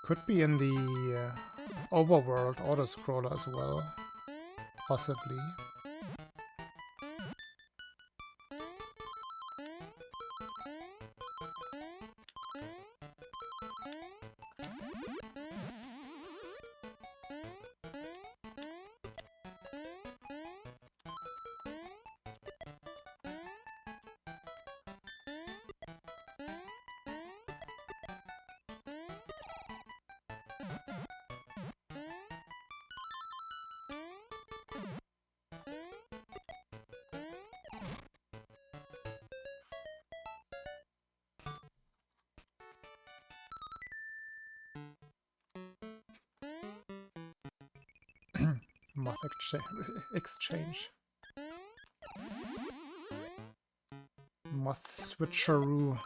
Could be in the overworld autoscroller as well. Possibly. Moth exchange. Moth switcheroo.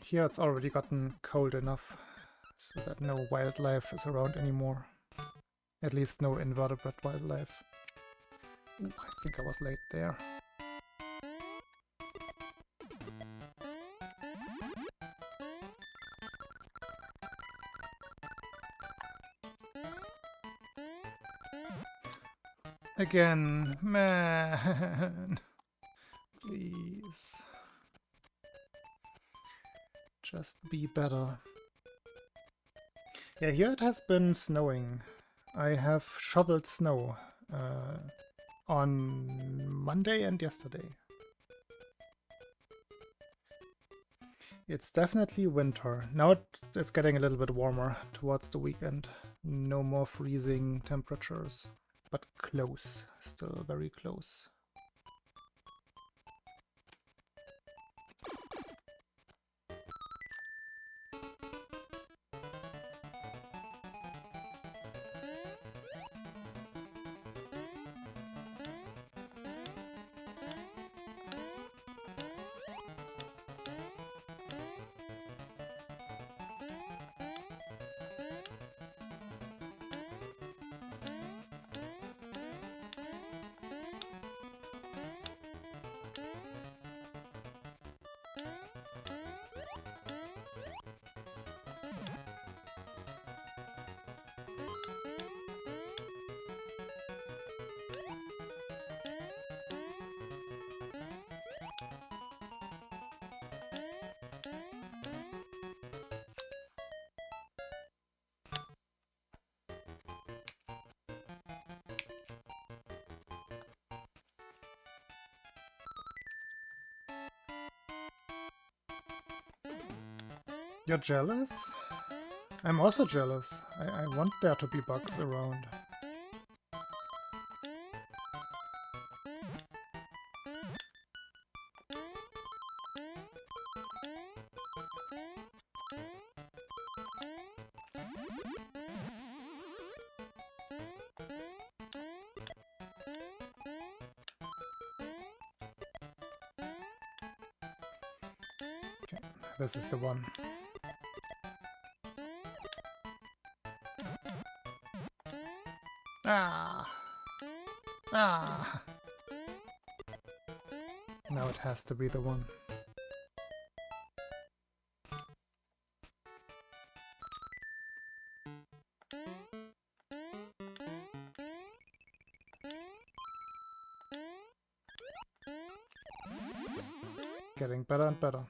Here it's already gotten cold enough so that no wildlife is around anymore. At least no invertebrate wildlife. Ooh, I think I was late there. Again, man. Please. Just be better. Yeah, here it has been snowing. I have shoveled snow on Monday and yesterday. It's definitely winter. Now it's getting a little bit warmer towards the weekend. No more freezing temperatures, but close, still very close. You're jealous? I'm also jealous. I want there to be bugs around. Okay, this is the one. Ah! Ah! Now it has to be the one. It's getting better and better.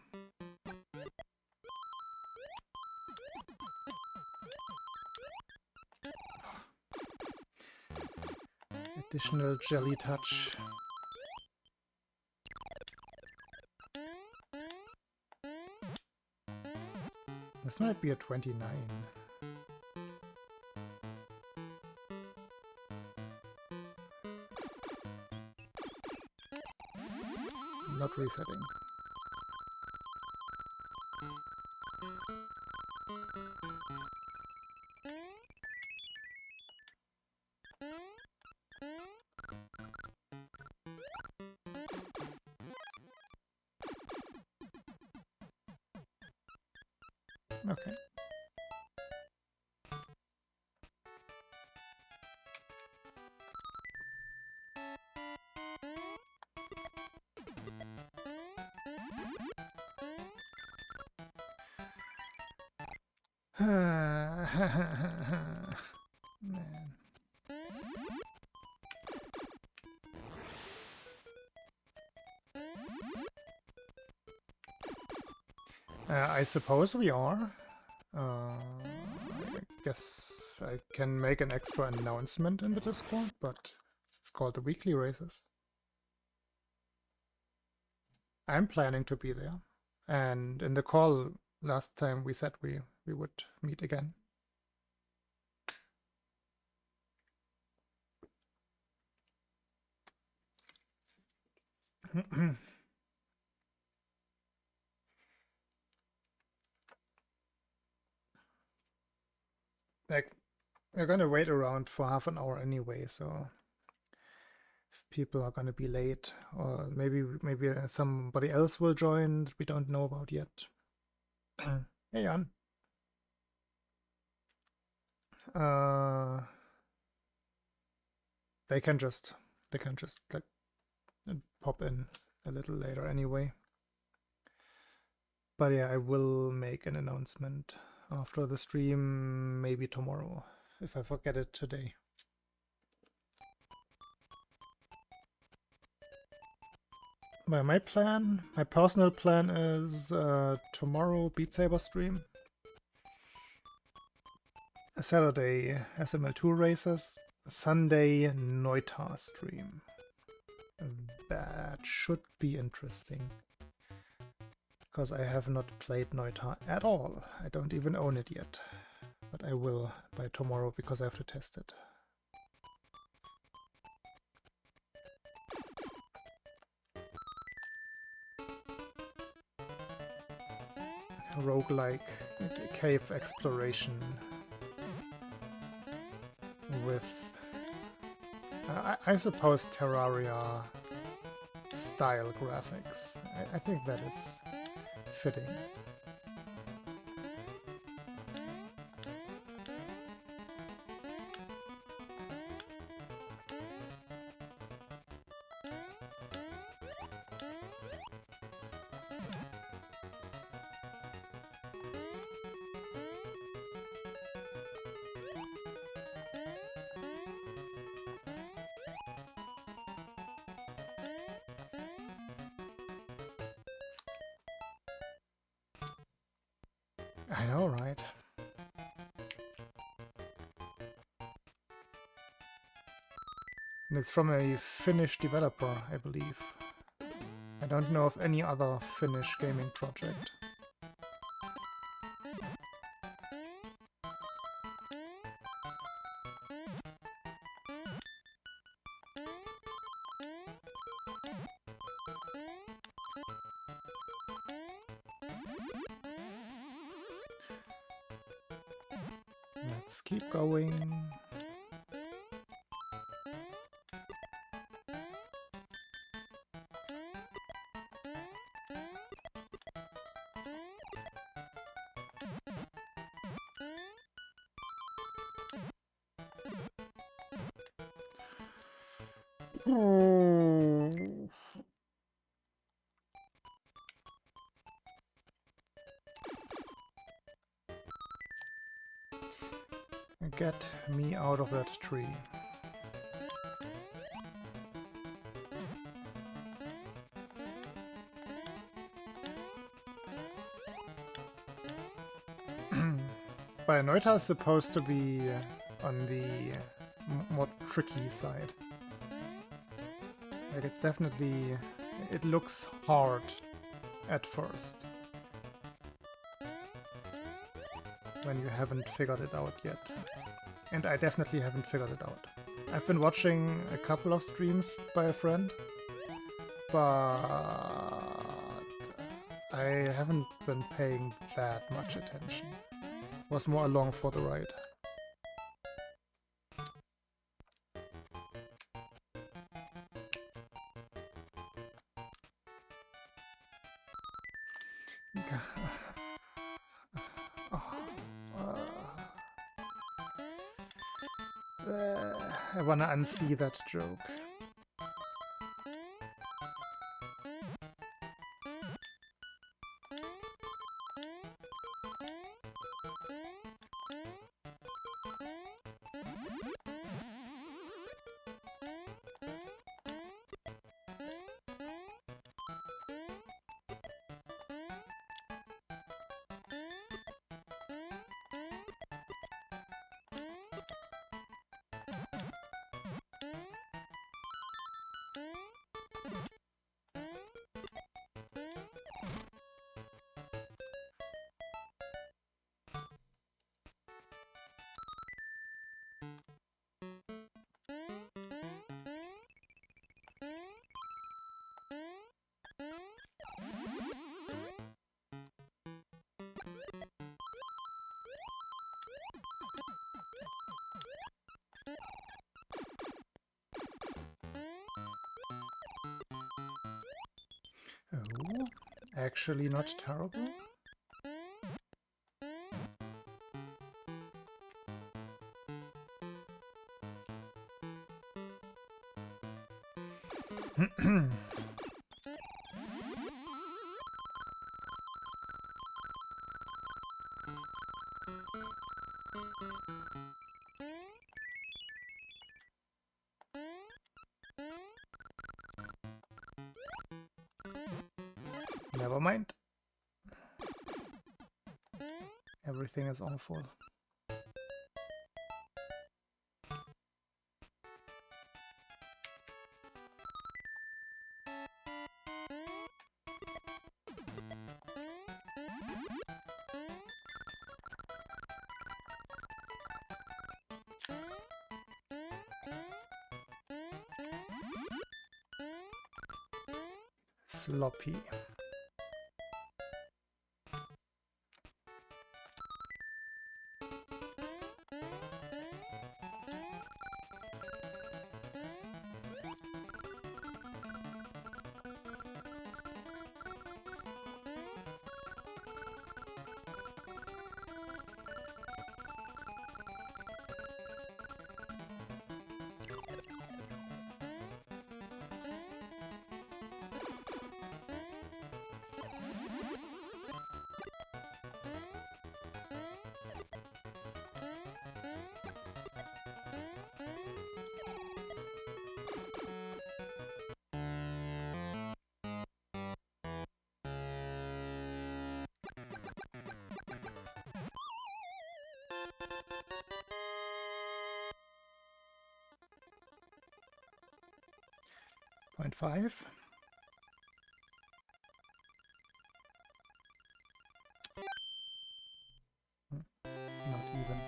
Additional jelly touch. This might be a 29. Not resetting. Okay. Man. I suppose we are. I guess I can make an extra announcement in the Discord, but it's called the weekly races. I'm planning to be there. And in the call last time we said we would meet again. Like, we're gonna wait around for half an hour anyway, so if people are gonna be late, or maybe somebody else will join that we don't know about yet. Hey, Jan. They can just like pop in a little later anyway. But yeah, I will make an announcement after the stream, maybe tomorrow, if I forget it today. My personal plan is tomorrow Beat Saber stream, Saturday SML2 races, Sunday Neutar stream. That should be interesting, because I have not played Neutar at all. I don't even own it yet, but I will by tomorrow because I have to test it. Roguelike cave exploration with, I suppose, Terraria style graphics. I think that is fitting. I know, right? And it's from a Finnish developer, I believe. I don't know of any other Finnish gaming project. Let's keep going. Oh. Get me out of that tree. Bayonetta is supposed to be on the more tricky side. Like it's definitely... it looks hard at first. When you haven't figured it out yet. And I definitely haven't figured it out. I've been watching a couple of streams by a friend, but I haven't been paying that much attention. Was more along for the ride. I wanna unsee that joke. Oh, actually not terrible. Never mind. Everything is awful. Sloppy. Point 5. Not even.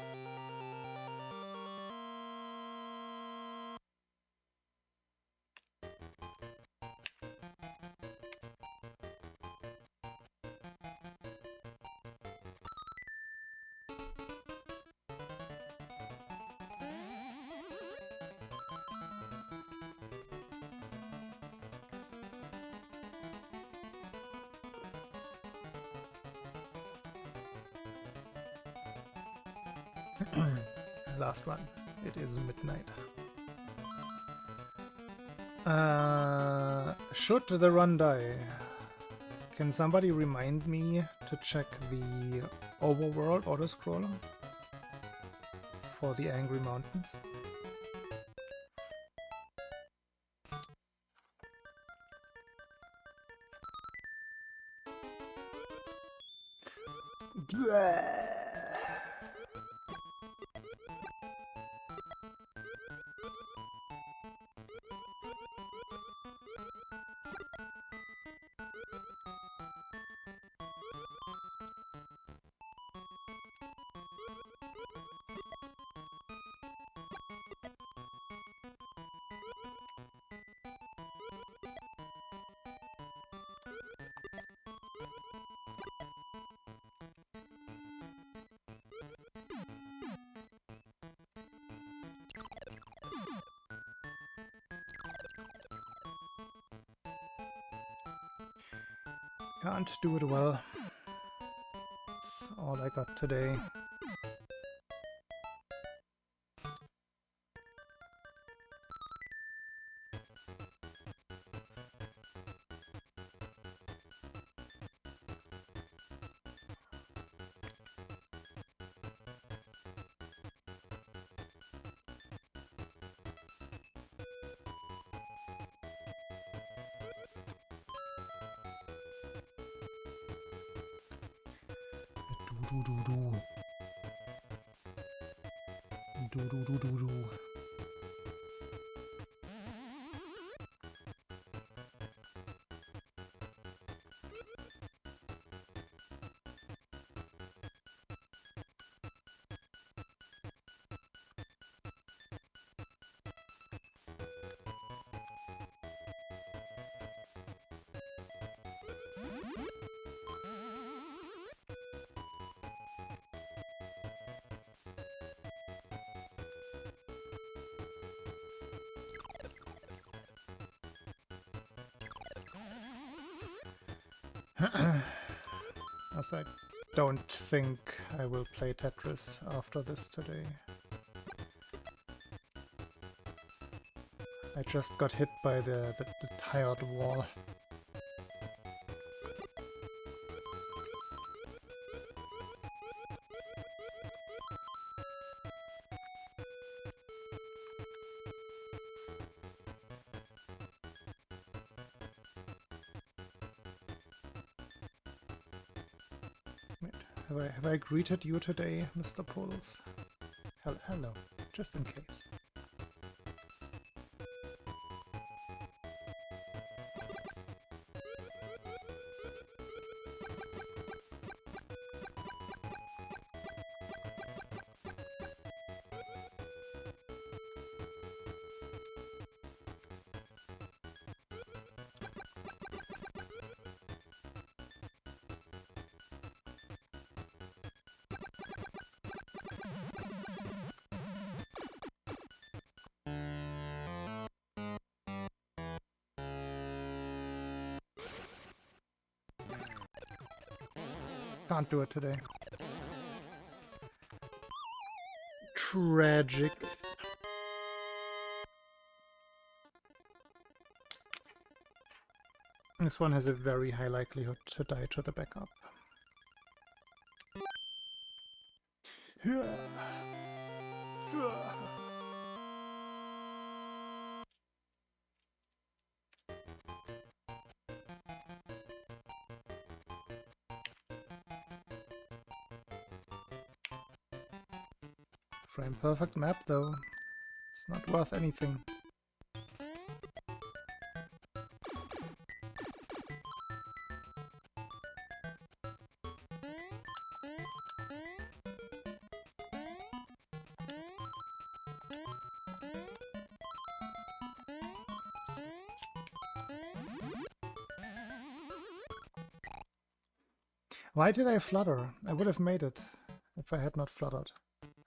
Last one. It is midnight. Should the run die? Can somebody remind me to check the overworld autoscroller for the Angry Mountains? Can't do it well. That's all I got today. As I don't think I will play Tetris after this today. I just got hit by the tired wall. Have I greeted you today, Mr. Puls? Hello, just in case. Can't do it today. Tragic. This one has a very high likelihood to die to the backup. Frame perfect map though. It's not worth anything. Why did I flutter? I would have made it if I had not fluttered,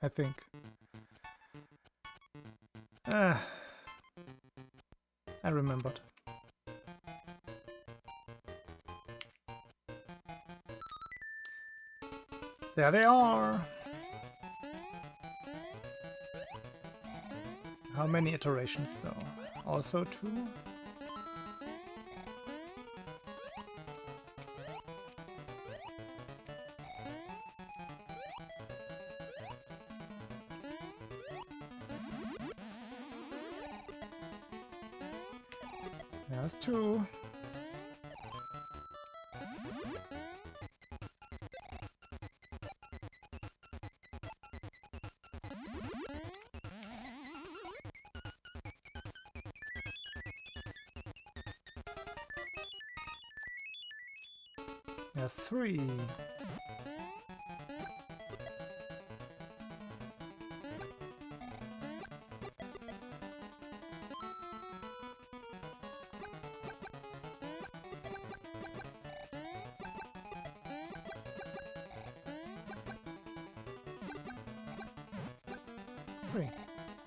I think. I remembered. There they are! How many iterations though? Also 2. There's 2. There's 3.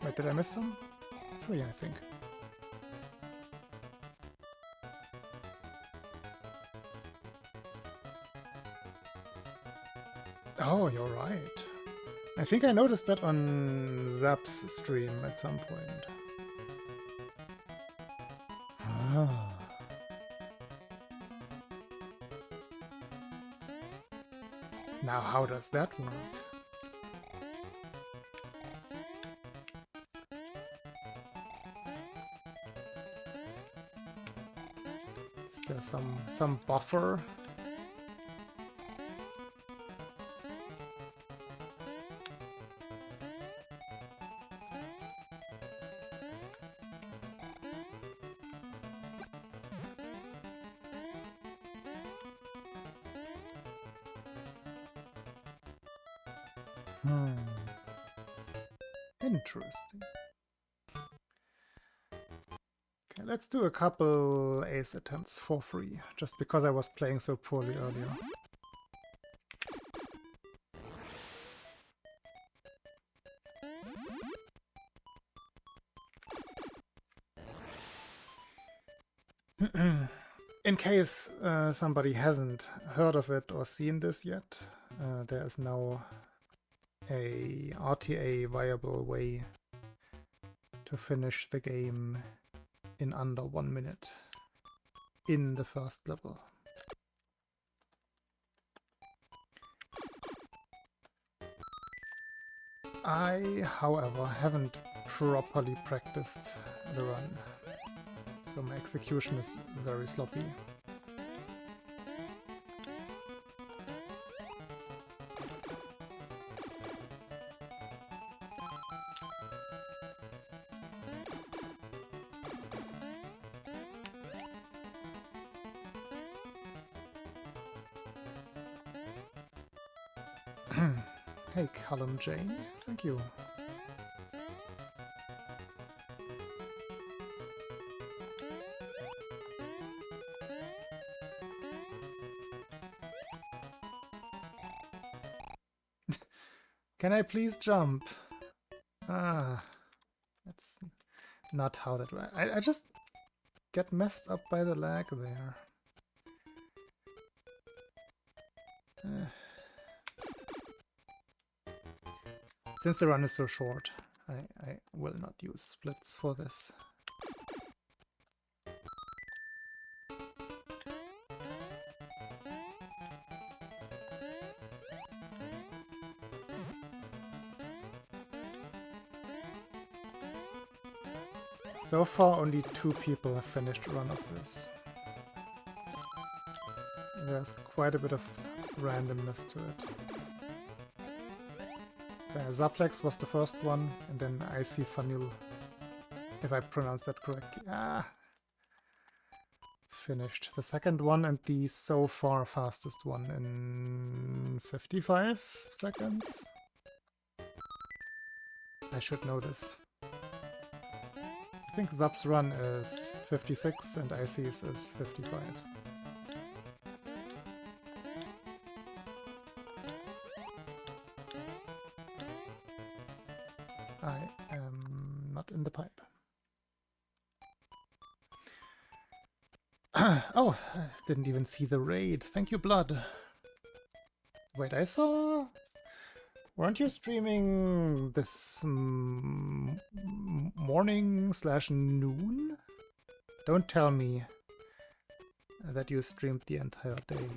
Wait, did I miss some? 3, I think. Oh, you're right. I think I noticed that on Zap's stream at some point. Ah. Now how does that work? Is there some buffer? Interesting. Okay, let's do a couple ace attempts for free, just because I was playing so poorly earlier. In case somebody hasn't heard of it or seen this yet, there is now a RTA viable way to finish the game in under 1 minute in the first level. I, however, haven't properly practiced the run, so my execution is very sloppy. Hey, Callum Jane, thank you. Can I please jump? Ah, that's not how that works. I just get messed up by the lag there. Since the run is so short, I will not use splits for this. So far, only 2 people have finished a run of this. There's quite a bit of randomness to it. Zaplex was the first one, and then Icy Fanil, if I pronounce that correctly. Finished the second one, and the so far fastest one in 55 seconds. I should know this. I think Zap's run is 56 and Icy's is 55. I am not in the pipe. Oh, I didn't even see the raid. Thank you, Blood. Wait, I saw Weren't you streaming this morning/noon? Don't tell me that you streamed the entire day.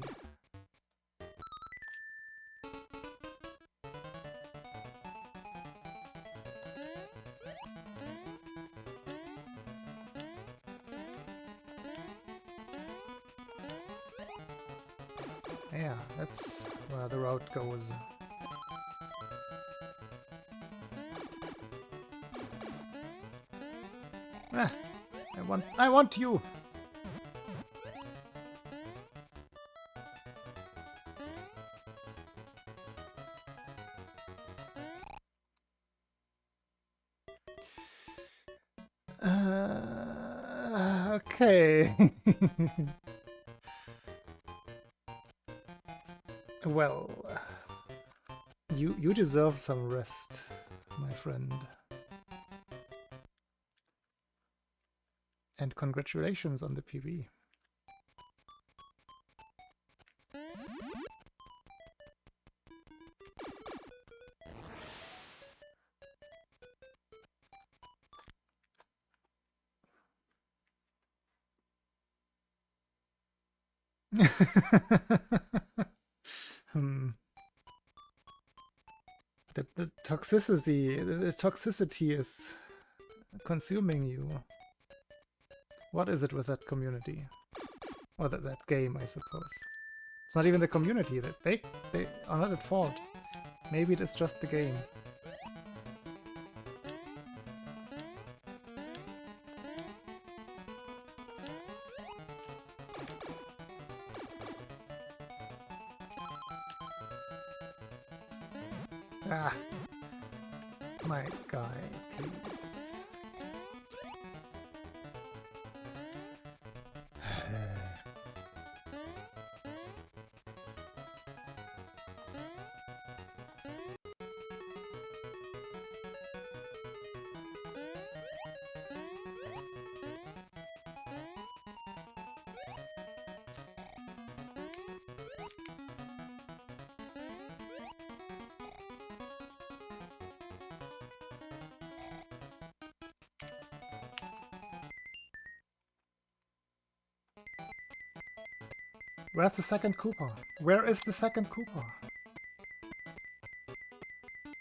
Yeah, that's where the road goes. Ah, I want you. Okay. Well, you deserve some rest, my friend. And congratulations on the PB. The toxicity is consuming you. What is it with that community? Or that game, I suppose. It's not even the community. That they are not at fault. Maybe it is just the game. Ah, my guy, please. Where's the second Koopa? Where is the second Koopa?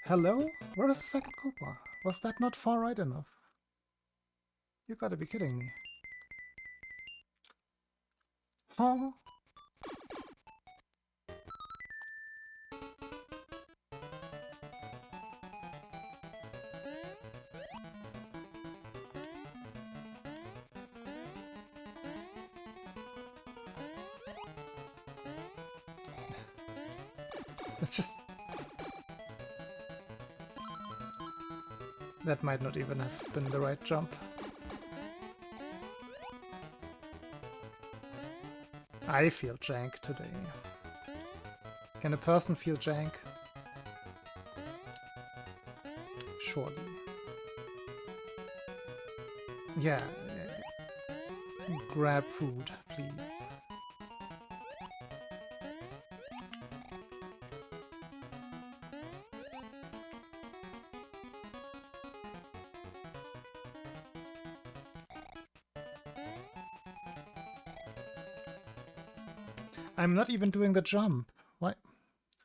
Hello? Where is the second Koopa? Was that not far right enough? You gotta be kidding me. Huh? It's just... That might not even have been the right jump. I feel jank today. Can a person feel jank? Surely. Yeah. Grab food, please. I'm not even doing the jump. Why?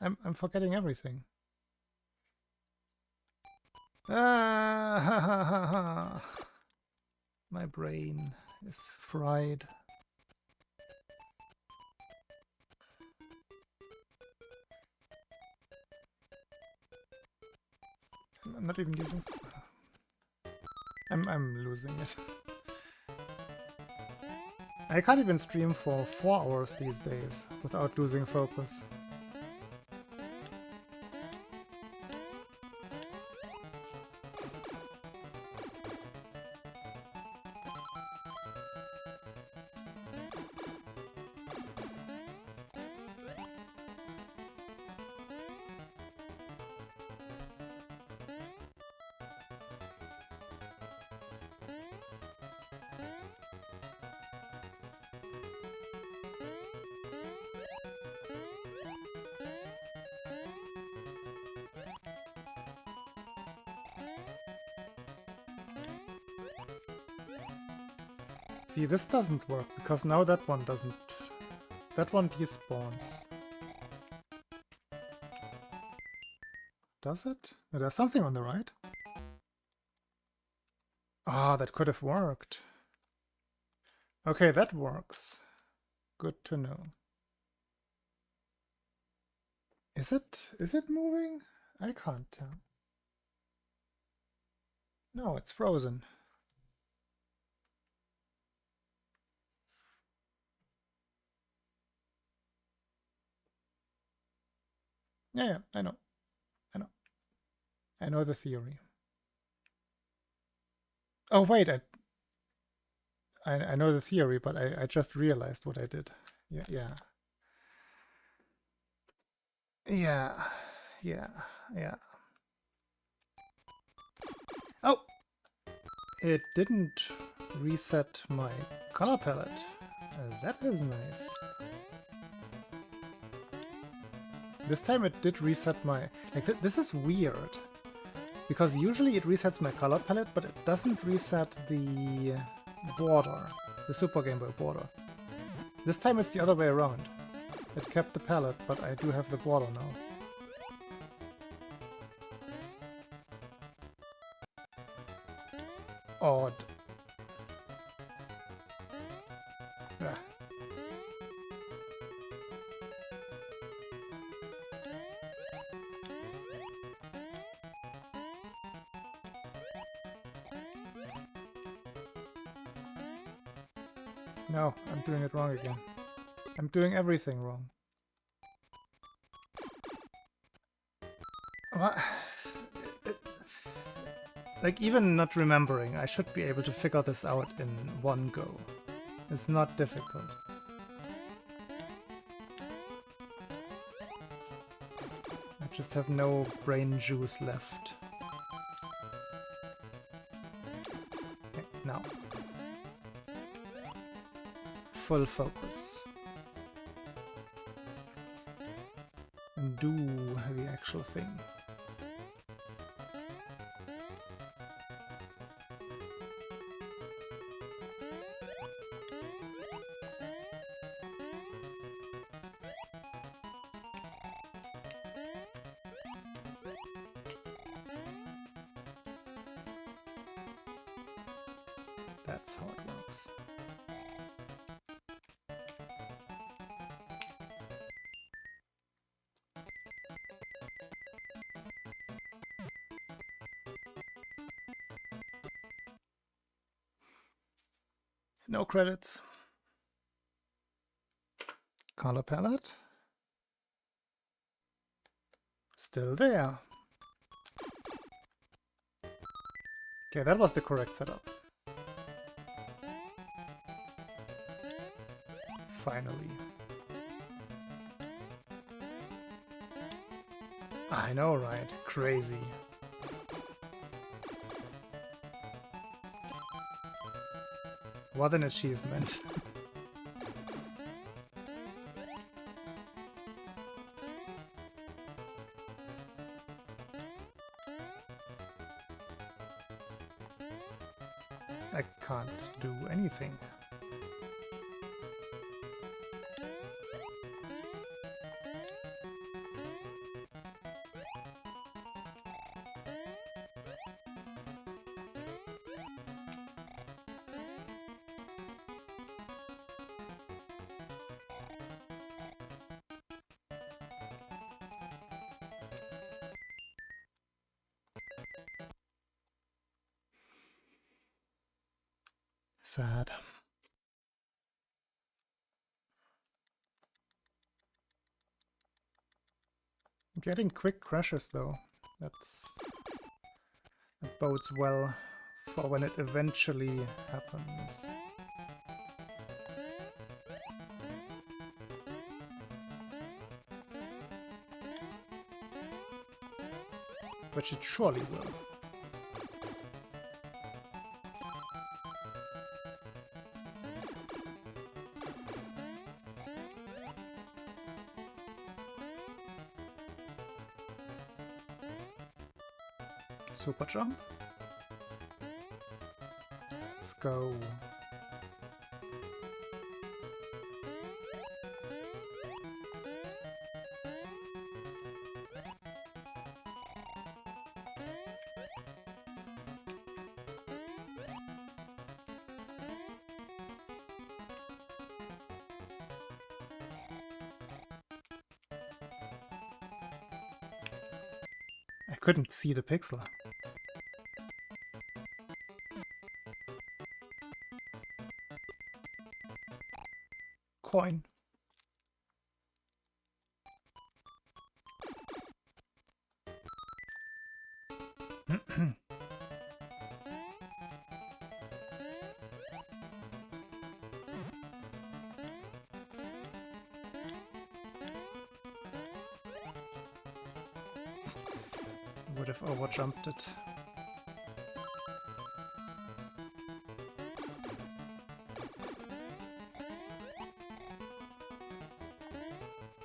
I'm forgetting everything. Ah, ha, ha, ha, ha. My brain is fried. I'm not even using... I'm losing it. I can't even stream for 4 hours these days without losing focus. See, this doesn't work, because now that one doesn't... That one despawns. Does it? No, there's something on the right. Ah, that could have worked. Okay, that works. Good to know. Is it moving? I can't tell. No, it's frozen. Yeah, I know. I know the theory. Oh wait, I know the theory, but I just realized what I did. Yeah. Oh! It didn't reset my color palette. That is nice. This time it did reset my... Like, this is weird. Because usually it resets my color palette, but it doesn't reset the border. The Super Game Boy border. This time it's the other way around. It kept the palette, but I do have the border now. Odd. Ah. No, I'm doing it wrong again. I'm doing everything wrong. What? Like, even not remembering, I should be able to figure this out in one go. It's not difficult. I just have no brain juice left. Okay, now. Full focus. And do the actual thing. That's how it works. No credits. Color palette. Still there. Okay, that was the correct setup. Finally. I know, right? Crazy. What an achievement. I can't do anything. Sad. Getting quick crashes though. That bodes well for when it eventually happens. Which it surely will. Super jump. Let's go. I couldn't see the pixel. Coin. Would have overjumped it.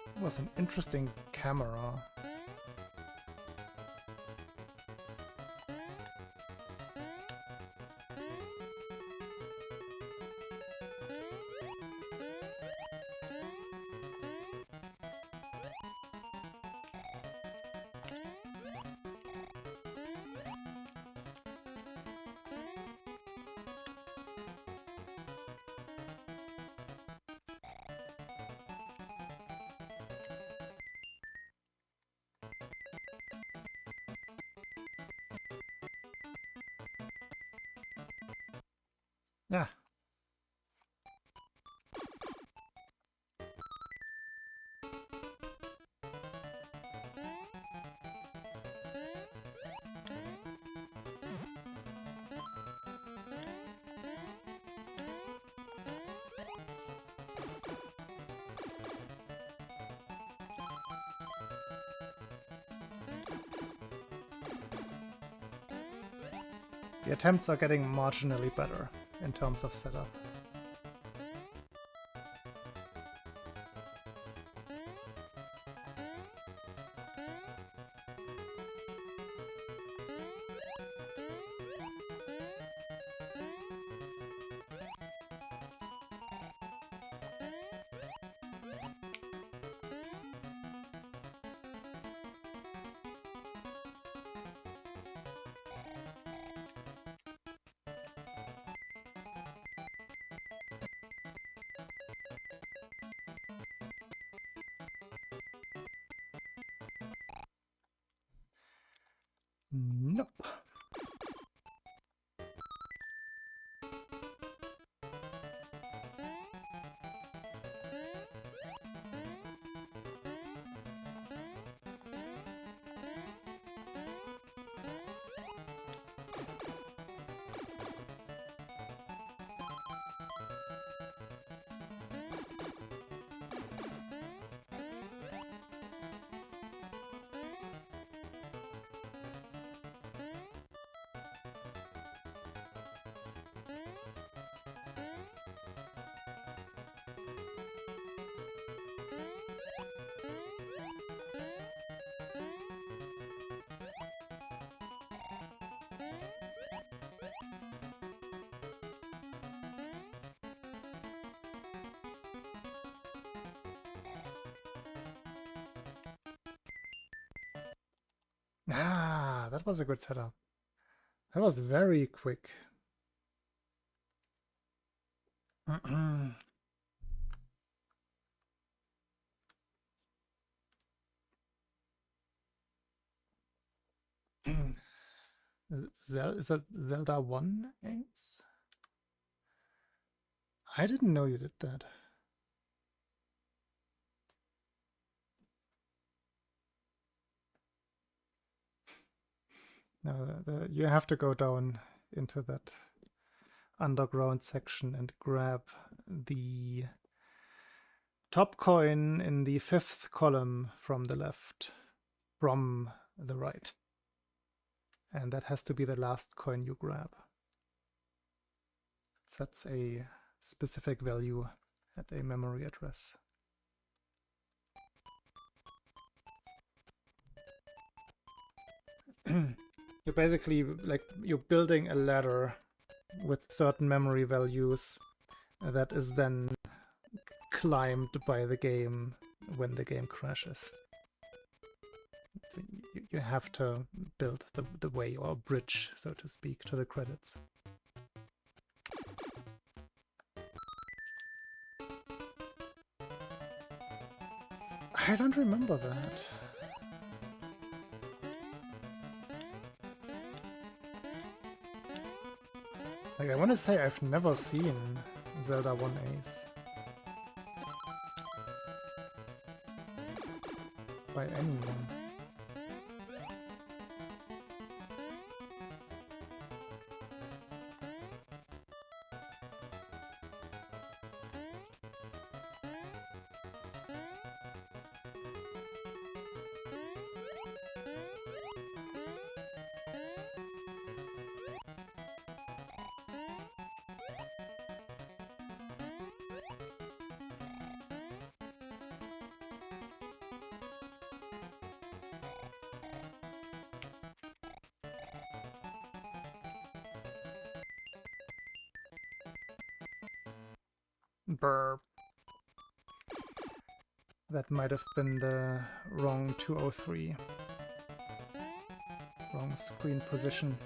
It was an interesting camera. Yeah. The attempts are getting marginally better in terms of setup. Nope. Ah, that was a good setup. That was very quick. Is that Zelda 1 games? I didn't know you did that. No, you have to go down into that underground section and grab the top coin in the 5th column from the left, from the right. And that has to be the last coin you grab. That's a specific value at a memory address. You're basically like you're building a ladder with certain memory values that is then climbed by the game when the game crashes. So you have to build the way, or bridge, so to speak, to the credits. I don't remember that. Like, I want to say I've never seen Zelda 1As by anyone. Burp. That might have been the wrong 203. Wrong screen position.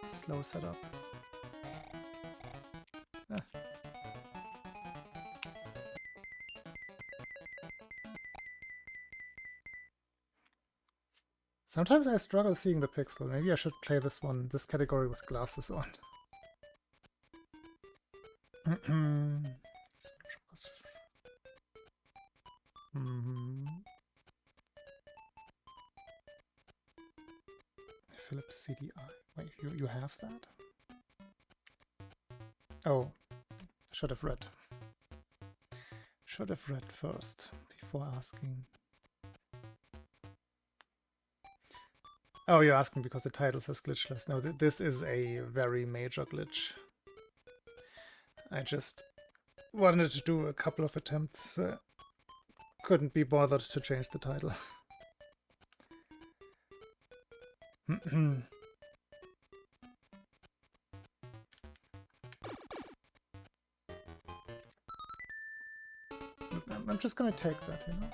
Slow setup. Ah. Sometimes I struggle seeing the pixel. Maybe I should play this category with glasses on. Philips CDI. Wait, you have that? Oh, should have read. Should have read first before asking. Oh, you're asking because the title says glitchless. No, this is a very major glitch. I just wanted to do a couple of attempts. Couldn't be bothered to change the title. I'm just gonna take that, you know?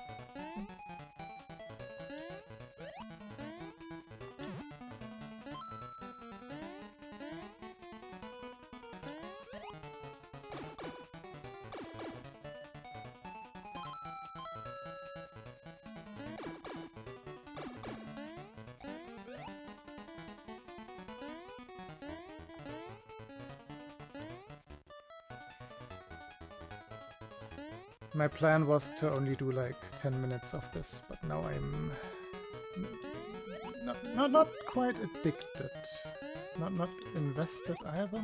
My plan was to only do like 10 minutes of this, but now I'm not quite addicted. Not invested either,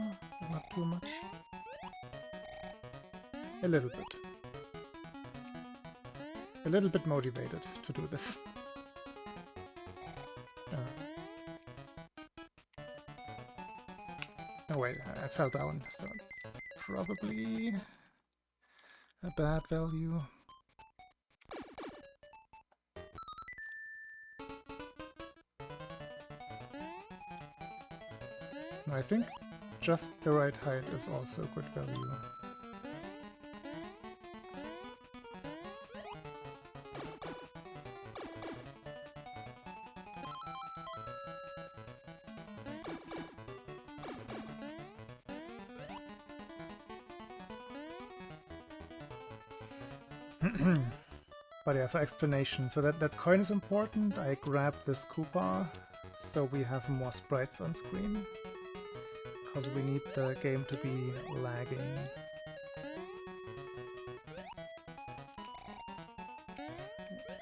not too much. A little bit. A little bit motivated to do this. Oh wait, I fell down, so it's probably a bad value. No, I think just the right height is also a good value. But yeah, for explanation, so that coin is important. I grab this Koopa so we have more sprites on screen, because we need the game to be lagging.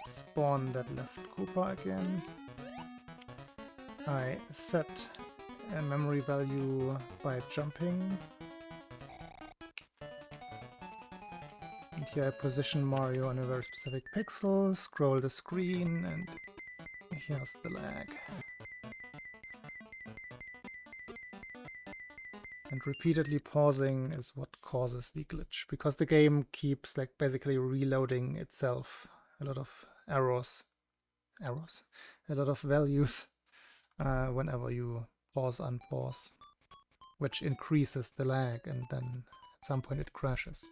Spawn that left Koopa again. I set a memory value by jumping. And here I position Mario on a very specific pixel, scroll the screen, and here's the lag. And repeatedly pausing is what causes the glitch, because the game keeps like basically reloading itself. A lot of errors, a lot of values whenever you pause, unpause, which increases the lag, and then at some point it crashes.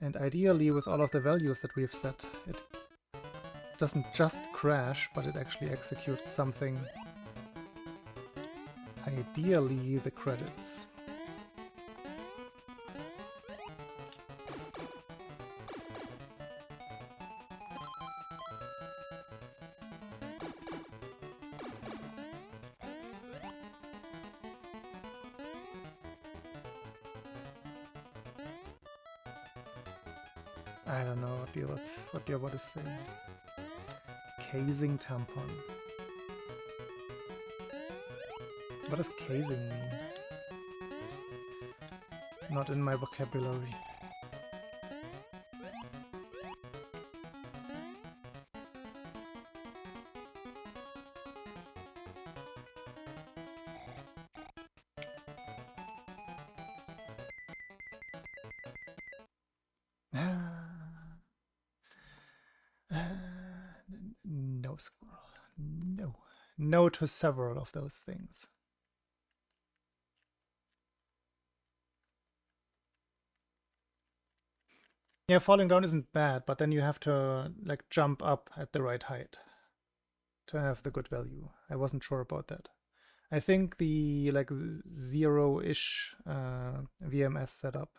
And ideally, with all of the values that we've set, it doesn't just crash, but it actually executes something. Ideally, the credits. I don't know what you're about to say. Casing tampon. What does casing mean? Not in my vocabulary. No, squirrel. No. No to several of those things. Yeah, falling down isn't bad, but then you have to like jump up at the right height to have the good value. I wasn't sure about that. I think the like zero-ish VMS setup,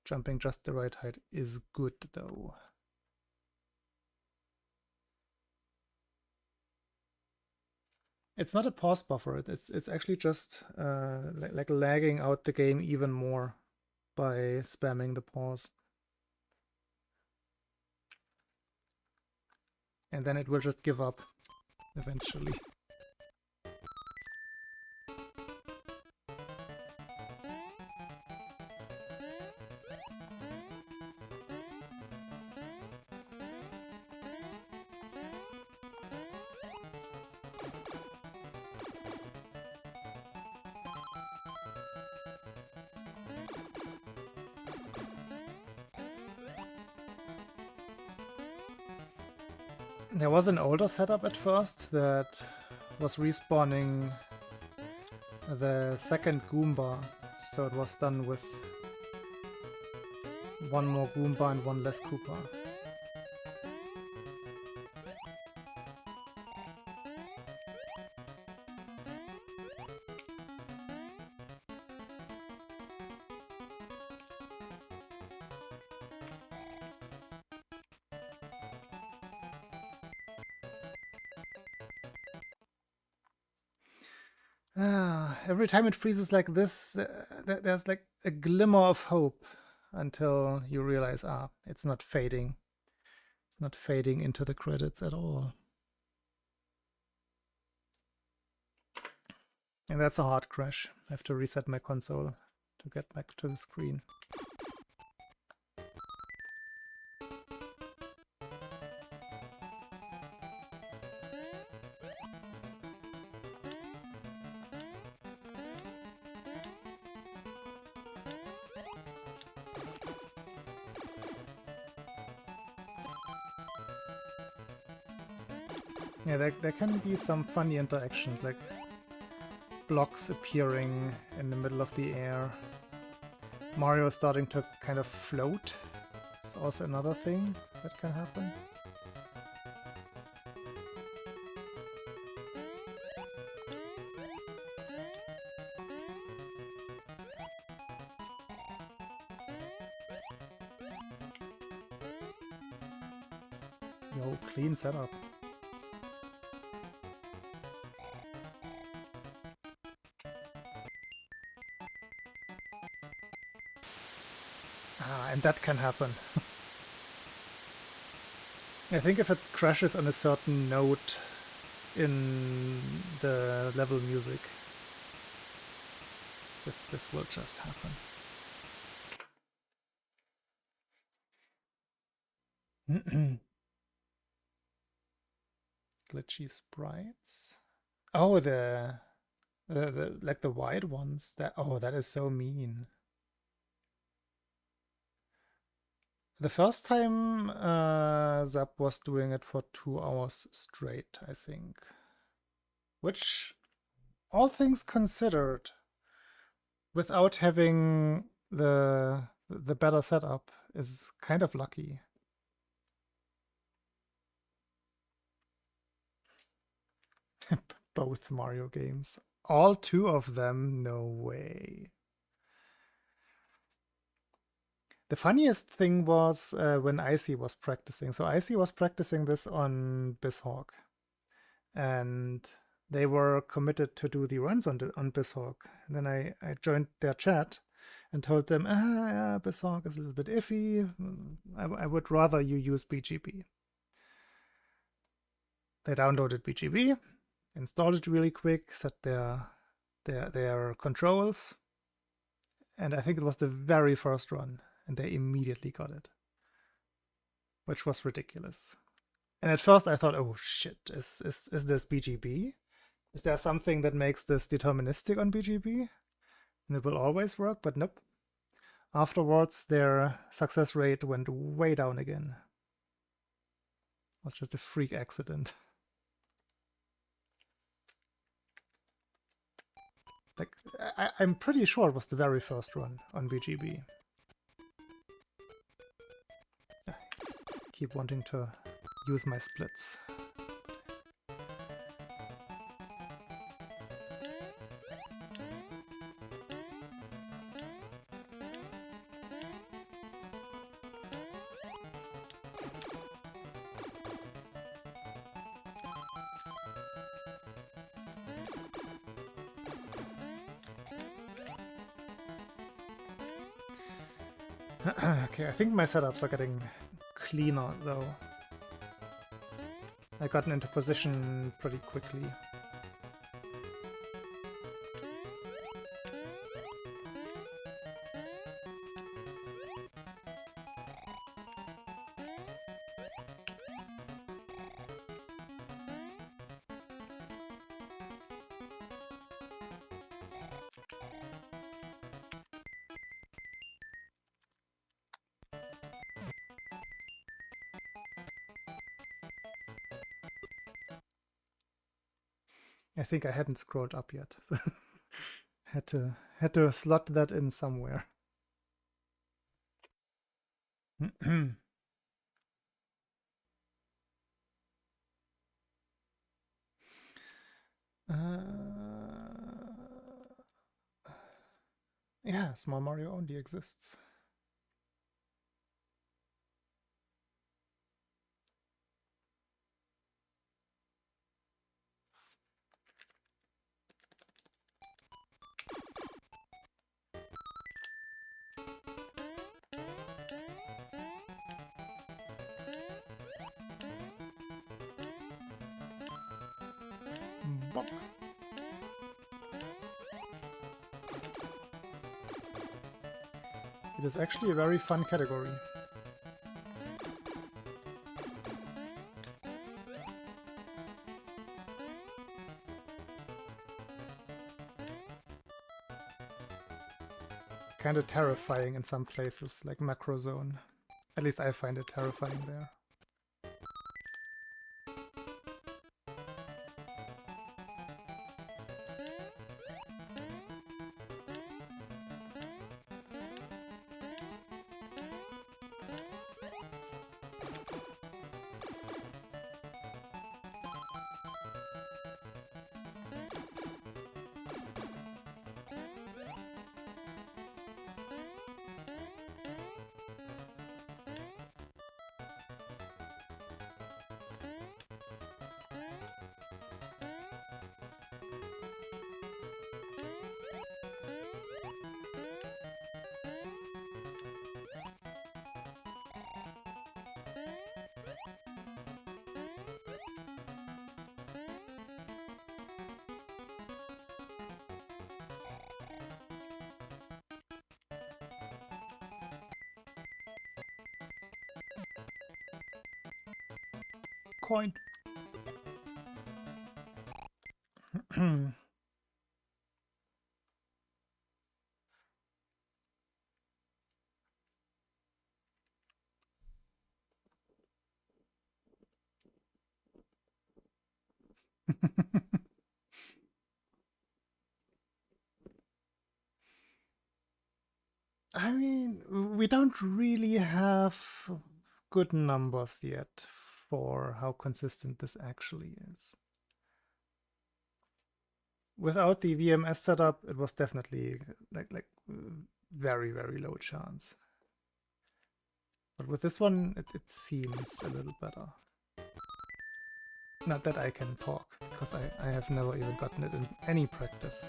jumping just the right height, is good though. It's not a pause buffer. It's actually just like lagging out the game even more by spamming the pause. And then it will just give up eventually. There was an older setup at first that was respawning the second Goomba, so it was done with one more Goomba and one less Koopa. Every time it freezes like this, there's like a glimmer of hope until you realize, it's not fading. It's not fading into the credits at all. And that's a hard crash. I have to reset my console to get back to the screen. Yeah, there can be some funny interactions, like blocks appearing in the middle of the air. Mario starting to kind of float. It's also another thing that can happen. Yo, clean setup. And that can happen. I think if it crashes on a certain note in the level music, this will just happen. Glitchy sprites. Oh, the like the white ones. That is so mean. The first time Zap was doing it for 2 hours straight, I think. Which, all things considered, without having the better setup, is kind of lucky. Both Mario games. All 2 of them? No way. The funniest thing was when Icy was practicing. So Icy was practicing this on Bizhawk. And they were committed to do the runs on Bizhawk. And then I joined their chat and told them, yeah, Bizhawk is a little bit iffy. I would rather you use BGB. They downloaded BGB, installed it really quick, set their controls, and I think it was the very first run, and they immediately got it, which was ridiculous. And at first I thought, oh shit, is this BGB? Is there something that makes this deterministic on BGB? And it will always work, but nope. Afterwards, their success rate went way down again. It was just a freak accident. Like, I'm pretty sure it was the very first run on BGB. I keep wanting to use my splits. Okay, I think my setups are getting cleaner though. I gotten into position pretty quickly. I think I hadn't scrolled up yet. So had to slot that in somewhere. Yeah, Small Mario only exists. Bop. It is actually a very fun category. Kind of terrifying in some places, like Macro Zone. At least I find it terrifying there. coin. I mean, we don't really have good numbers yet for how consistent this actually is. Without the VMS setup, it was definitely like very, very low chance. But with this one, it seems a little better. Not that I can talk, because I have never even gotten it in any practice.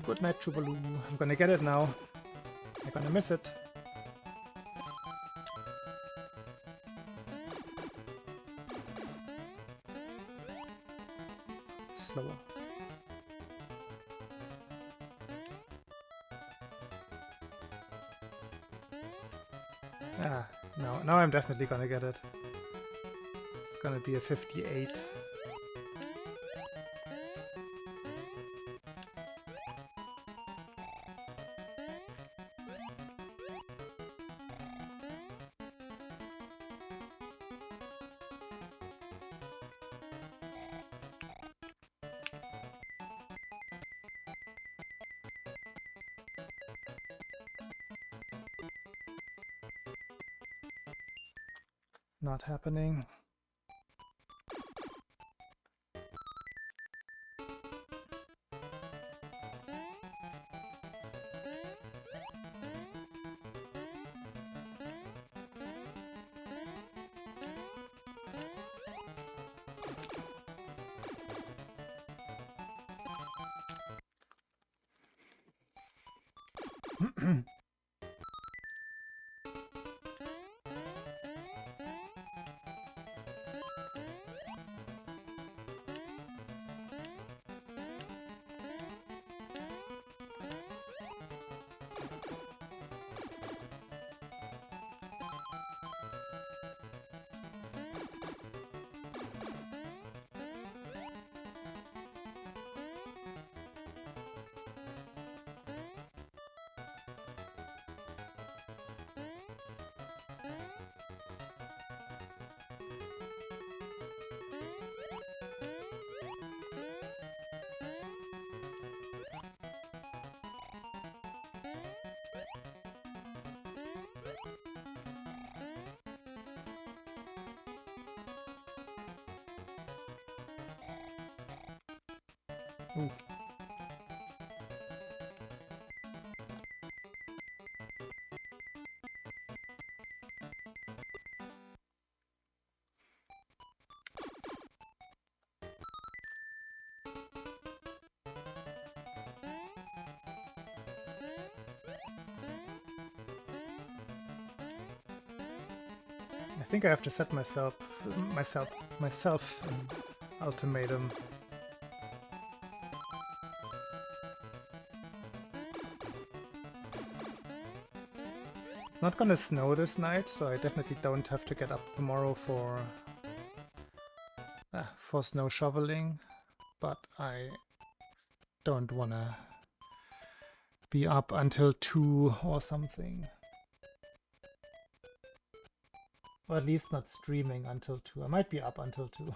Good night, Chubaloo. I'm gonna get it now. I'm gonna miss it. Slower. Ah, no, now I'm definitely gonna get it. It's gonna be a 58. Not happening. Ooh. I think I have to set myself an ultimatum. It's not gonna snow this night, so I definitely don't have to get up tomorrow for snow shoveling, but I don't wanna be up until 2 or something. Or at least not streaming until 2. I might be up until 2.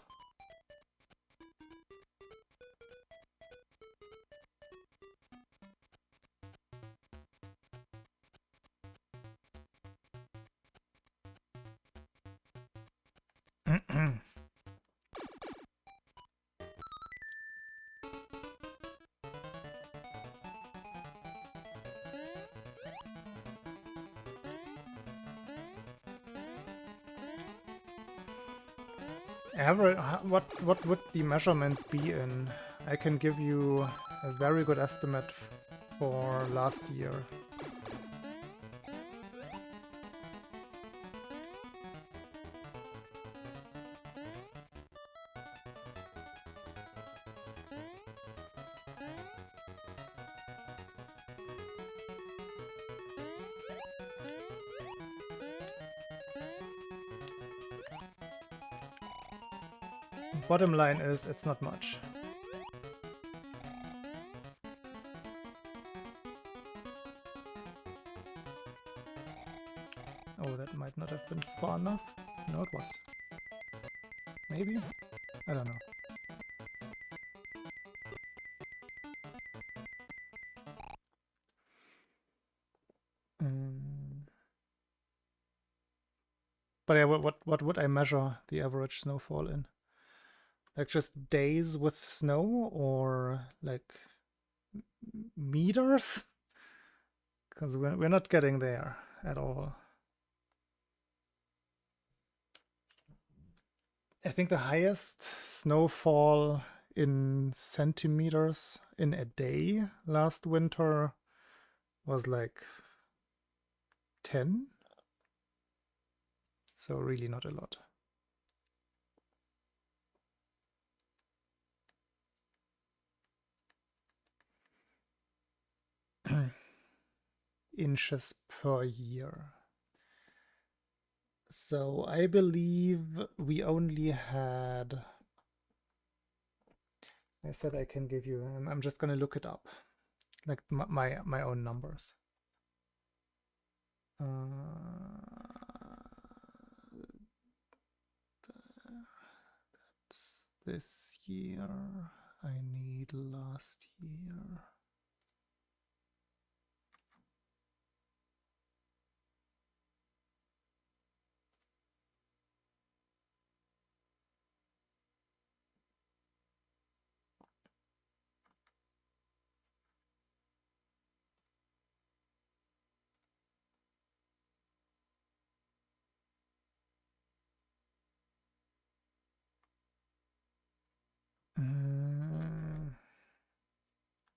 What would the measurement be in? I can give you a very good estimate for last year. bottom line is it's not much. Oh, that might not have been far enough. No, it was. Maybe? I don't know. But yeah, what would I measure the average snowfall in? Like just days with snow, or like meters? Because we're not getting there at all. I think the highest snowfall in centimeters in a day last winter was like 10. So really not a lot. Inches per year. So I believe we only had, I said I can give you, I'm just gonna look it up, like my own numbers. That's this year. I need last year.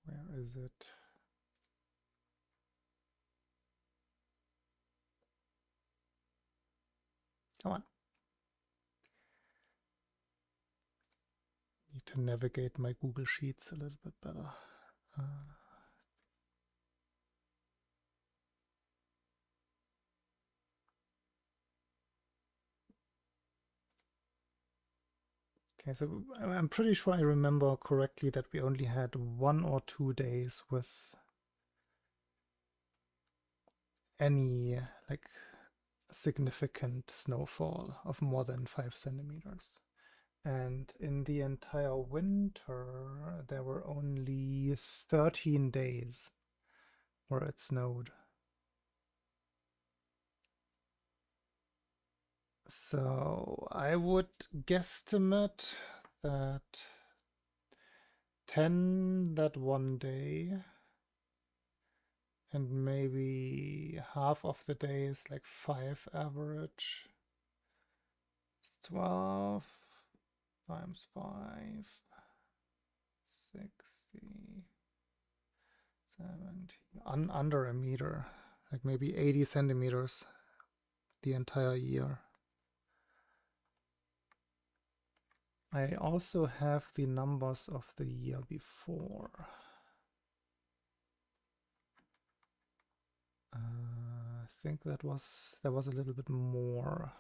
Where is it? Come on. Need to navigate my Google Sheets a little bit better. Okay, so I'm pretty sure I remember correctly that we only had 1 or 2 days with any like significant snowfall of more than 5 centimeters. And in the entire winter, there were only 13 days where it snowed. So I would guesstimate that 10 that one day, and maybe half of the days, like 5 average. It's 12 times 5, 60, 70, under a meter, like maybe 80 centimeters the entire year. I also have the numbers of the year before. I think there was a little bit more.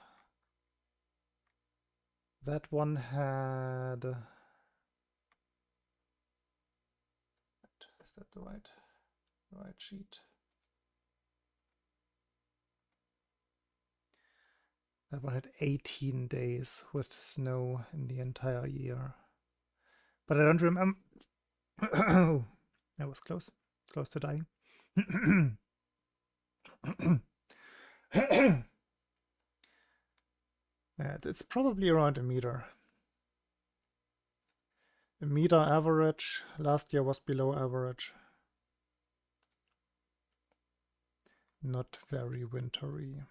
That one had, is that the right sheet? That one had 18 days with snow in the entire year. But I don't remember. That was close to dying. Yeah, it's probably around a meter. A meter average. Last year was below average. Not very wintry.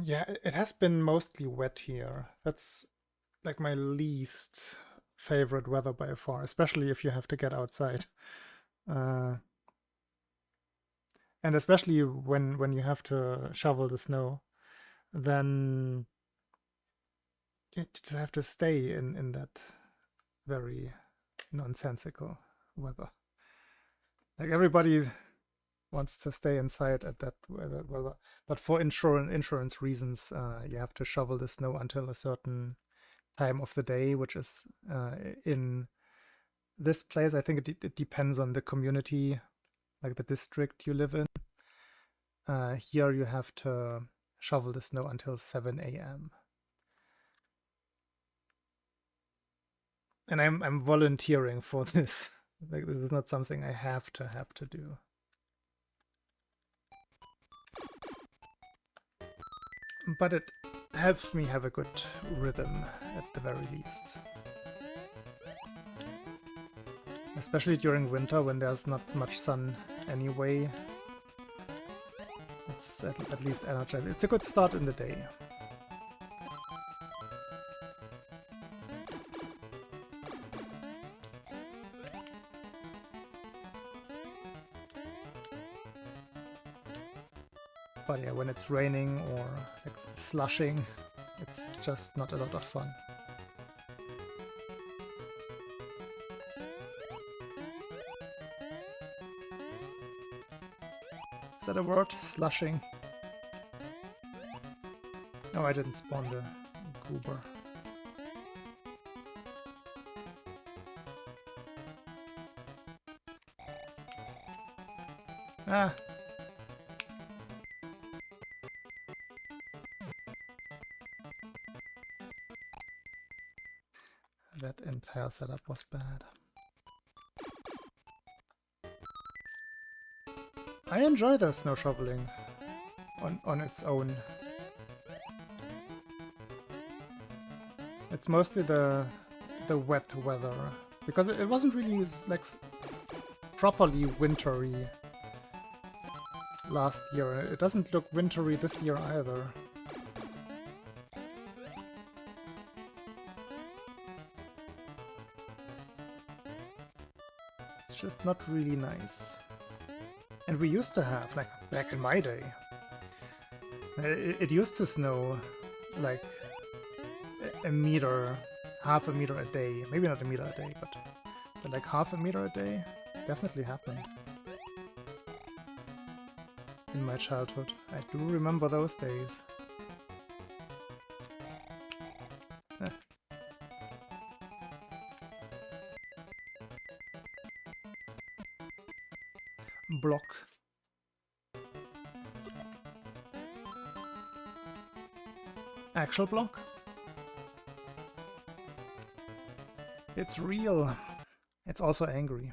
Yeah, it has been mostly wet here. That's like my least favorite weather by far, especially if you have to get outside. And especially when you have to shovel the snow, then you just have to stay in that very nonsensical weather. Like everybody wants to stay inside at that weather, but for insurance reasons, you have to shovel the snow until a certain time of the day, which is in this place. I think it depends on the community, like the district you live in. Here you have to shovel the snow until 7 a.m. And I'm volunteering for this. Like, this is not something I have to do. But it helps me have a good rhythm at the very least. Especially during winter when there's not much sun anyway. It's at least energizing. It's a good start in the day. But yeah, when it's raining or like slushing, it's just not a lot of fun. Is that a word? Slushing? No, I didn't spawn the goober. Ah! That entire setup was bad. I enjoy the snow shoveling on its own. It's mostly the wet weather, because it wasn't really like properly wintry last year. It doesn't look wintry this year either. It's just not really nice. And we used to have, like, back in my day, it used to snow like a meter, half a meter a day. Maybe not a meter a day, but like half a meter a day definitely happened in my childhood. I do remember those days. Block. Actual block? It's real. It's also angry.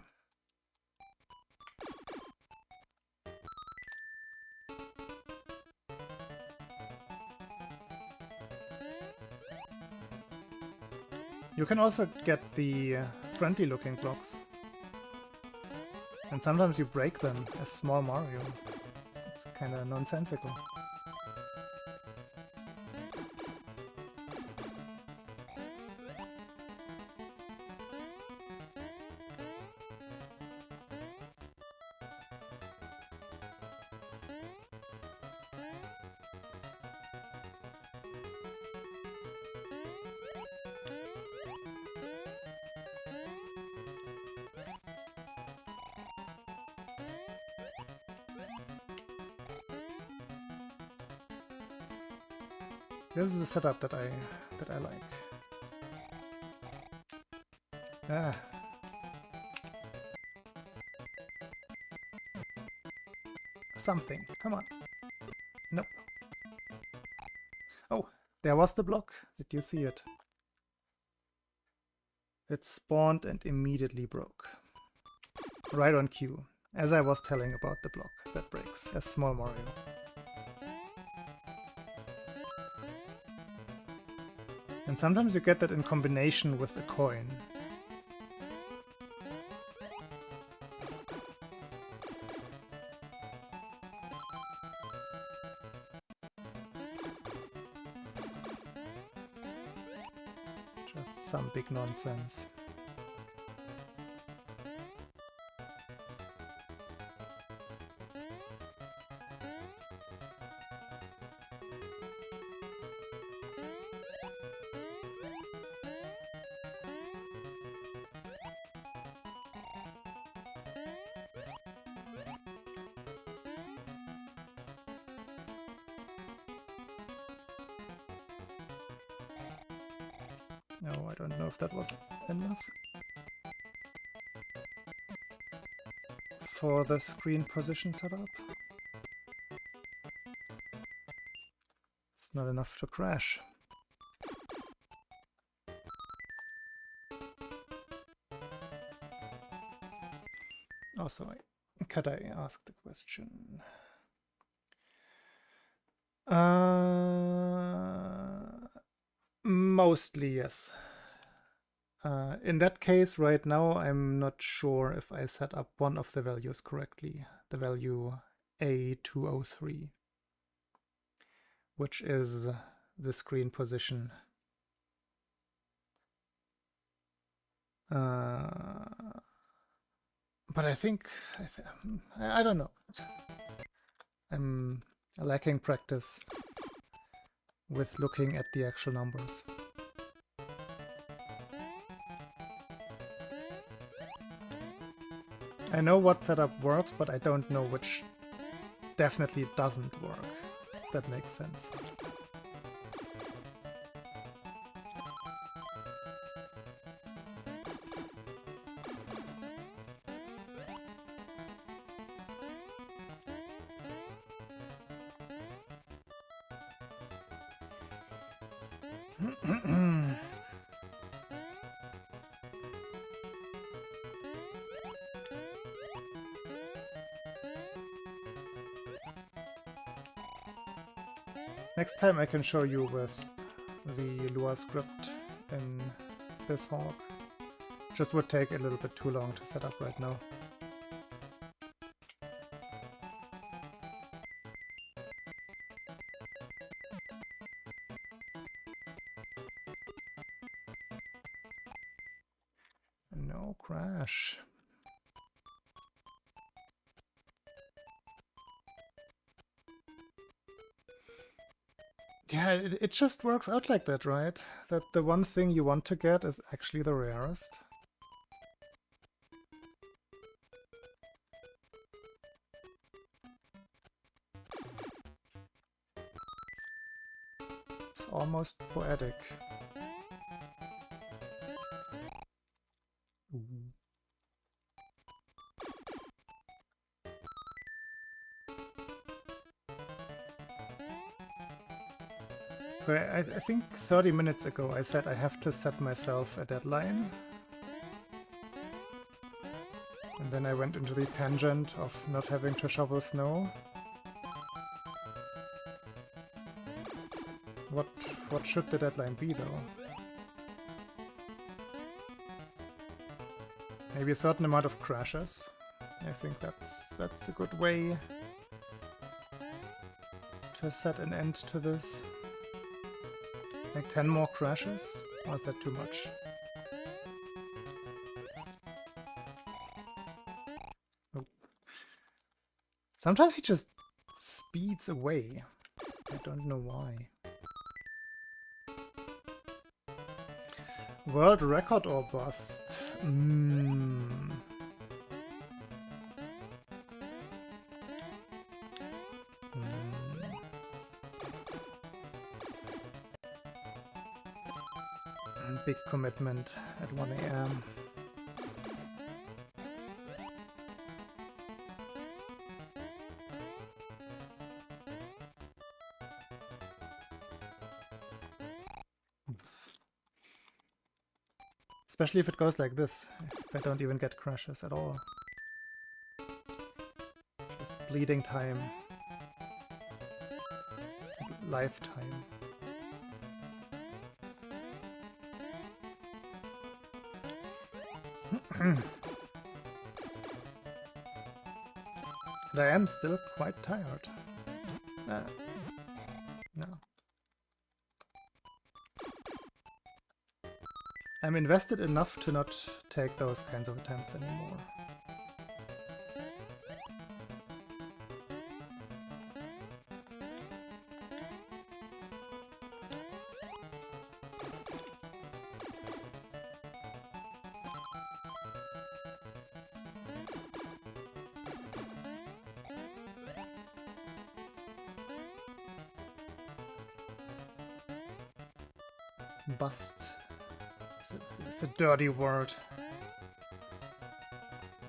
You can also get the friendly looking blocks. And sometimes you break them as small Mario. It's kind of nonsensical. This is a setup that I like. Ah. Something. Come on. Nope. Oh, there was the block. Did you see it? It spawned and immediately broke. Right on cue. As I was telling about the block that breaks as small Mario. And sometimes you get that in combination with a coin. Just some big nonsense. No, I don't know if that was enough for the screen position setup. It's not enough to crash. Also, could I ask the question? Mostly yes. In that case, right now, I'm not sure if I set up one of the values correctly. The value A203, which is the screen position. But I think, I don't know. I'm lacking practice with looking at the actual numbers. I know what setup works, but I don't know which definitely doesn't work, if that makes sense. Next time I can show you with the Lua script in this hawk. Just would take a little bit too long to set up right now. No crash. Yeah, it just works out like that, right? That the one thing you want to get is actually the rarest. It's almost poetic. Ooh. I think 30 minutes ago I said I have to set myself a deadline. And then I went into the tangent of not having to shovel snow. What should the deadline be though? Maybe a certain amount of crashes. I think that's a good way to set an end to this. Like 10 more crashes? Or is that too much? Oh. Sometimes he just speeds away. I don't know why. World record or bust? Big commitment at 1 AM. Especially if it goes like this. If I don't even get crashes at all. Just bleeding time. Lifetime. But I am still quite tired. No. I'm invested enough to not take those kinds of attempts anymore. Bust It's a dirty word.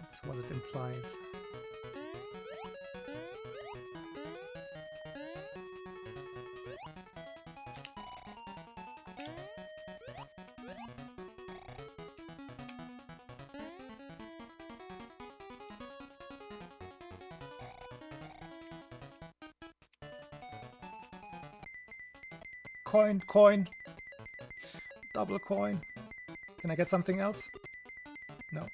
That's what it implies. Coin, coin. Double coin. Can I get something else? No.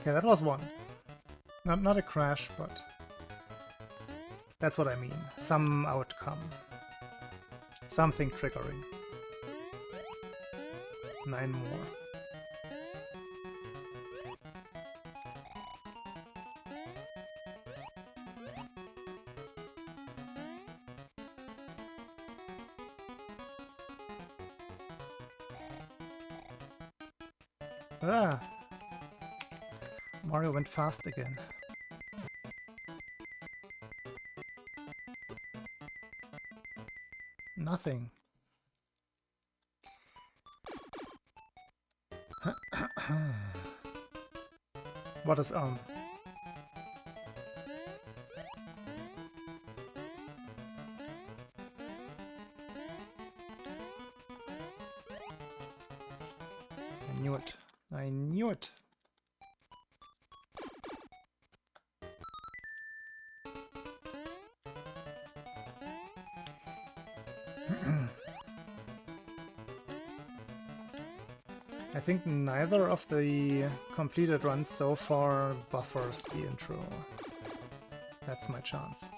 Okay, that was one. Not a crash, but that's what I mean. Some outcome. Something triggering. 9 more. Ah! Mario went fast again. Nothing. What is on? I knew it. I knew it. I think neither of the completed runs so far buffers the intro. That's my chance.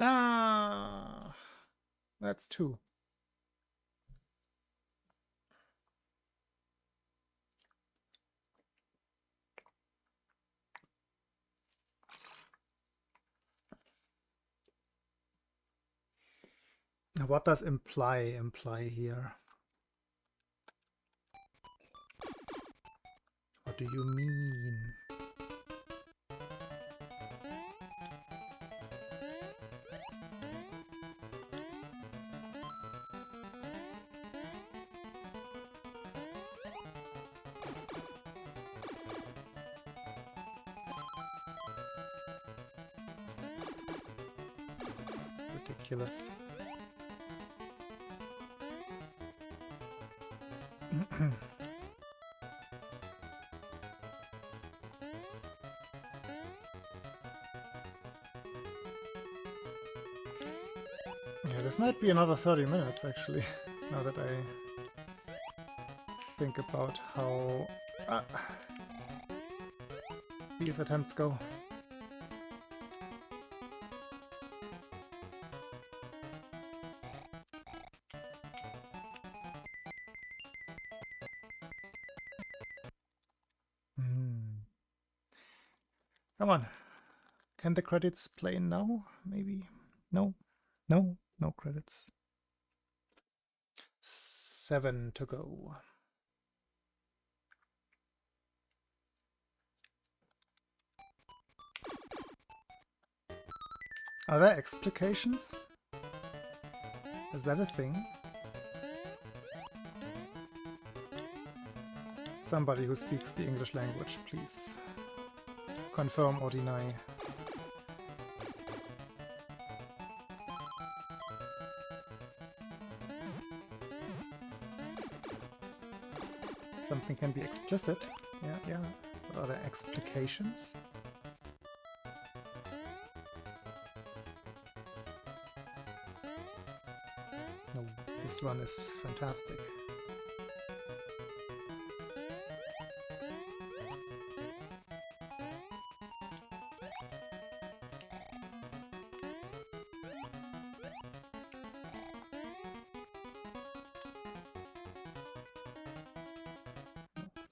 Ah, that's 2. Now, what does imply here? What do you mean? Ridiculous. Yeah, this might be another 30 minutes actually, now that I think about how these attempts go. Come on. Can the credits play now? Maybe? No? No? No credits. 7 to go. Are there explications? Is that a thing? Somebody who speaks the English language, please. Confirm or deny. Something can be explicit. Yeah. What are the explications? No, this run is fantastic.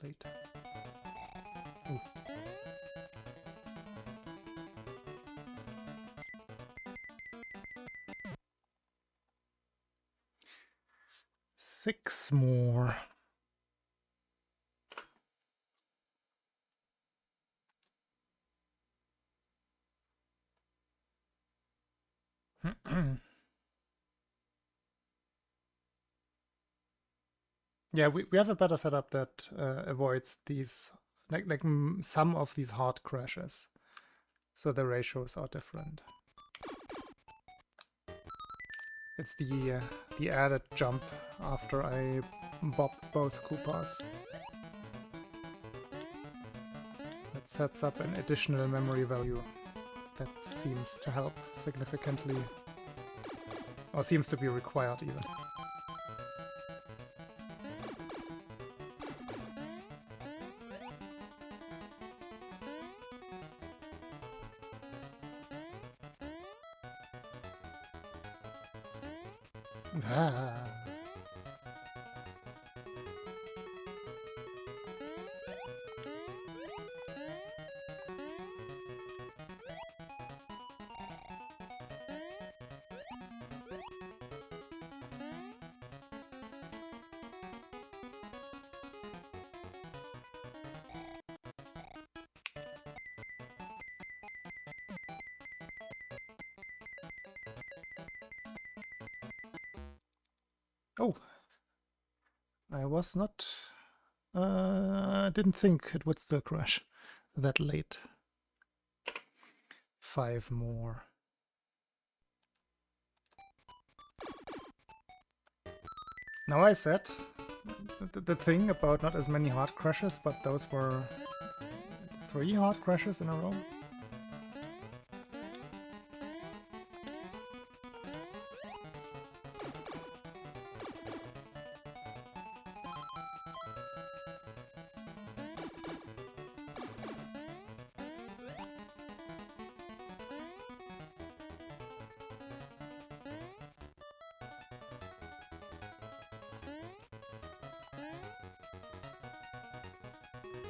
Late. Oof. Six more. Yeah, we have a better setup that avoids these, like some of these hard crashes. So the ratios are different. It's the added jump after I bop both Koopas. That sets up an additional memory value that seems to help significantly, or seems to be required even. Ah. Oh, I was not... didn't think it would still crash that late. 5 more. Now I said the thing about not as many hard crashes, but those were 3 hard crashes in a row.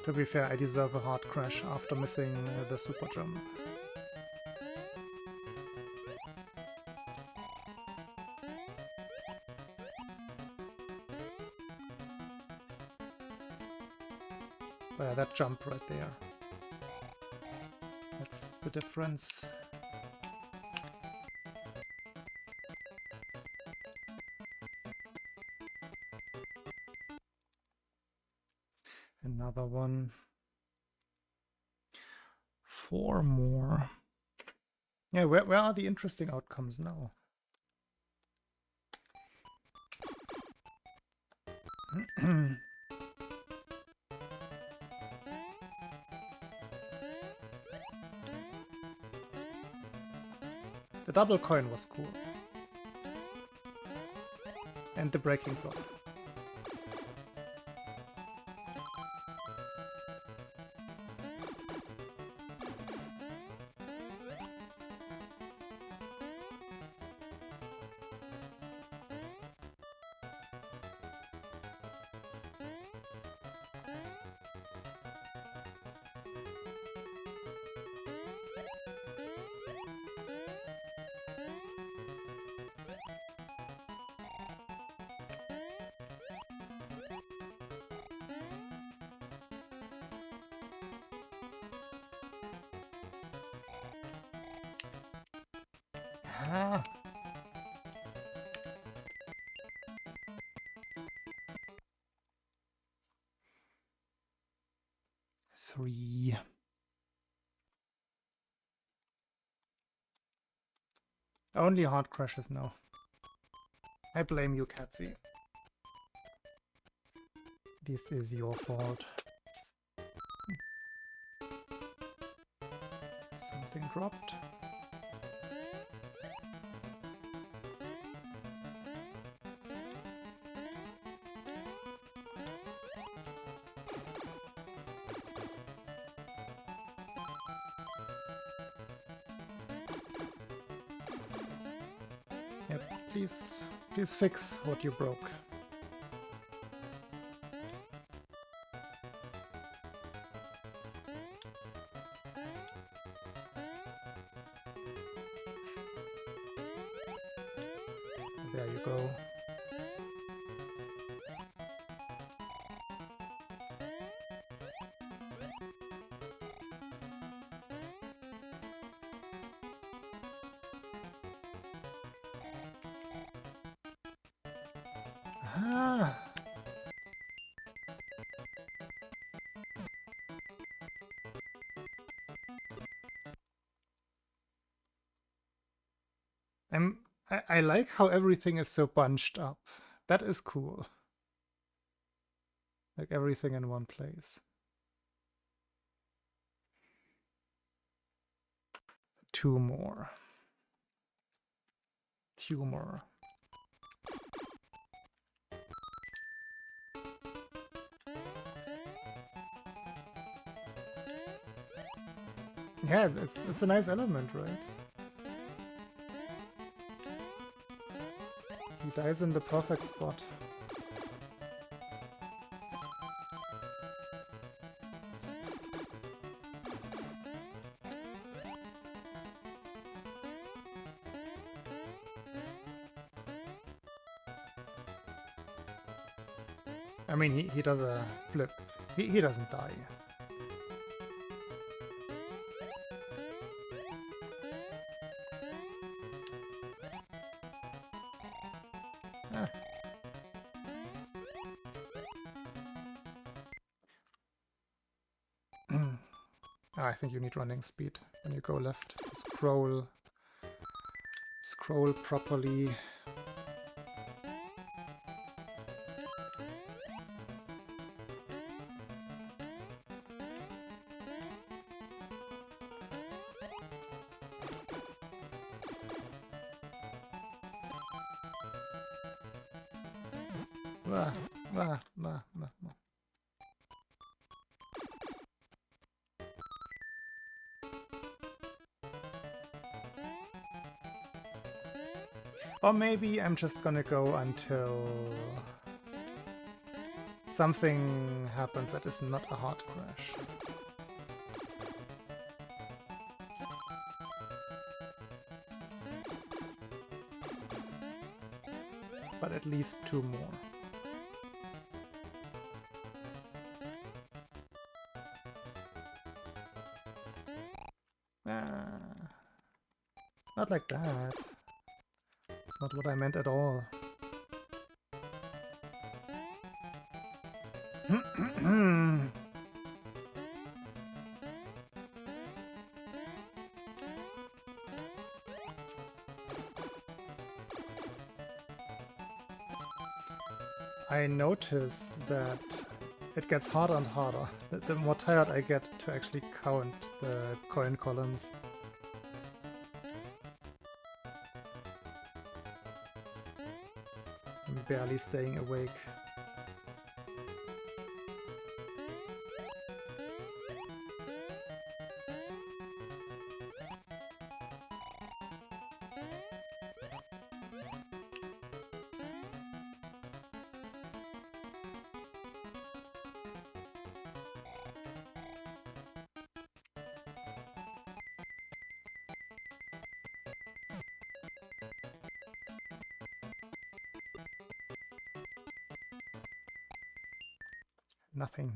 To be fair, I deserve a hard crash after missing the super jump. Oh yeah, that jump right there. That's the difference. Another one. 4 more. Yeah, where are the interesting outcomes now? The double coin was cool. And the breaking block. Ah. 3. Only hard crashes now. I blame you, Katzy. This is your fault. Something dropped. Yep, please fix what you broke. There you go. Ah. I like how everything is so bunched up. That is cool. Like everything in one place. 2 more. 2 more. Yeah, it's a nice element, right? He dies in the perfect spot. I mean, he does a flip. He doesn't die. I think you need running speed when you go left. Scroll properly. Or maybe I'm just gonna go until something happens that is not a hard crash. But at least 2 more. Not like that. That's not what I meant at all. I notice that it gets harder and harder, the more tired I get to actually count the coin columns. I'm barely staying awake. Nothing.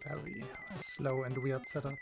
Very slow and weird setup.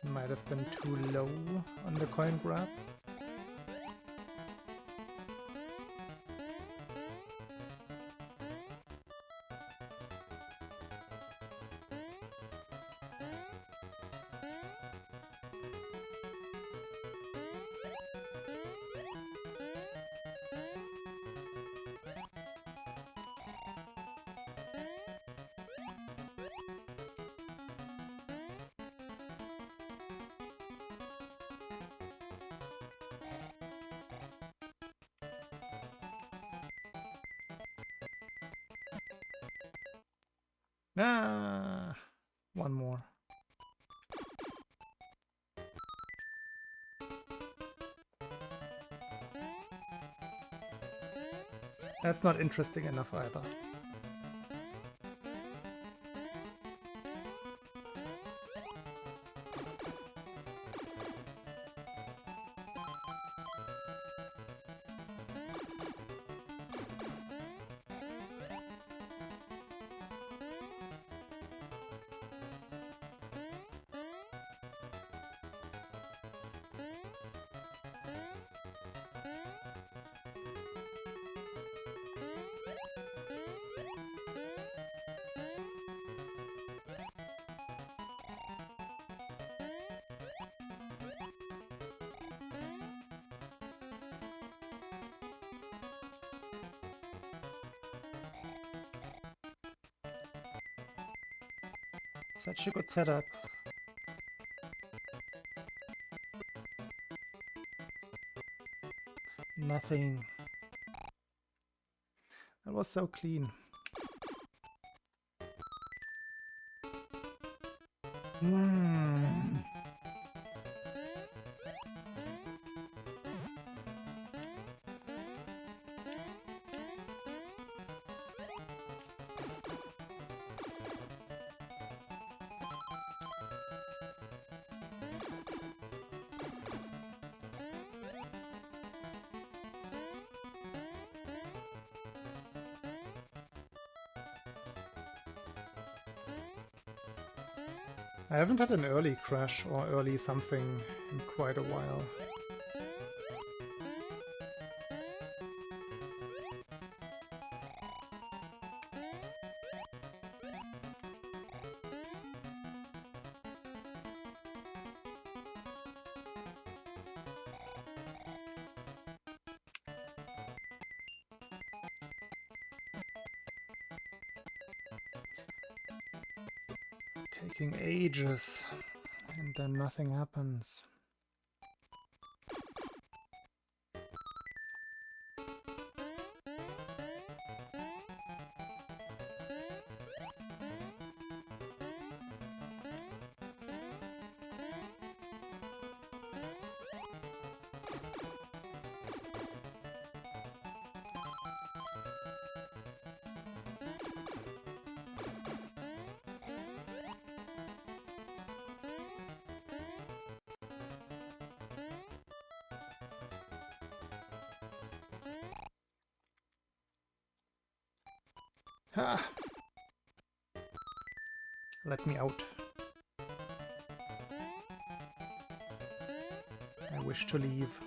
Might have been too low on the coin grab. Ah, one more. That's not interesting enough either. Such a good setup. Nothing. That was so clean. I haven't had an early crash or early something in quite a while. Taking ages, and then nothing happens. Ha! Let me out. I wish to leave.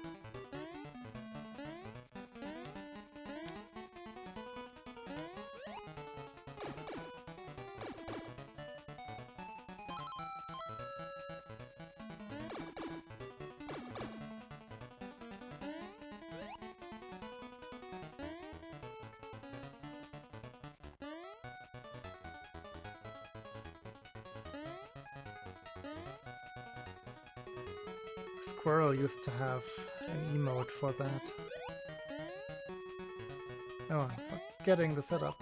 Squirrel used to have an emote for that. Oh, I'm forgetting the setup.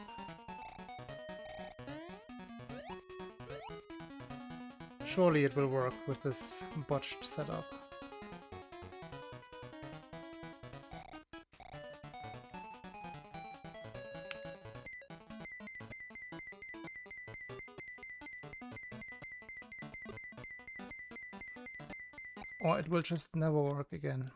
Surely it will work with this botched setup. Or it will just never work again.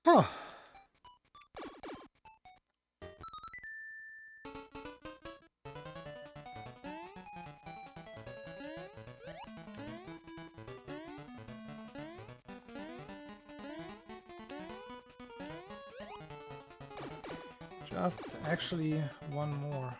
Huh. Just actually one more.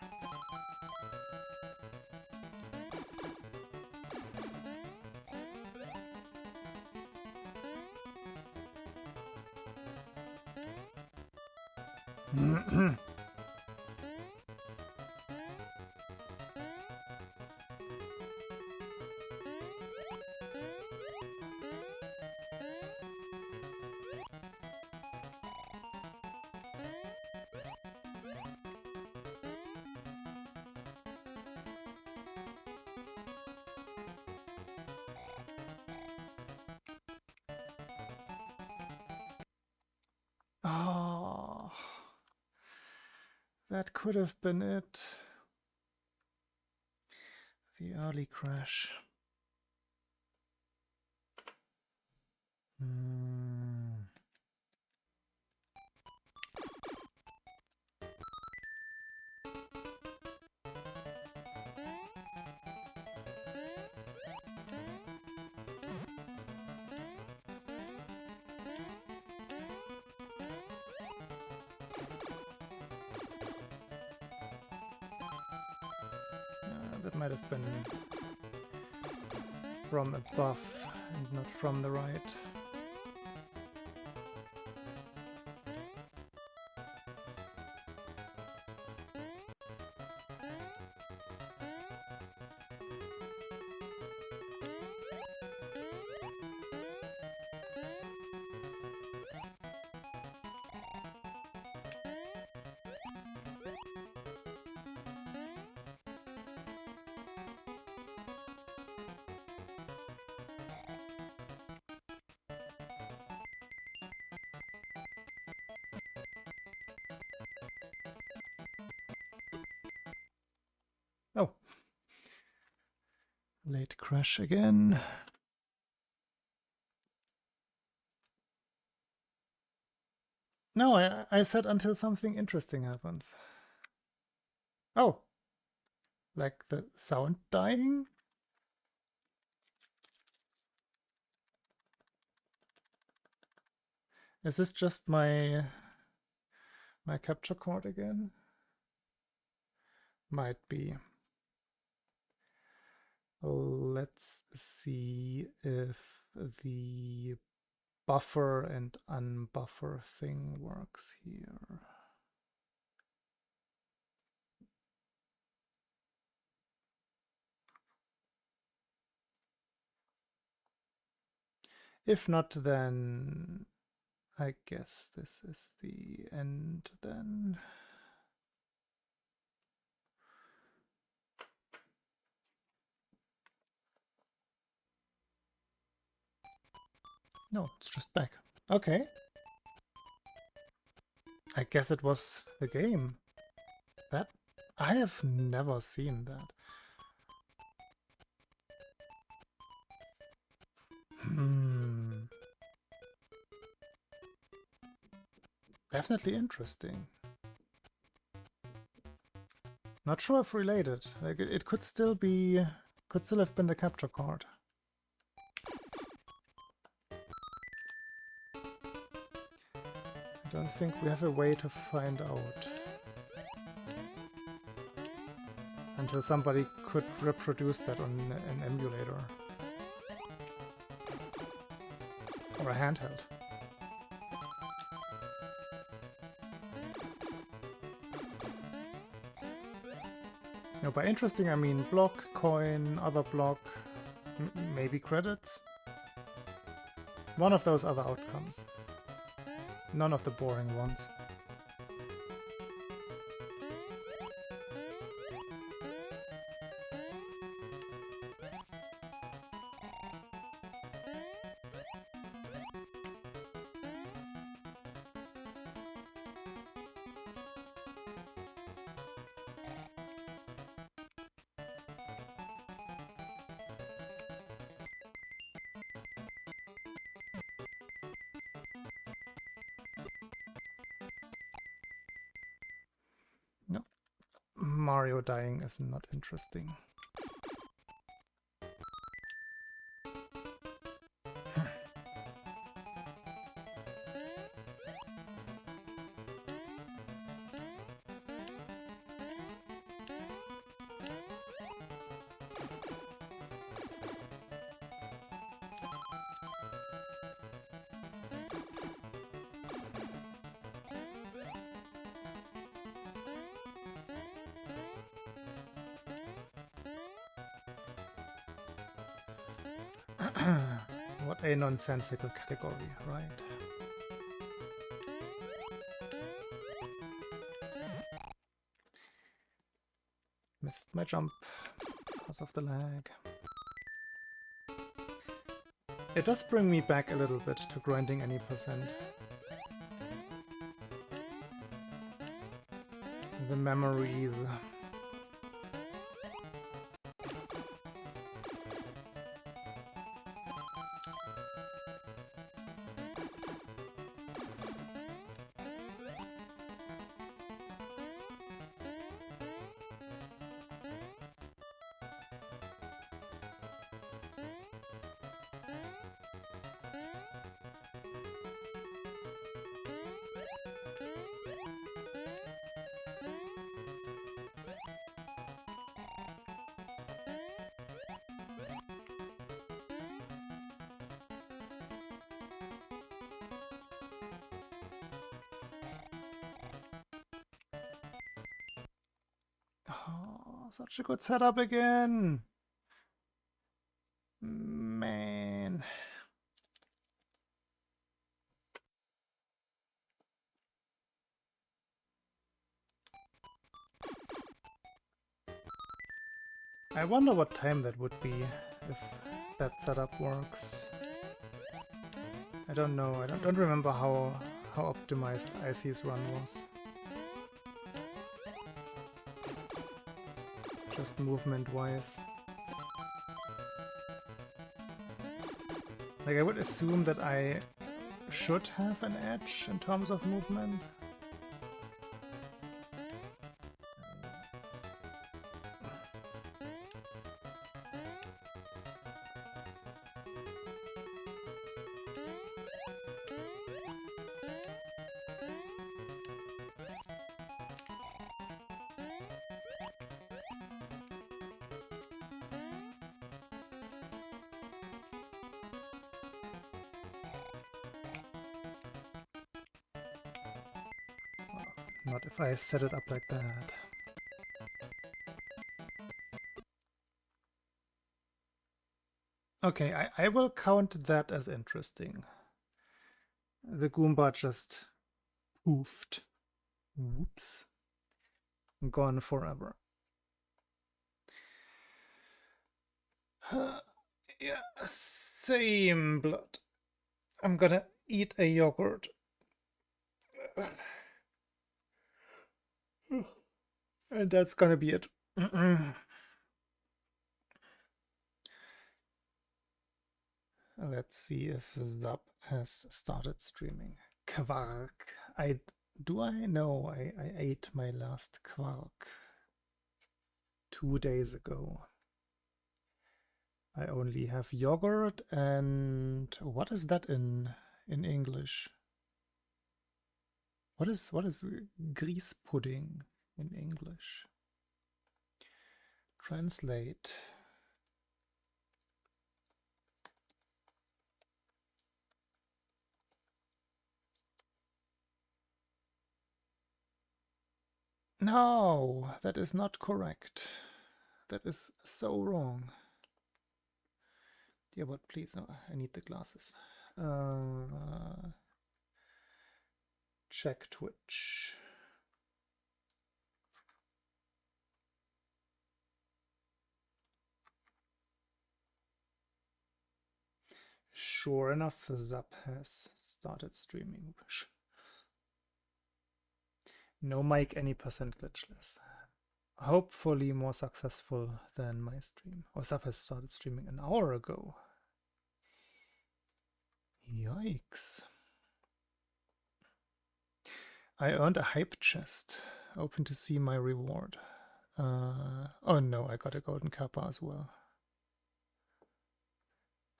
Oh, that could have been it. The early crash. That might have been from above and not from the right. Oh. Late crash again. No, I said until something interesting happens. Oh. Like the sound dying? Is this just my capture card again? Might be. Let's see if the buffer and unbuffer thing works here. If not, then I guess this is the end then. No, it's just back. Okay. I guess it was the game. That I have never seen that. Definitely interesting. Not sure if related. Like it could still have been the capture card. I don't think we have a way to find out until somebody could reproduce that on an emulator or a handheld. No, by interesting I mean block, coin, other block, maybe credits. One of those other outcomes. None of the boring ones. Mario dying is not interesting. What a nonsensical category, right? Missed my jump because of the lag. It does bring me back a little bit to grinding any percent. The memories. Oh, such a good setup again. Man. I wonder what time that would be if that setup works. I don't know. I don't remember how optimized Icy's run was. Just movement-wise. Like, I would assume that I should have an edge in terms of movement. Not if I set it up like that. Okay, I will count that as interesting. The Goomba just poofed. Whoops. Gone forever. Yeah, same blood. I'm gonna eat a yogurt. And that's gonna be it. Let's see if Zap has started streaming. Quark. Do I know I ate my last quark 2 days ago. I only have yogurt and what is that in English? What is grease pudding in English? Translate. No, that is not correct. That is so wrong. Dear what, please, no, I need the glasses. Check Twitch. Sure enough, Zap has started streaming. No mic, any percent glitchless. Hopefully more successful than my stream. Oh, Zap has started streaming an hour ago. Yikes. I earned a hype chest. Open to see my reward. Oh no, I got a golden kappa as well.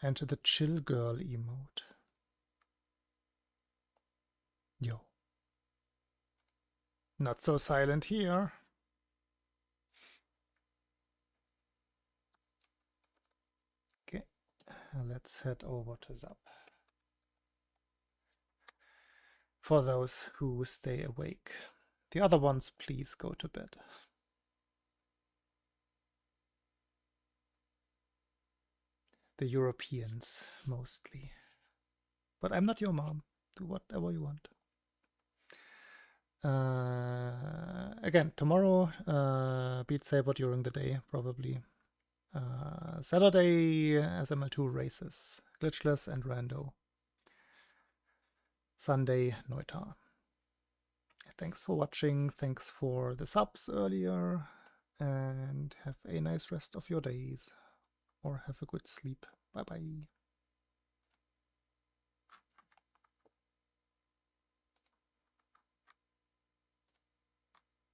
And the chill girl emote. Yo. Not so silent here. Okay, let's head over to Zap. For those who stay awake. The other ones, please go to bed. The Europeans, mostly. But I'm not your mom. Do whatever you want. Again, tomorrow, Beat Saber during the day, probably. Saturday, SML2 races. Glitchless and Rando. Sunday, Neutar. Thanks for watching. Thanks for the subs earlier. And have a nice rest of your days. Or have a good sleep. Bye-bye.